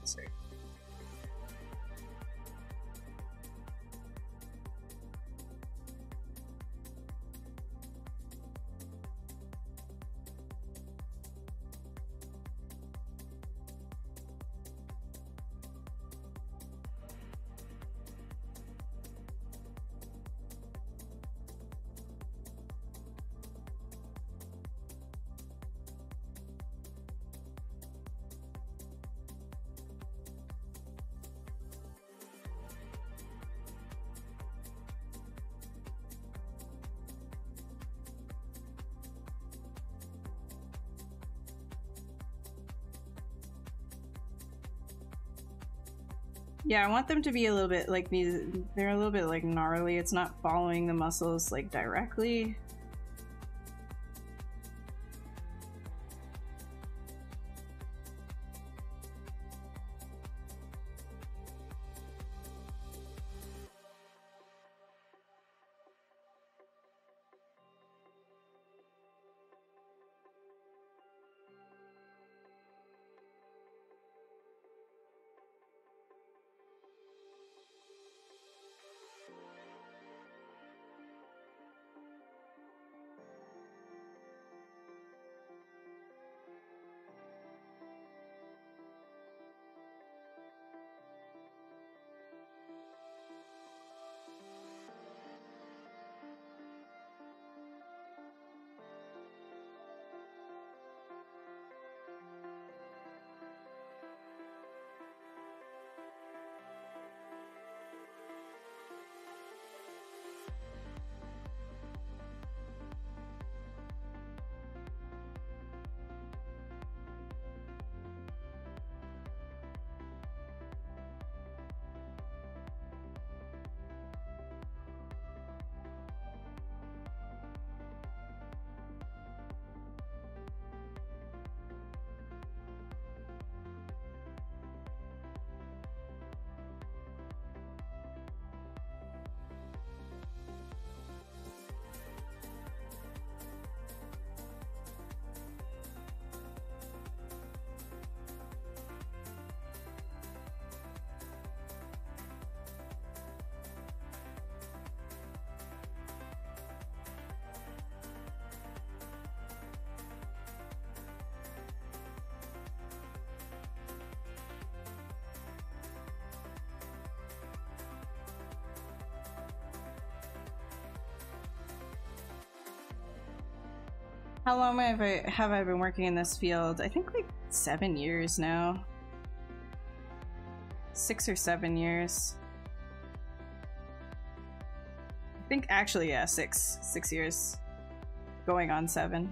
Sorry. Yeah, I want them to be a little bit like these. They're a little bit like gnarly. It's not following the muscles like directly. How long have I been working in this field? I think like 7 years now. 6 or 7 years. I think actually, yeah, 6 years. Going on 7.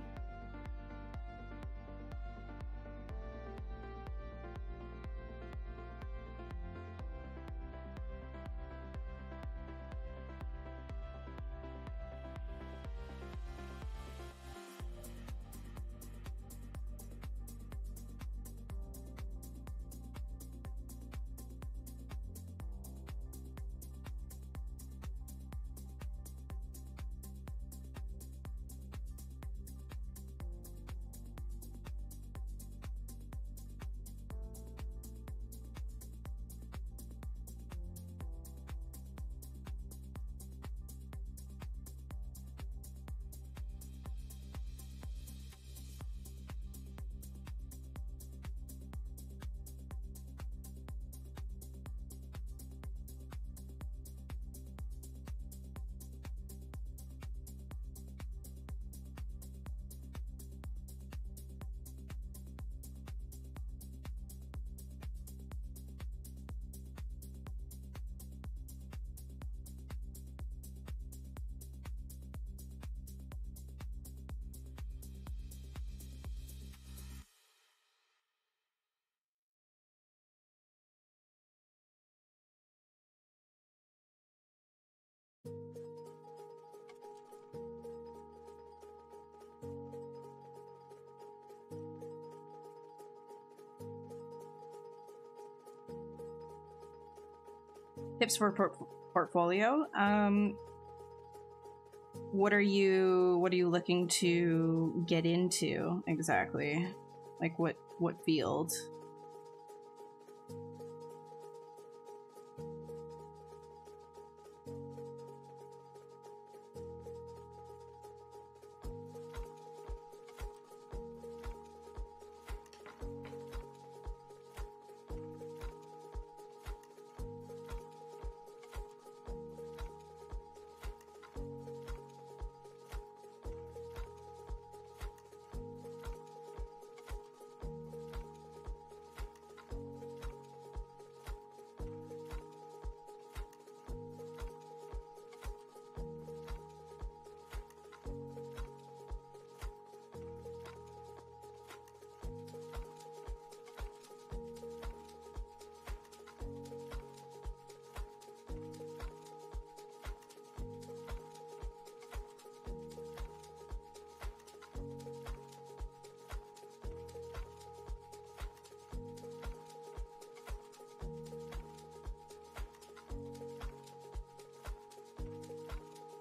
Tips for portfolio. What are you looking to get into exactly? Like what field?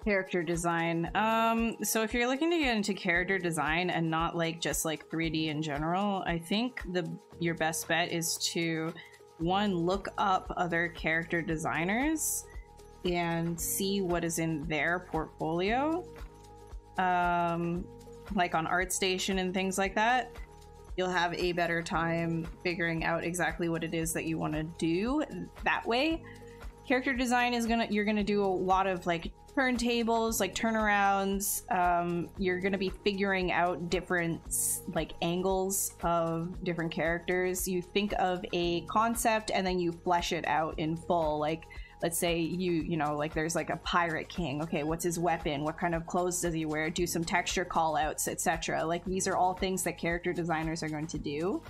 Character design. So if you're looking to get into character design and not like just like 3D in general, I think your best bet is to look up other character designers and see what is in their portfolio. Like on ArtStation and things like that. You'll have a better time figuring out exactly what it is that you want to do that way. Character design is you're gonna do a lot of like turntables, like turnarounds. You're gonna be figuring out different like angles of different characters. You think of a concept and then you flesh it out in full. Like, let's say you know, like there's like a pirate king. Okay, what's his weapon? What kind of clothes does he wear? Do some texture call outs, etc. Like these are all things that character designers are going to do.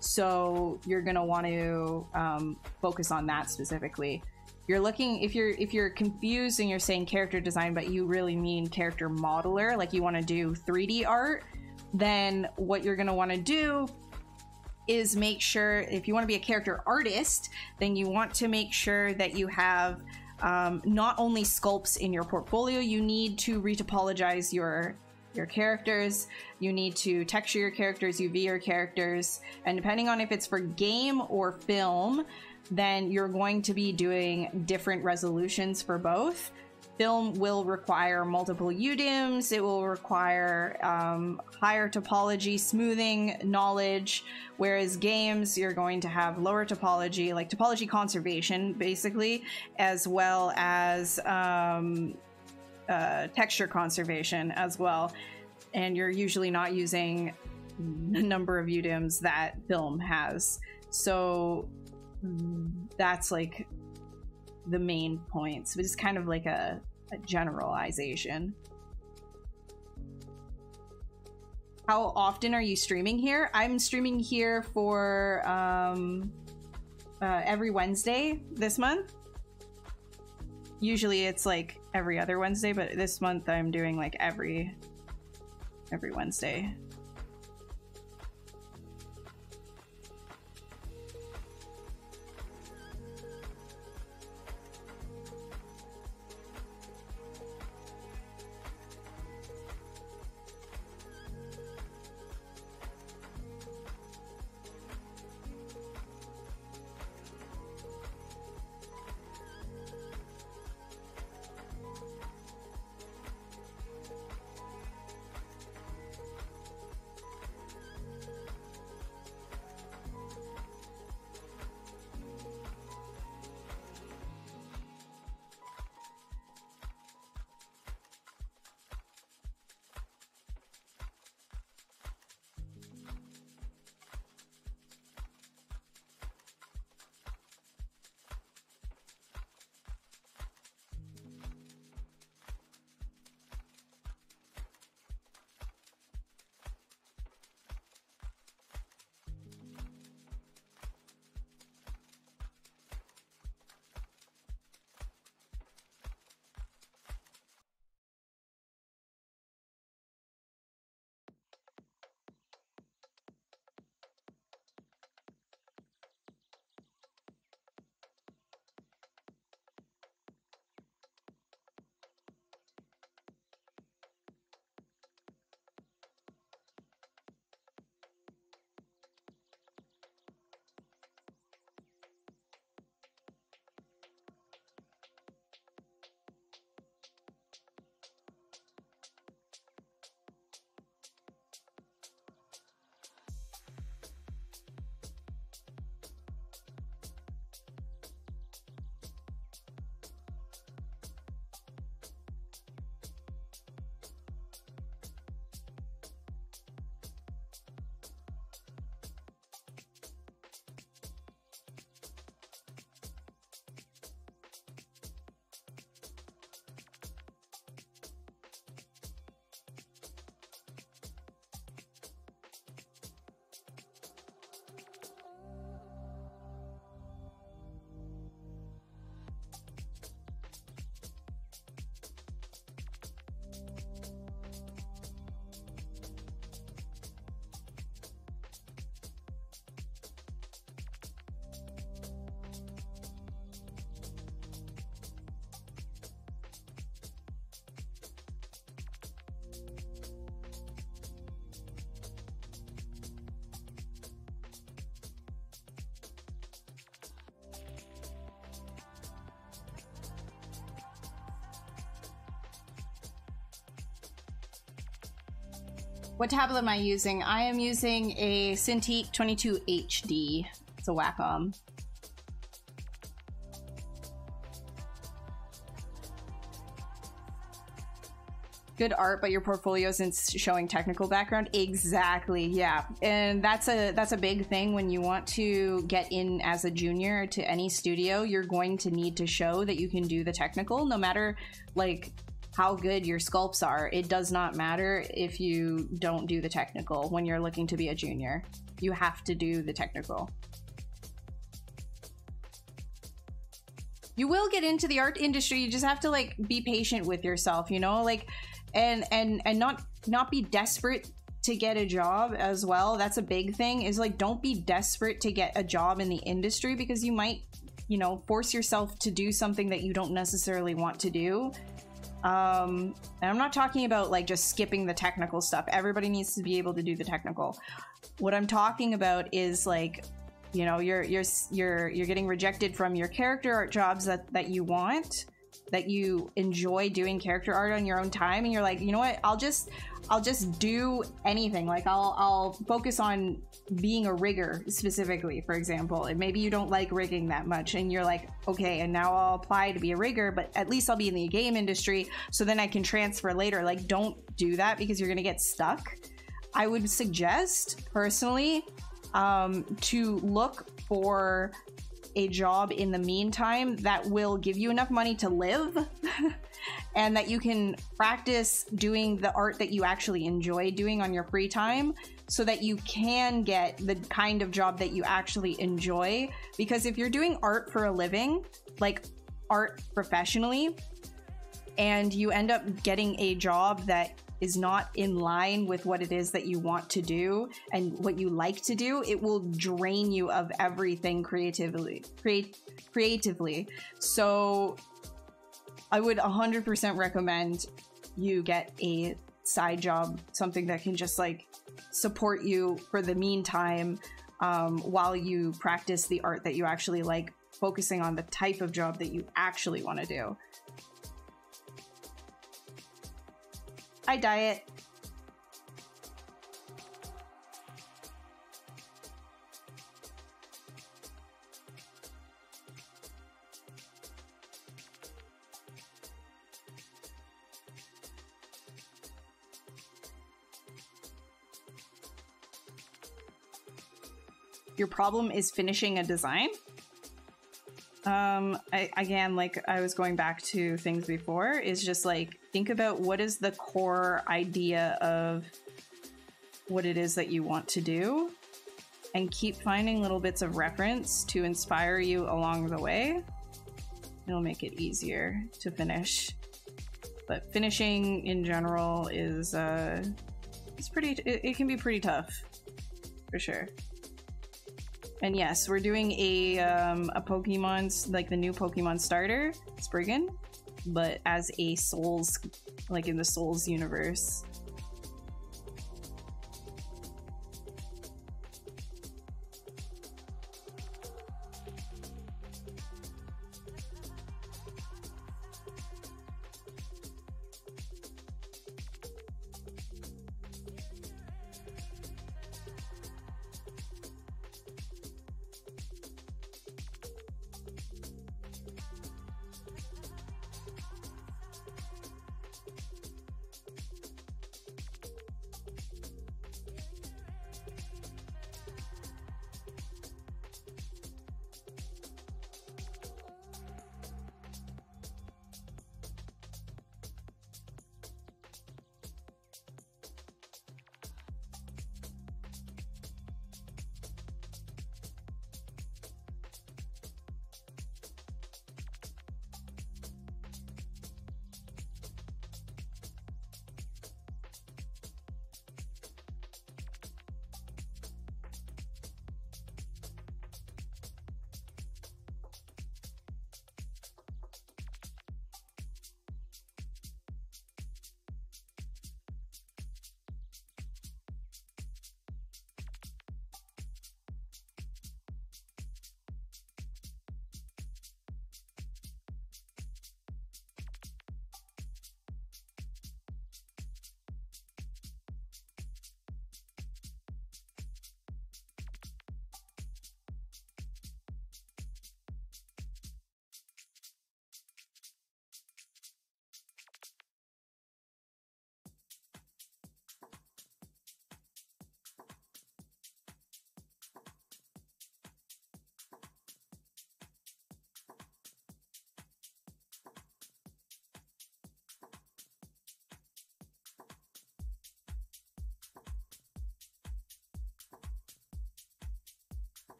So you're gonna want to focus on that specifically. You're looking, if you're confused and you're saying character design, but you really mean character modeler, like you want to do 3D art, then what you're going to want to do is make sure, if you want to be a character artist, then you want to make sure that you have not only sculpts in your portfolio, you need to retopologize your characters, you need to texture your characters, UV your characters, and depending on if it's for game or film, then you're going to be doing different resolutions for both. Film will require multiple UDIMs, it will require higher topology, smoothing knowledge, whereas games, you're going to have lower topology, like topology conservation, basically, as well as texture conservation as well. and you're usually not using the number of UDIMs that film has. So that's like the main points. It's kind of like a generalization. How often are you streaming here? I'm streaming here for every Wednesday this month. Usually it's like every other Wednesday, but this month I'm doing like every Wednesday. What tablet am I using? I am using a Cintiq 22 HD. It's a Wacom. Good art, but your portfolio isn't showing technical background. Exactly, yeah. And that's a big thing when you want to get in as a junior to any studio. You're going to need to show that you can do the technical, no matter like how good your sculpts are. It does not matter if you don't do the technical when you're looking to be a junior. You have to do the technical. You will get into the art industry. You just have to like be patient with yourself, you know, like and not be desperate to get a job as well. That's a big thing, is like don't be desperate to get a job in the industry, because you might, you know, force yourself to do something that you don't necessarily want to do. And I'm not talking about like just skipping the technical stuff. Everybody needs to be able to do the technical. What I'm talking about is like, you know, you're getting rejected from your character art jobs that you want, that you enjoy doing character art on your own time, and you're like, you know what, I'll just do anything. Like I'll focus on being a rigger specifically, for example, and maybe you don't like rigging that much, and you're like, okay, and now I'll apply to be a rigger, but at least I'll be in the game industry, so then I can transfer later. Like, don't do that because you're gonna get stuck. I would suggest personally to look for a job in the meantime that will give you enough money to live and that you can practice doing the art that you actually enjoy doing on your free time, so that you can get the kind of job that you actually enjoy. Because if you're doing art for a living, like art professionally, and you end up getting a job that is not in line with what it is that you want to do and what you like to do, it will drain you of everything creatively. So I would 100% recommend you get a side job, something that can just like support you for the meantime, while you practice the art that you actually like, focusing on the type of job that you actually want to do. I diet. Your problem is finishing a design? Again, like I was going back to things before, is just like, think about what is the core idea of what it is that you want to do, and keep finding little bits of reference to inspire you along the way. It'll make it easier to finish. But finishing in general is it's pretty, it can be pretty tough, for sure. And yes, we're doing a Pokemon, like the new Pokemon starter, Spriggan, but as a Souls, like in the Souls universe.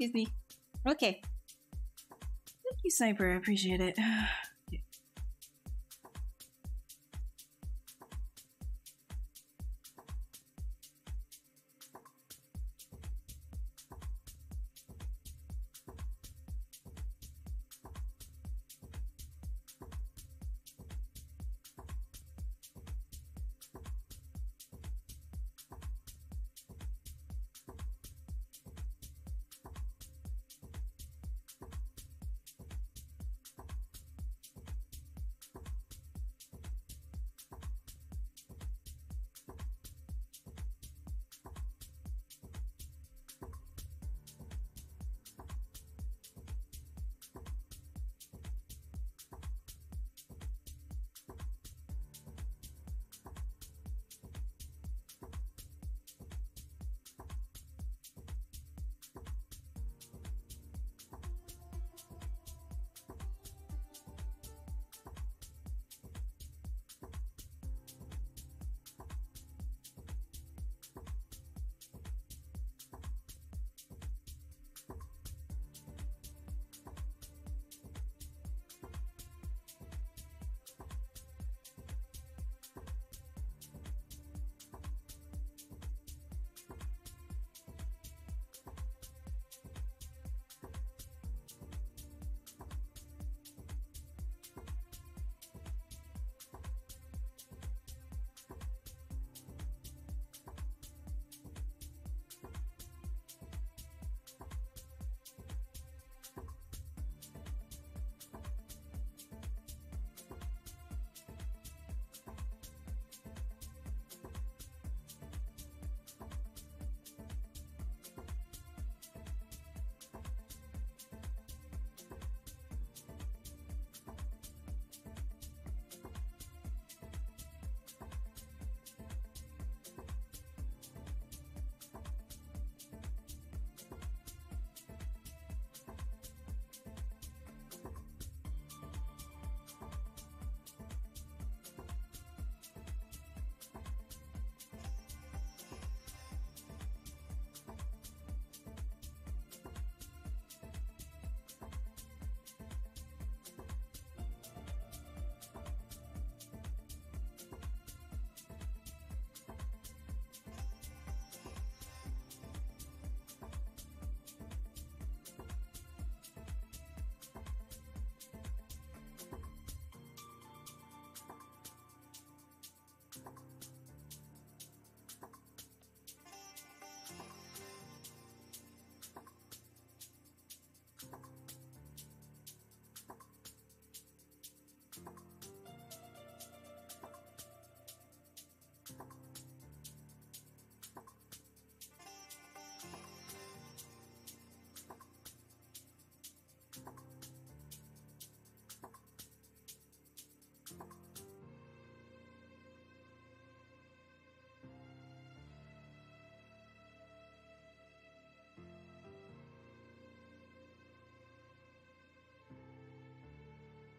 Excuse me. Okay. Thank you, Sniper. I appreciate it.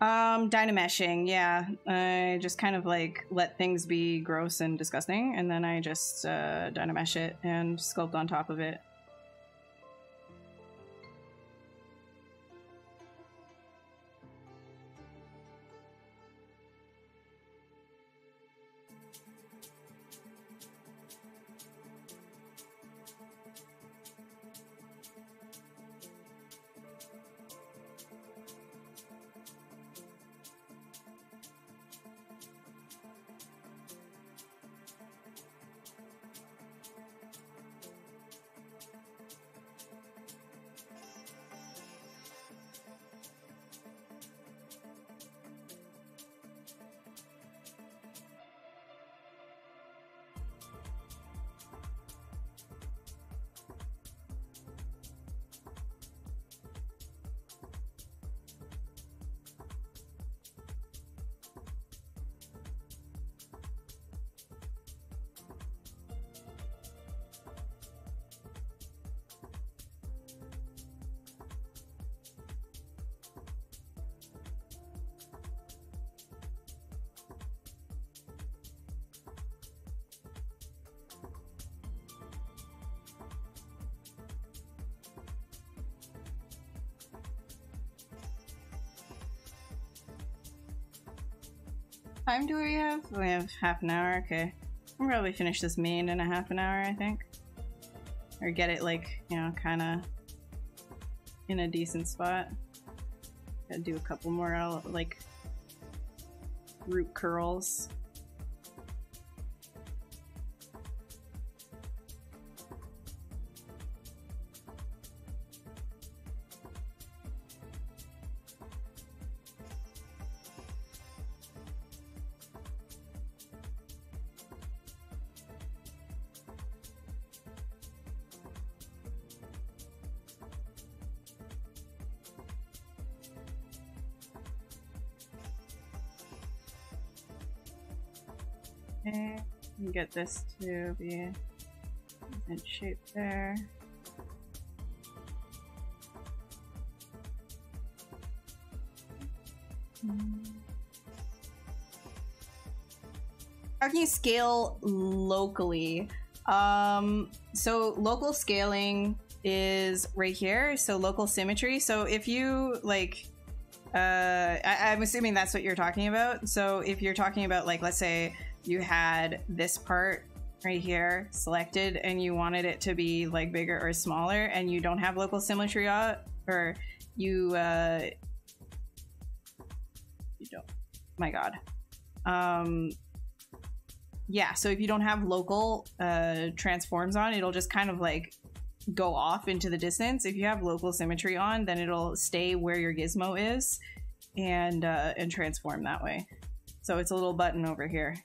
Dynameshing, yeah. I just kind of like let things be gross and disgusting, and then I just dynamesh it and sculpt on top of it. Time do we have? We have half an hour, okay. I'll probably finish this main in a half an hour, I think. Or get it, like, you know, kinda in a decent spot. Gotta do a couple more, like, root curls. Okay, and get this to be in shape there. How can you scale locally? So local scaling is right here. So local symmetry. So if you like, I'm assuming that's what you're talking about. So if you're talking about, like, let's say you had this part right here selected and you wanted it to be like bigger or smaller and you don't have local symmetry on, or you don't, my god. Yeah, so if you don't have local transforms on, it'll just kind of like go off into the distance. If you have local symmetry on, then it'll stay where your gizmo is and transform that way. So it's a little button over here.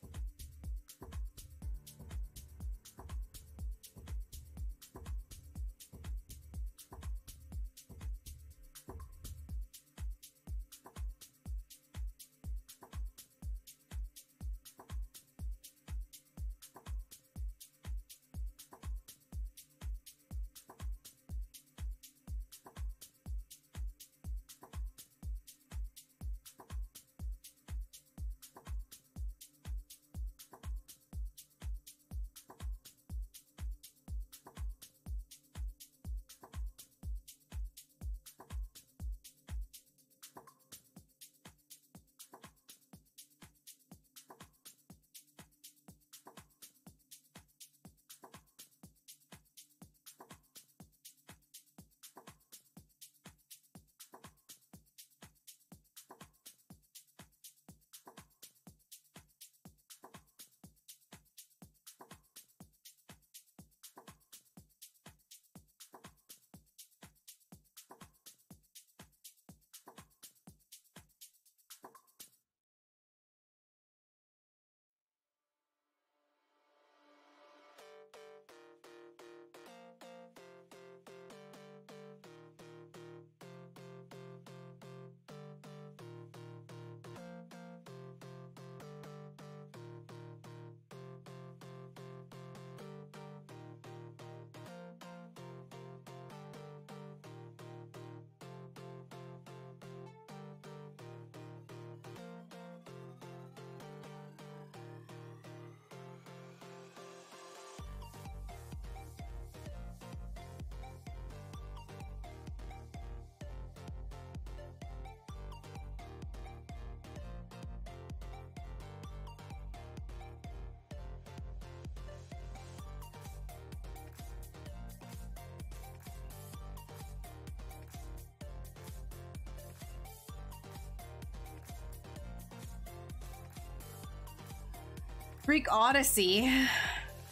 Greek Odyssey.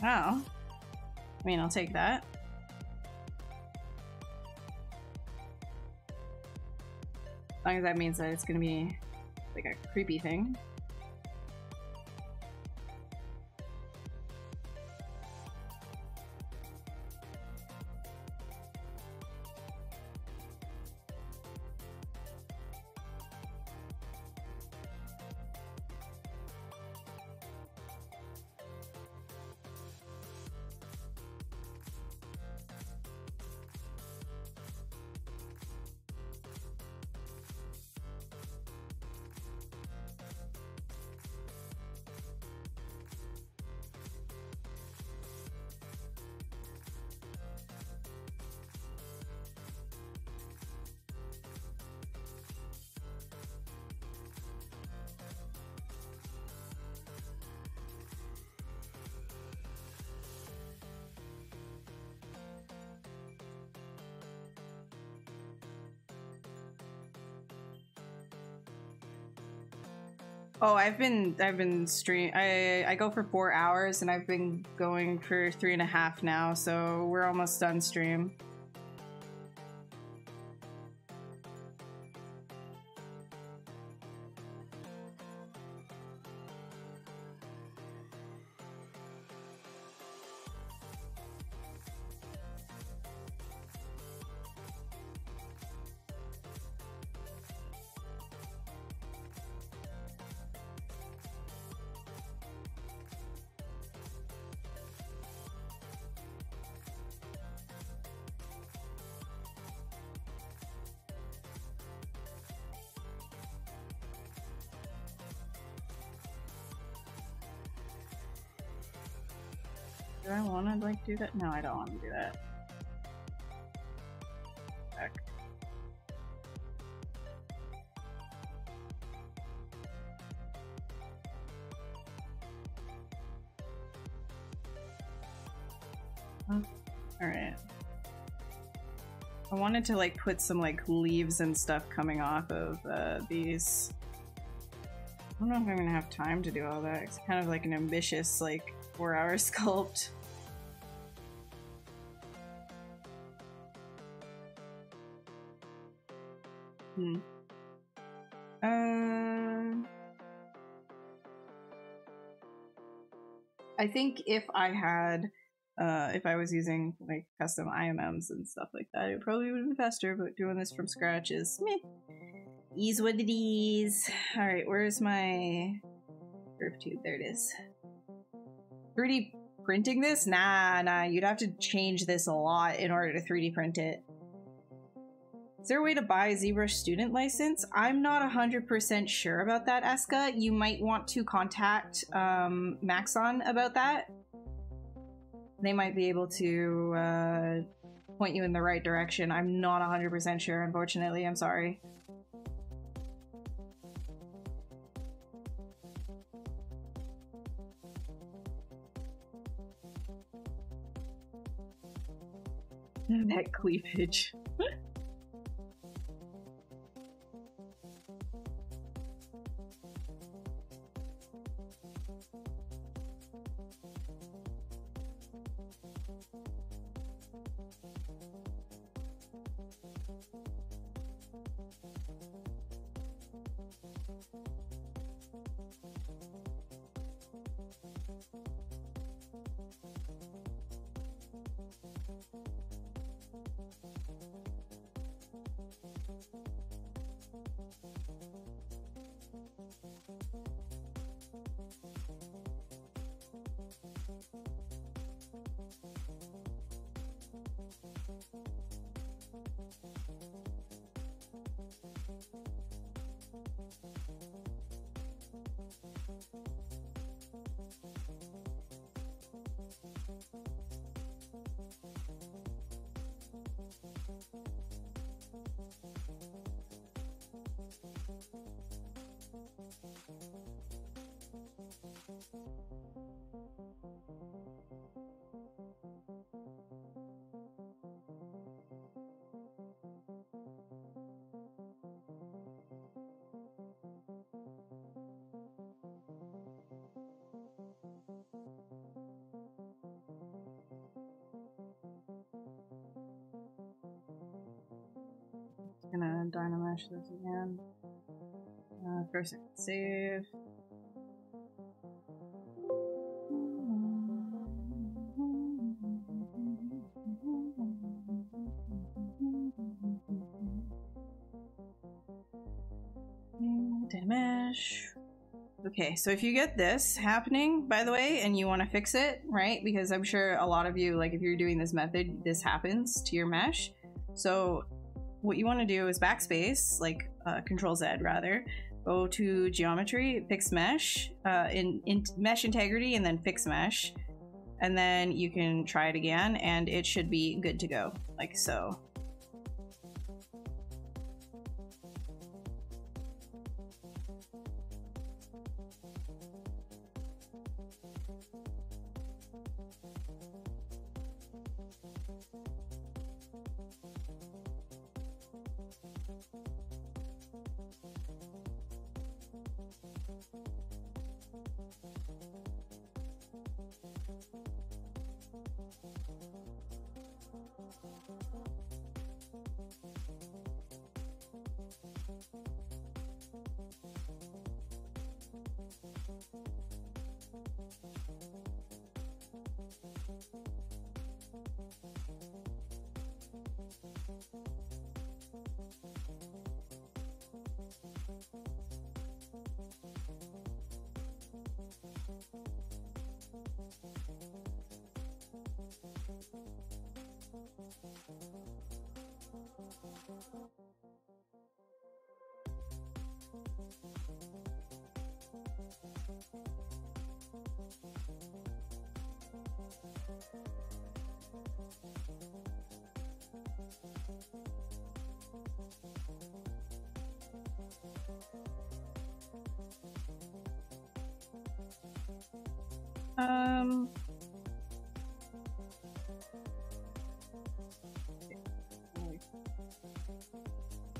Oh. I mean, I'll take that. As long as that means that it's gonna be like a creepy thing. Oh, I've been I go for 4 hours and I've been going for 3.5 now, so we're almost done stream. Do I want to like do that? No, I don't want to do that. Heck. Alright. I wanted to like put some like leaves and stuff coming off of these. I don't know if I'm gonna have time to do all that. It's kind of like an ambitious like 4-hour sculpt. I think if I had, if I was using like custom IMMs and stuff like that, it probably would have been faster, but doing this from scratch is meh. Is what it is. Alright, where's my curve tube? There it is. 3D printing this? Nah, you'd have to change this a lot in order to 3D print it. Is there a way to buy a ZBrush student license? I'm not 100% sure about that, Eska. You might want to contact Maxon about that. They might be able to point you in the right direction. I'm not 100% sure, unfortunately. I'm sorry. That cleavage. Gonna dynamesh this again. First I can save. Dynamesh. Okay, so if you get this happening, by the way, and you want to fix it, right? Because I'm sure a lot of you, like if you're doing this method, this happens to your mesh. So what you want to do is backspace, like Control Z rather, go to geometry, fix mesh, in mesh integrity, and then fix mesh. And then you can try it again and it should be good to go, like so.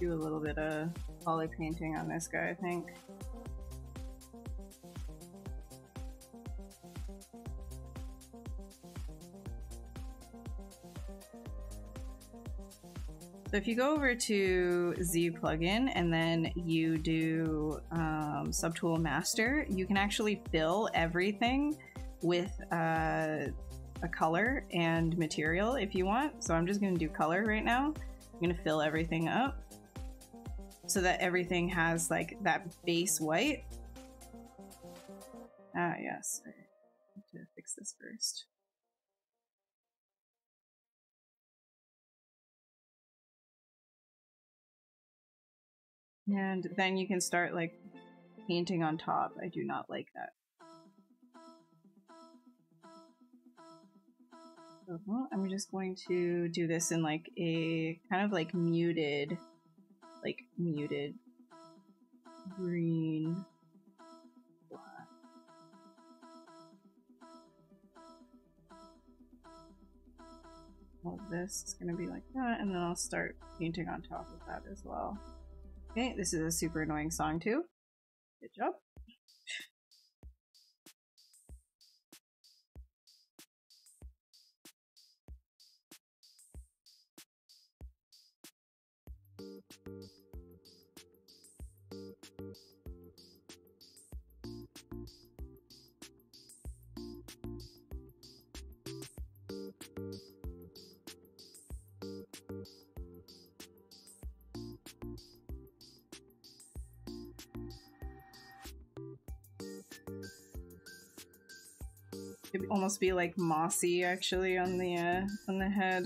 Do a little bit of poly painting on this guy, I think. So if you go over to Z plugin and then you do subtool master, you can actually fill everything with a color and material if you want. So I'm just going to do color right now. I'm going to fill everything up so that everything has like that base white. Ah, yes. I need to fix this first. And then you can start like painting on top. I do not like that. So, I'm just going to do this in like a kind of like muted green. Black. All of this is going to be like that, and then I'll start painting on top of that as well. Okay, this is a super annoying song too. Good job. It'd almost be like mossy actually on the head.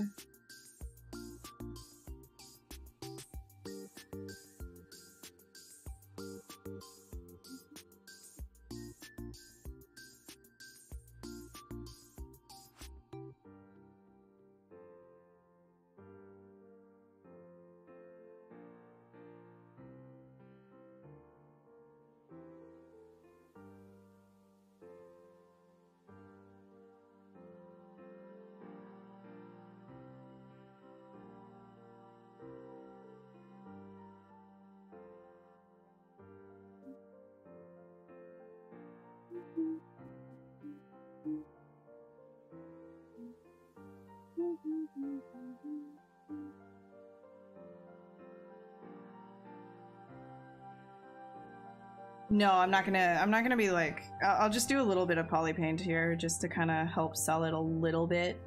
No, I'm not gonna be like, I'll just do a little bit of poly paint here just to kind of help sell it a little bit.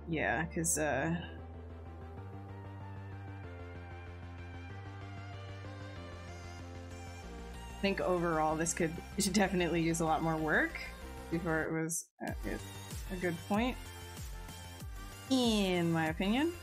Yeah, because I think overall this could definitely use a lot more work before it was at a good point, in my opinion.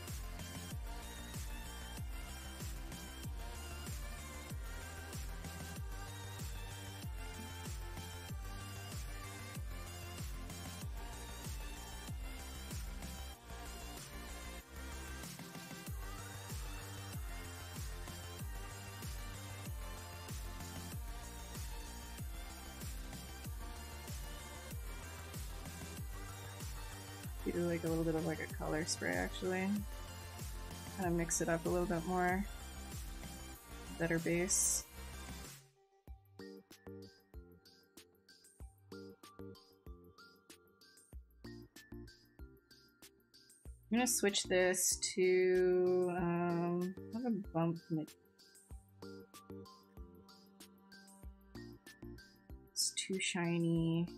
Do like a little bit of like a color spray actually. Kind of mix it up a little bit more. Better base. I'm gonna switch this to have a bump. It's too shiny.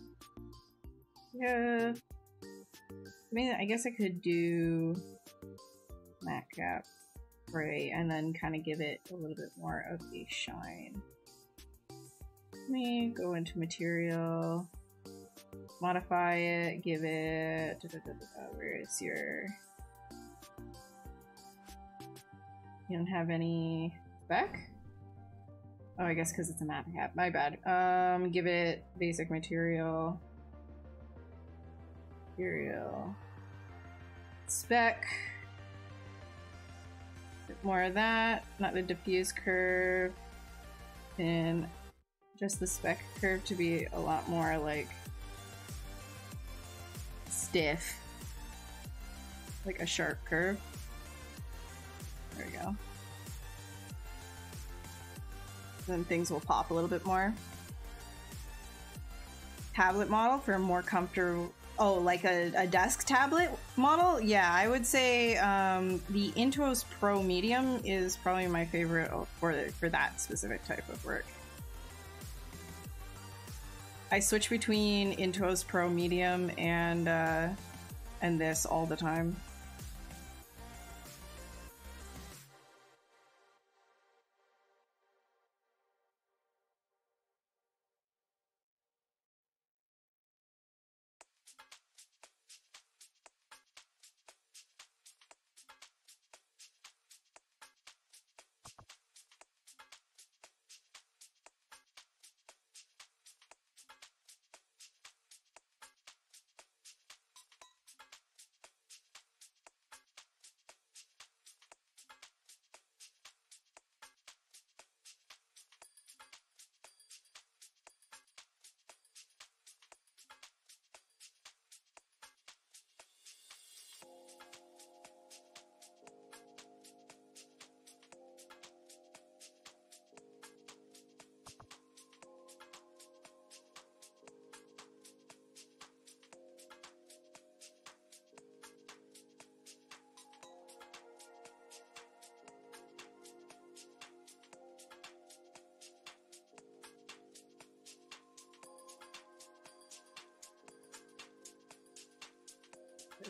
Yeah. I mean, I guess I could do matte cap gray and then kind of give it a little bit more of a shine. Let me go into material, modify it, give it, where is your, you don't have any spec? Oh, I guess because it's a matte cap, my bad. Give it basic material. Spec. Bit more of that, not the diffuse curve, and just the spec curve to be a lot more like stiff, like a sharp curve. There we go. Then things will pop a little bit more. Tablet model for a more comfortable. Oh, like a desk tablet model? Yeah, I would say the Intuos Pro Medium is probably my favorite for that specific type of work. I switch between Intuos Pro Medium and this all the time.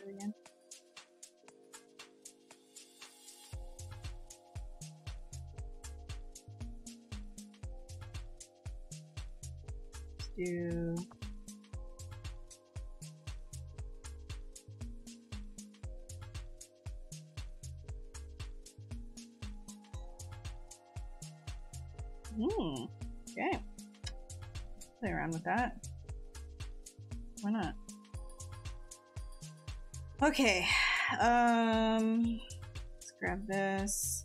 Again. Let's do okay. Play around with that. Why not? Okay, let's grab this.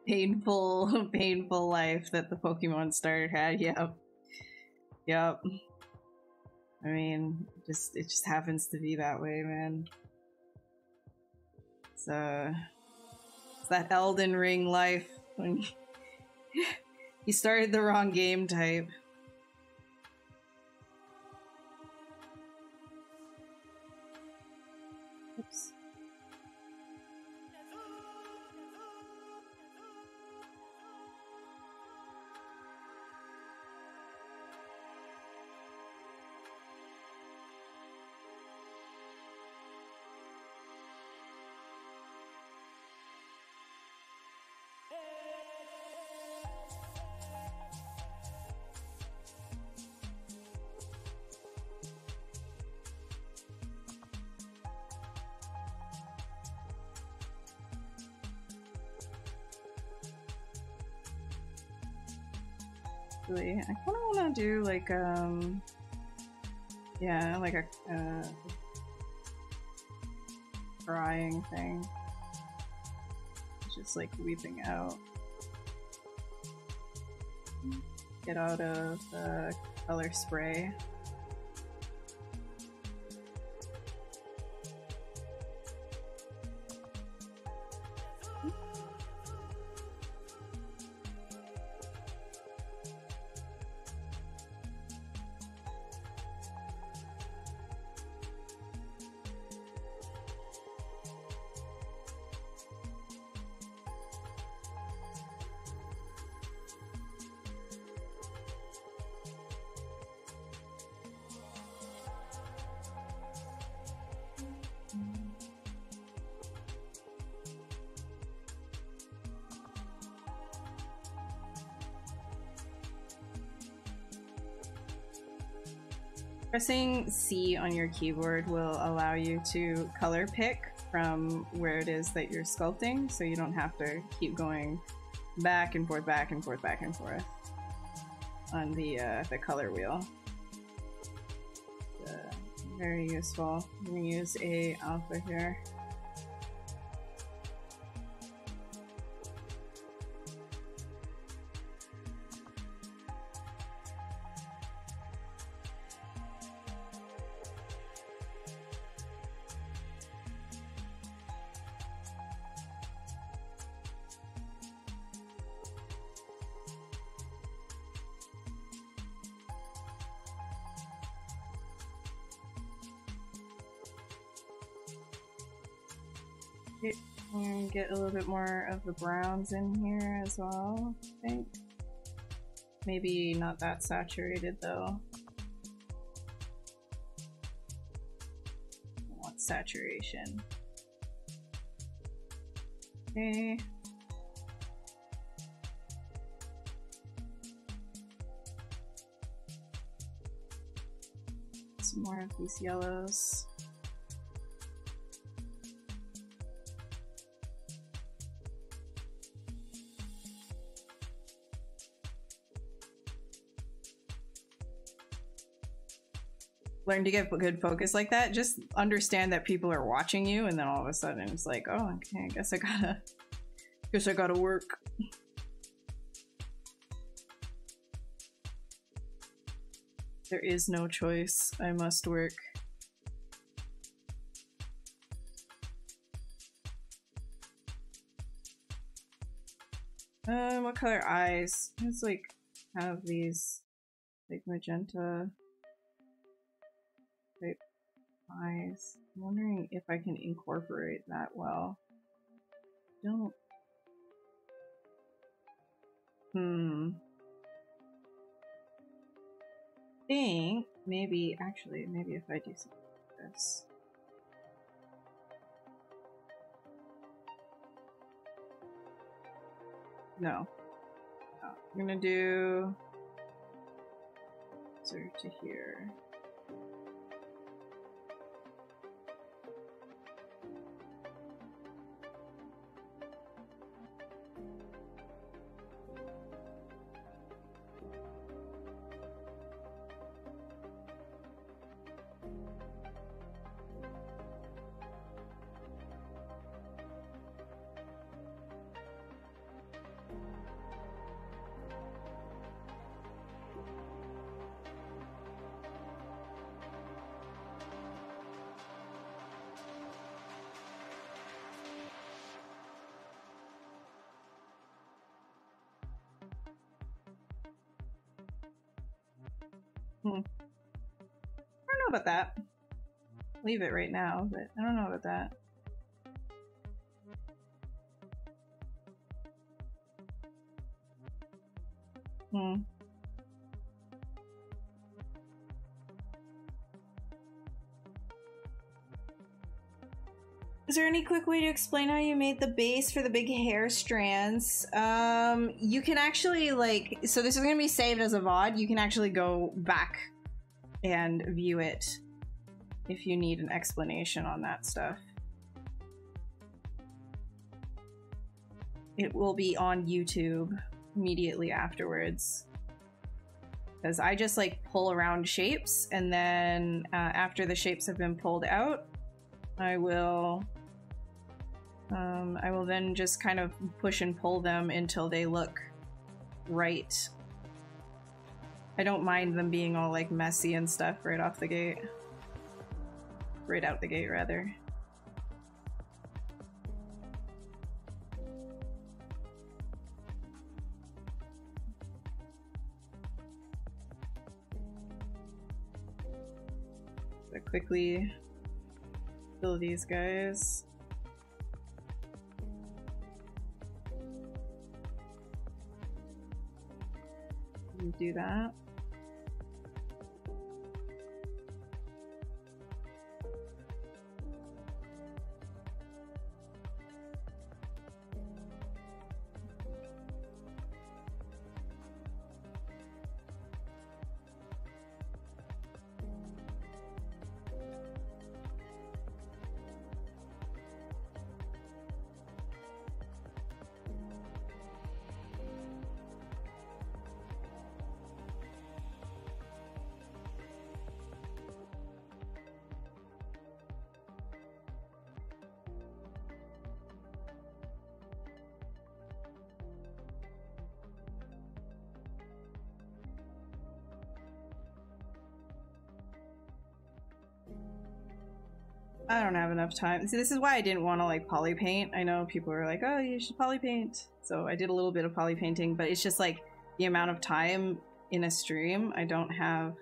painful, painful life that the Pokemon starter had. Yep. Yep. I mean, it just happens to be that way, man. It's that Elden Ring life when he started the wrong game type. Oops. I kind of want to do like yeah, like a crying thing, just like weeping out. Get out of color spray. Pressing C on your keyboard will allow you to color pick from where it is that you're sculpting, so you don't have to keep going back and forth, back and forth, back and forth on the color wheel. Very useful. I'm gonna use a alpha here. And get a little bit more of the browns in here as well, I think. Maybe not that saturated though. I want saturation. Okay. Some more of these yellows. Learn to get good focus like that. Just understand that people are watching you, and then all of a sudden it's like, oh, okay, I guess I gotta work. There is no choice. I must work. What color eyes? It's like have these like magenta type eyes. I'm wondering if I can incorporate that well. Don't. Think maybe if I do something like this. No. I'm gonna do sort to here. I don't know about that. Leave it right now, but I don't know about that. Is there any quick way to explain how you made the base for the big hair strands? You can actually, like, so this is gonna be saved as a VOD. You can actually go back and view it if you need an explanation on that stuff. It will be on YouTube immediately afterwards. Because I just like pull around shapes, and then after the shapes have been pulled out, I will then just kind of push and pull them until they look right. I don't mind them being all like messy and stuff right off the gate. Right out the gate, rather. So quickly fill these guys. Do that. I don't have enough time. See, this is why I didn't want to like poly paint. I know people are like, oh, you should poly paint. So I did a little bit of poly painting, but it's just like the amount of time in a stream I don't have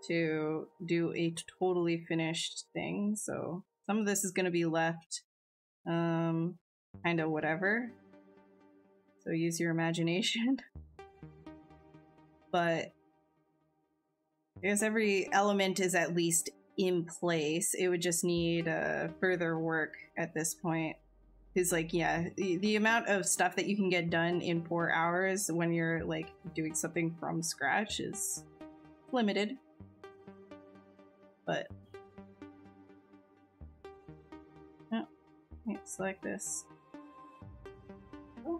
to do a totally finished thing. So some of this is going to be left kind of whatever. So use your imagination. But I guess every element is at least in place. It would just need further work at this point. Because like, yeah, the amount of stuff that you can get done in 4 hours when you're like doing something from scratch is limited. But oh, can't select this. Oh.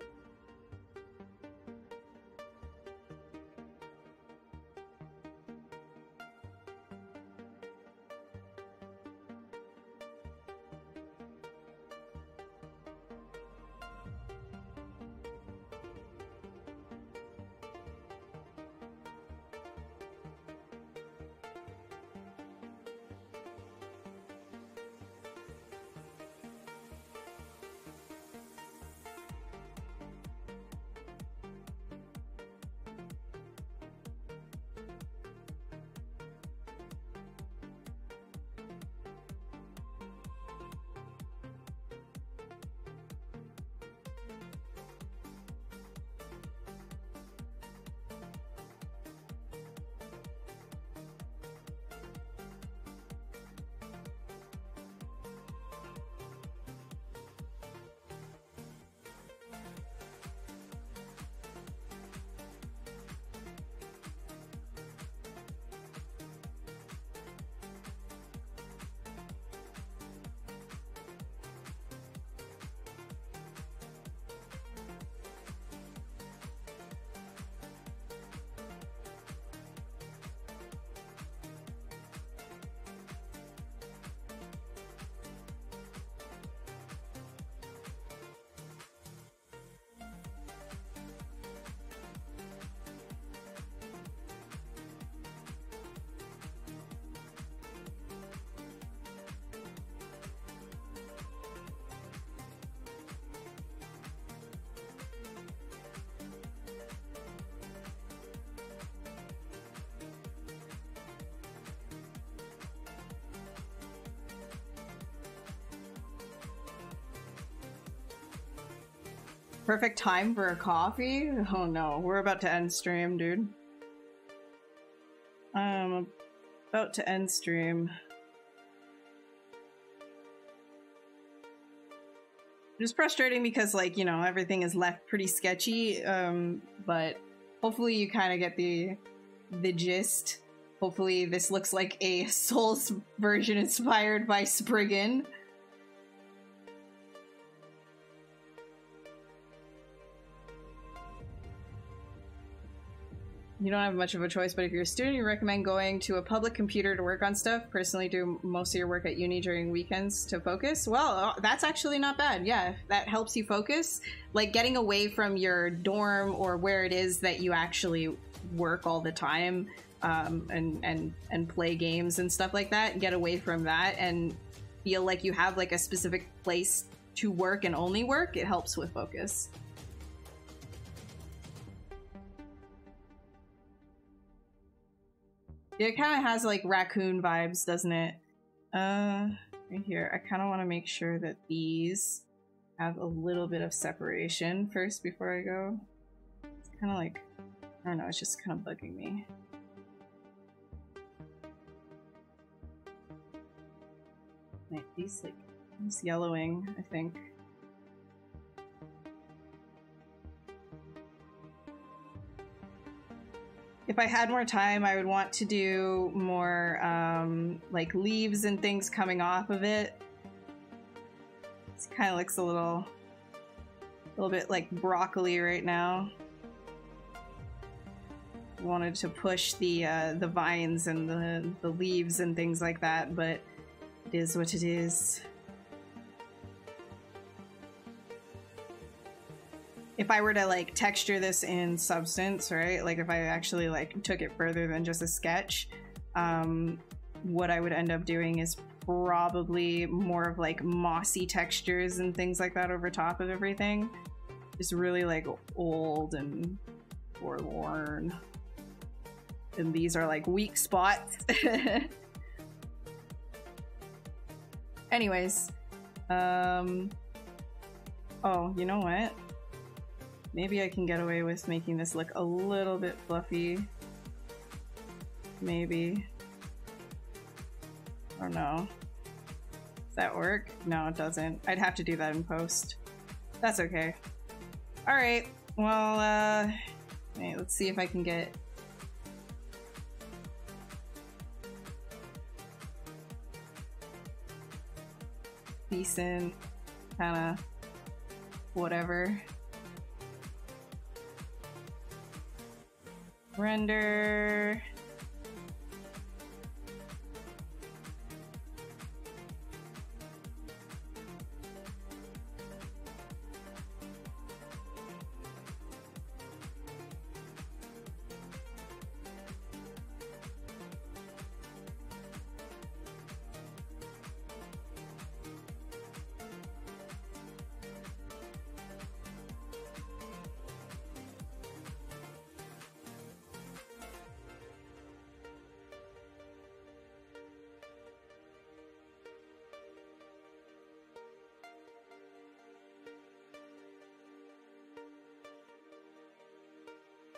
Perfect time for a coffee? Oh no, we're about to end stream, dude. I'm about to end stream. It's frustrating because, like, you know, everything is left pretty sketchy, but hopefully you kind of get the gist. Hopefully this looks like a Souls version inspired by Spriggan. You don't have much of a choice, but if you're a student, you recommend going to a public computer to work on stuff. Personally, do most of your work at uni during weekends to focus. Well, that's actually not bad. Yeah, that helps you focus. Like getting away from your dorm or where it is that you actually work all the time, and play games and stuff like that. Get away from that and feel like you have like a specific place to work and only work. It helps with focus. It kind of has like raccoon vibes, doesn't it? Right here, I kind of want to make sure that these have a little bit of separation first before I go. It's kind of like, I don't know, it's just kind of bugging me. Like these, like, it's yellowing, I think. If I had more time, I would want to do more, like, leaves and things coming off of it. It kind of looks a little bit like broccoli right now. I wanted to push the vines and the leaves and things like that, but it is what it is. If I were to like texture this in Substance, right? Like if I actually like took it further than just a sketch, what I would end up doing is probably more of like mossy textures and things like that over top of everything. Just really like old and forlorn. And these are like weak spots. Anyways, oh, you know what? Maybe I can get away with making this look a little bit fluffy. Maybe. I don't know. Does that work? No, it doesn't. I'd have to do that in post. That's okay. Alright, well, wait, let's see if I can get... decent, kinda whatever. Render.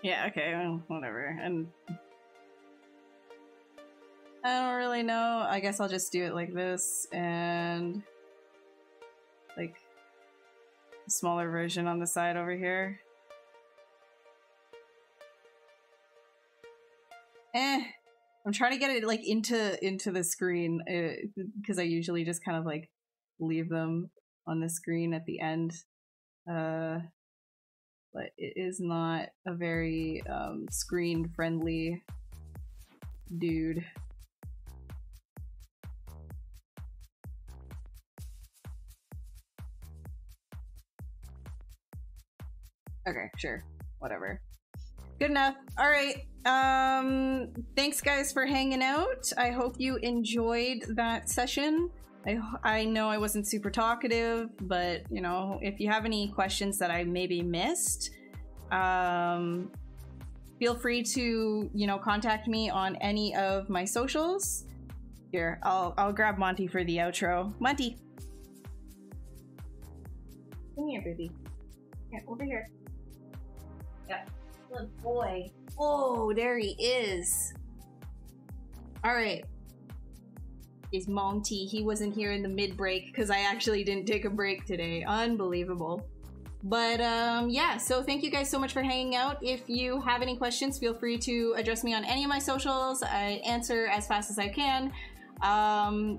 Yeah, okay, well, whatever. And I don't really know. I guess I'll just do it like this and like a smaller version on the side over here. I'm trying to get it like into the screen because I usually just kind of like leave them on the screen at the end. But it is not a very screen-friendly dude. Okay, sure. Whatever. Good enough. All right. Thanks, guys, for hanging out. I hope you enjoyed that session. I know I wasn't super talkative, but, you know, if you have any questions that I maybe missed, feel free to, you know, contact me on any of my socials. Here, I'll grab Monty for the outro. Monty! Come here, baby. Here, over here. Yeah. Good boy. Oh, there he is. Alright. Is Monty. He wasn't here in the mid-break because I actually didn't take a break today. Unbelievable. But yeah, so thank you guys so much for hanging out. If you have any questions, feel free to address me on any of my socials. I answer as fast as I can.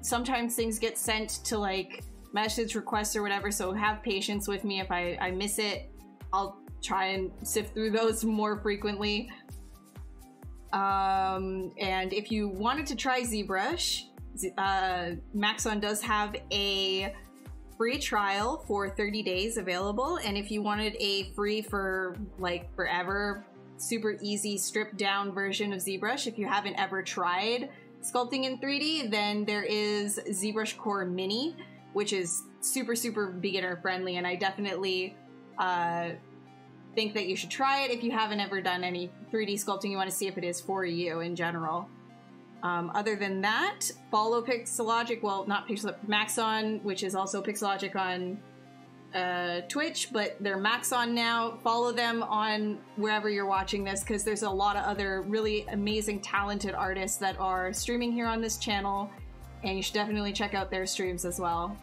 Sometimes things get sent to like message requests or whatever, so have patience with me if I miss it. I'll try and sift through those more frequently. And if you wanted to try ZBrush, Maxon does have a free trial for 30 days available, and if you wanted a free for like forever, super easy stripped down version of ZBrush, if you haven't ever tried sculpting in 3D, then there is ZBrush Core Mini, which is super beginner friendly, and I definitely think that you should try it if you haven't ever done any 3D sculpting. You want to see if it is for you in general. Other than that, follow Pixelogic, well, not Pixelogic, Maxon, which is also Pixelogic on Twitch, but they're Maxon now. Follow them on wherever you're watching this, because there's a lot of other really amazing, talented artists that are streaming here on this channel, and you should definitely check out their streams as well.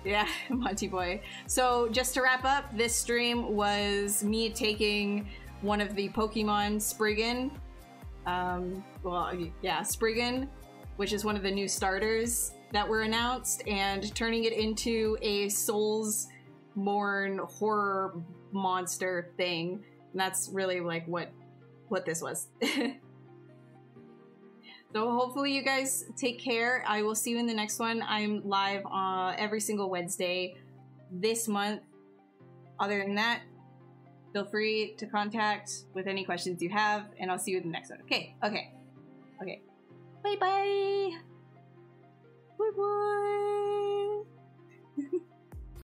Yeah, Monty Boy. So just to wrap up, this stream was me taking one of the Pokemon Spriggan, Spriggan, which is one of the new starters that were announced, and turning it into a Soulsborne horror monster thing. And that's really like what this was. So hopefully you guys take care. I will see you in the next one. I'm live every single Wednesday this month. Other than that, feel free to contact with any questions you have, and I'll see you in the next one. Okay. Bye-bye. Bye-bye.